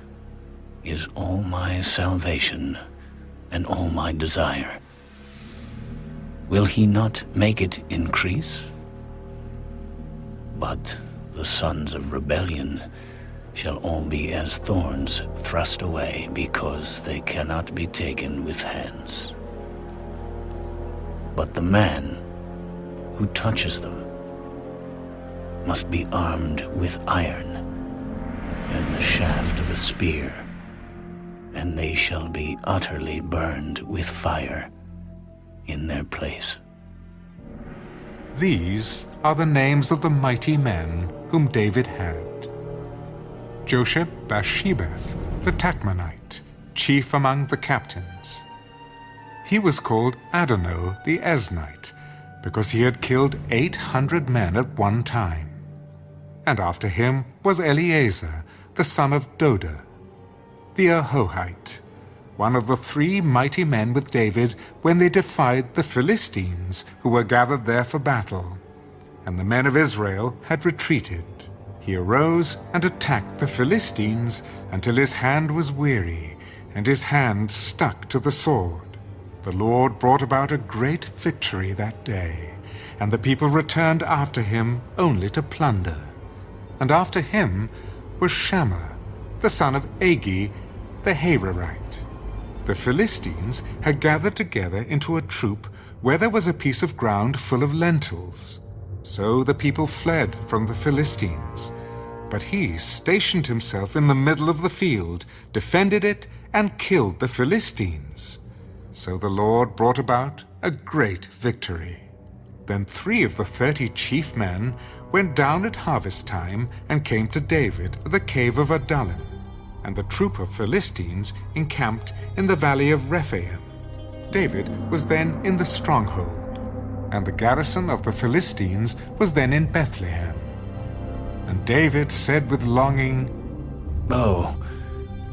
is all my salvation and all my desire. Will he not make it increase? But the sons of rebellion shall all be as thorns thrust away, because they cannot be taken with hands. But the man who touches them must be armed with iron and the shaft of a spear, and they shall be utterly burned with fire in their place. These are the names of the mighty men whom David had. Josheb-Bashebeth, the Tachmonite, chief among the captains. He was called Adonai the Eznite, because he had killed 800 men at one time. And after him was Eleazar, the son of Doda, the Ahohite, one of the 3 mighty men with David when they defied the Philistines, who were gathered there for battle. And the men of Israel had retreated. He arose and attacked the Philistines until his hand was weary, and his hand stuck to the sword. The Lord brought about a great victory that day, and the people returned after him only to plunder. And after him was Shammah, the son of Agi, the Hararite. The Philistines had gathered together into a troop where there was a piece of ground full of lentils. So the people fled from the Philistines. But he stationed himself in the middle of the field, defended it, and killed the Philistines. So the Lord brought about a great victory. Then 3 of the 30 chief men went down at harvest time and came to David at the cave of Adullam. And the troop of Philistines encamped in the valley of Rephaim. David was then in the stronghold, and the garrison of the Philistines was then in Bethlehem. And David said with longing, "Oh,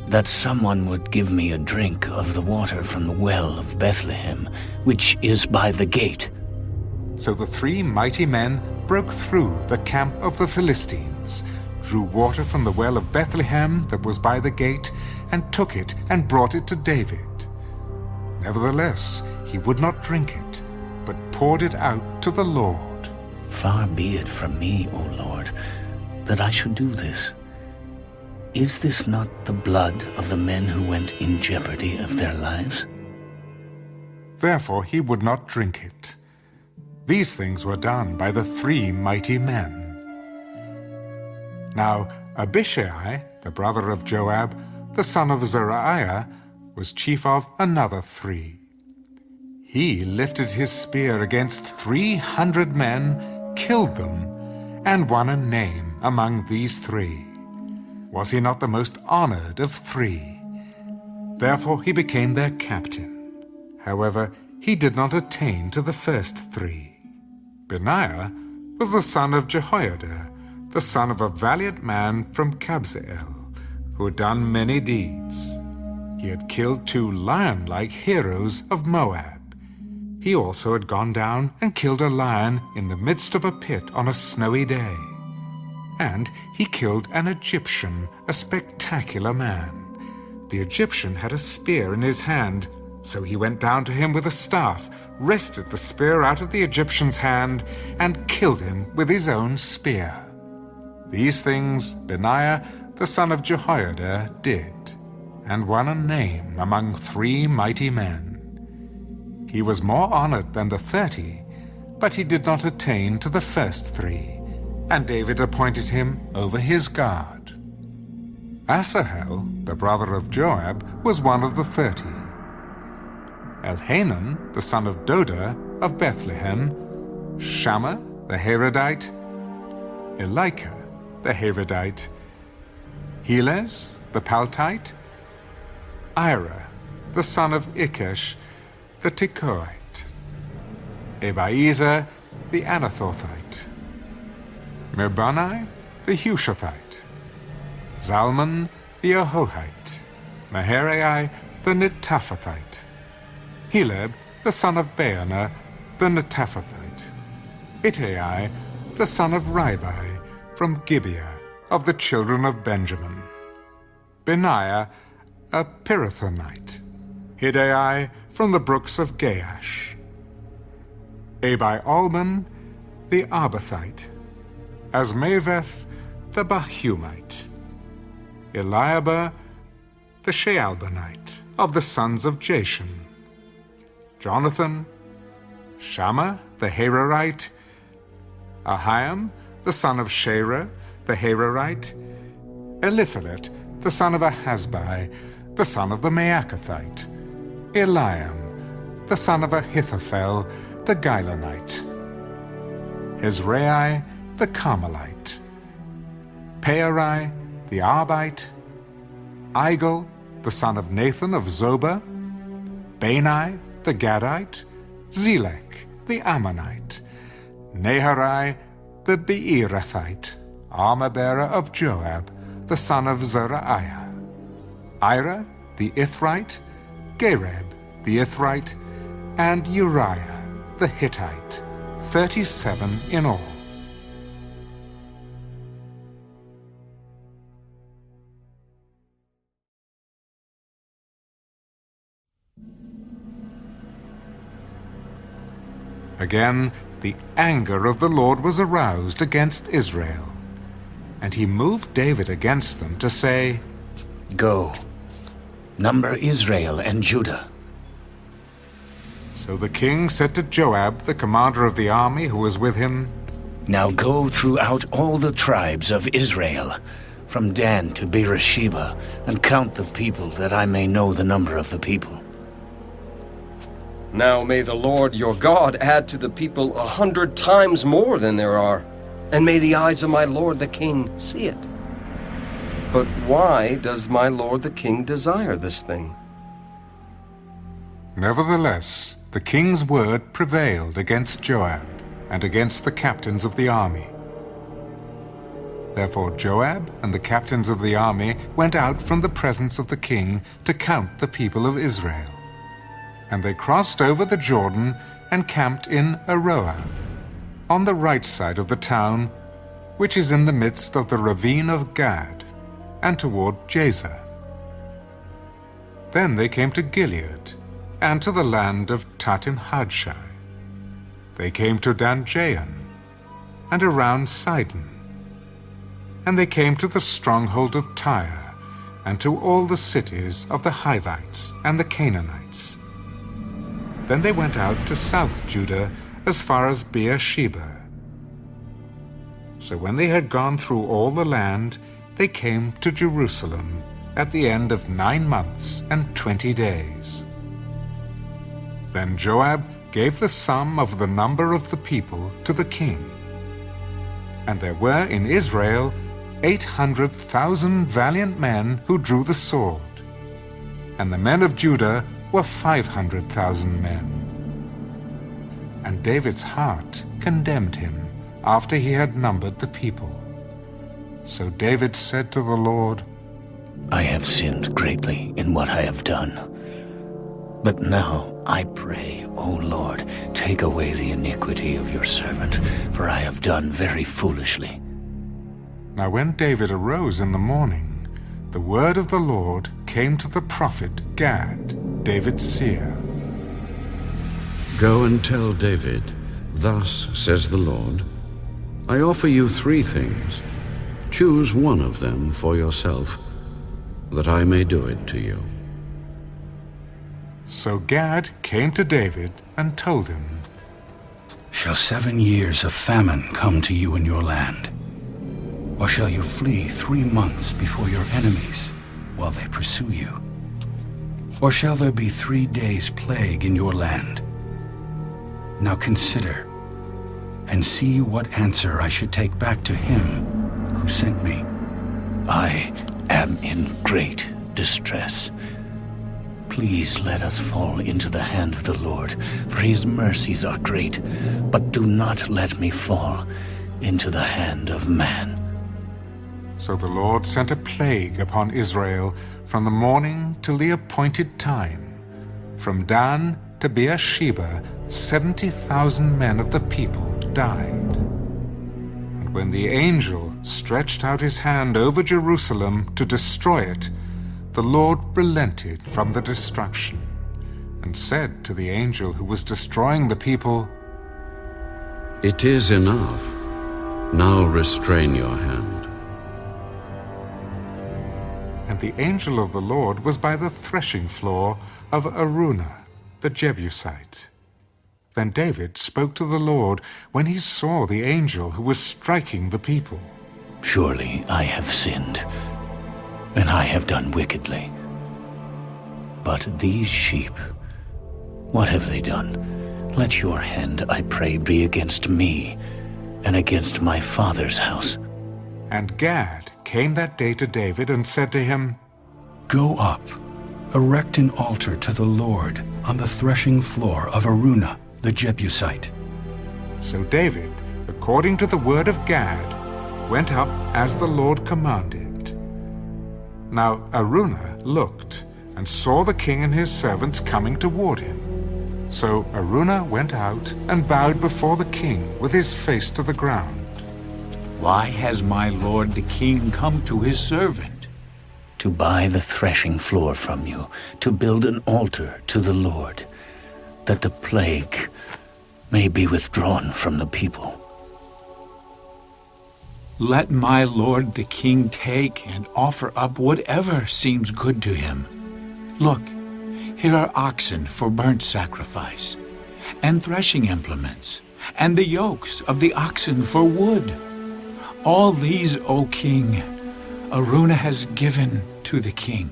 that someone would give me a drink of the water from the well of Bethlehem, which is by the gate." So the 3 mighty men broke through the camp of the Philistines, drew water from the well of Bethlehem that was by the gate, and took it and brought it to David. Nevertheless, he would not drink it, but poured it out to the Lord. Far be it from me, O Lord, that I should do this. Is this not the blood of the men who went in jeopardy of their lives? Therefore he would not drink it. These things were done by the 3 mighty men. Now Abishai, the brother of Joab, the son of Zeruiah, was chief of another 3. He lifted his spear against 300 men, killed them, and won a name among these 3. Was he not the most honored of 3? Therefore he became their captain. However, he did not attain to the first 3. Benaiah was the son of Jehoiada, the son of a valiant man from Kabzeel, who had done many deeds. He had killed 2 lion-like heroes of Moab. He also had gone down and killed a lion in the midst of a pit on a snowy day. And he killed an Egyptian, a spectacular man. The Egyptian had a spear in his hand, so he went down to him with a staff, wrested the spear out of the Egyptian's hand, and killed him with his own spear. These things Benaiah, the son of Jehoiada, did, and won a name among 3 mighty men. He was more honored than the 30, but he did not attain to the first 3, and David appointed him over his guard. Asahel, the brother of Joab, was one of the 30. Elhanan, the son of Doda, of Bethlehem, Shammah, the Harodite, Elika, the Harodite, Helez, the Paltite, Ira, the son of Ikesh, the Tekoite, Abiezer, the Anathothite, Mirbani, the Hushathite, Zalman, the Ahohite, Maharai, the Netaphathite, Heleb, the son of Baanah, the Netaphathite, Ittai, the son of Ribai, from Gibeah, of the children of Benjamin, Benaiah, a Pirathonite, Hiddai, from the brooks of Gaash, Abi-Alman, the Arbathite, Asmaveth, the Bahumite, Eliahba, the Shaalbanite, of the sons of Jashan, Jonathan, Shammah, the Hararite, Ahiam, the son of Sherah, the Hararite, Eliphalet, the son of Ahasbai, the son of the Maacathite, Eliam, the son of Ahithophel, the Gilonite, Hezrai, the Carmelite, Pearai, the Arbite, Igal, the son of Nathan of Zobah, Bani, the Gadite, Zelek, the Ammonite, Naharai, the Beerothite, armor-bearer of Joab, the son of Zeruiah, Ira, the Ithrite, Gareb, the Ithrite, and Uriah, the Hittite, 37 in all. Again, the anger of the Lord was aroused against Israel, and he moved David against them to say, Go, number Israel and Judah. So the king said to Joab, the commander of the army who was with him, Now go throughout all the tribes of Israel, from Dan to Beersheba, and count the people, that I may know the number of the people. Now may the Lord your God add to the people 100 times more than there are, and may the eyes of my lord the king see it. But why does my lord the king desire this thing? Nevertheless, the king's word prevailed against Joab and against the captains of the army. Therefore Joab and the captains of the army went out from the presence of the king to count the people of Israel. And they crossed over the Jordan and camped in Aroah. on the right side of the town, which is in the midst of the ravine of Gad, and toward Jazer. Then they came to Gilead, and to the land of Tatim-Hadshai. They came to Dan-Jaan, and around Sidon. And they came to the stronghold of Tyre, and to all the cities of the Hivites and the Canaanites. Then they went out to South Judah as far as Beersheba. So when they had gone through all the land, they came to Jerusalem at the end of 9 months and 20 days. Then Joab gave the sum of the number of the people to the king. And there were in Israel 800,000 valiant men who drew the sword, and the men of Judah were 500,000 men. And David's heart condemned him after he had numbered the people. So David said to the Lord, I have sinned greatly in what I have done. But now I pray, O Lord, take away the iniquity of your servant, for I have done very foolishly. Now when David arose in the morning, the word of the Lord came to the prophet Gad, David's seer. Go and tell David, thus says the Lord, I offer you 3 things. Choose one of them for yourself, that I may do it to you. So Gad came to David and told him, Shall 7 years of famine come to you in your land? Or shall you flee 3 months before your enemies while they pursue you? Or shall there be 3 days' plague in your land? Now consider, and see what answer I should take back to him who sent me. I am in great distress. Please let us fall into the hand of the Lord, for his mercies are great, but do not let me fall into the hand of man. So the Lord sent a plague upon Israel from the morning till the appointed time. From Dan to Beersheba, 70,000 men of the people died. And when the angel stretched out his hand over Jerusalem to destroy it, the Lord relented from the destruction, and said to the angel who was destroying the people, It is enough. Now restrain your hand. And the angel of the Lord was by the threshing floor of Araunah, the Jebusite. Then David spoke to the Lord when he saw the angel who was striking the people. Surely I have sinned, and I have done wickedly. But these sheep, what have they done? Let your hand, I pray, be against me and against my father's house. And Gad came that day to David and said to him, Go up, erect an altar to the Lord on the threshing floor of Araunah the Jebusite. So David, according to the word of Gad, went up as the Lord commanded. Now Araunah looked and saw the king and his servants coming toward him. So Araunah went out and bowed before the king with his face to the ground. Why has my lord the king come to his servant? To buy the threshing floor from you, to build an altar to the Lord, that the plague may be withdrawn from the people. Let my lord the king take and offer up whatever seems good to him. Look, here are oxen for burnt sacrifice, and threshing implements, and the yokes of the oxen for wood. All these, O king, Araunah has given to the king.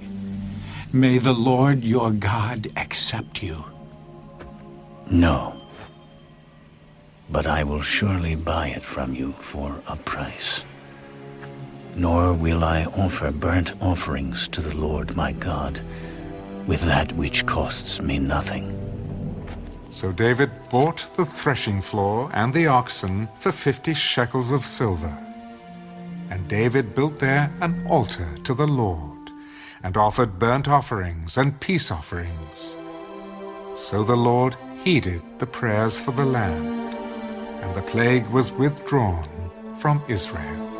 May the Lord your God accept you. No, but I will surely buy it from you for a price. Nor will I offer burnt offerings to the Lord my God with that which costs me nothing. So David bought the threshing floor and the oxen for 50 shekels of silver. And David built there an altar to the Lord, and offered burnt offerings and peace offerings. So the Lord heeded the prayers for the land. and the plague was withdrawn from Israel.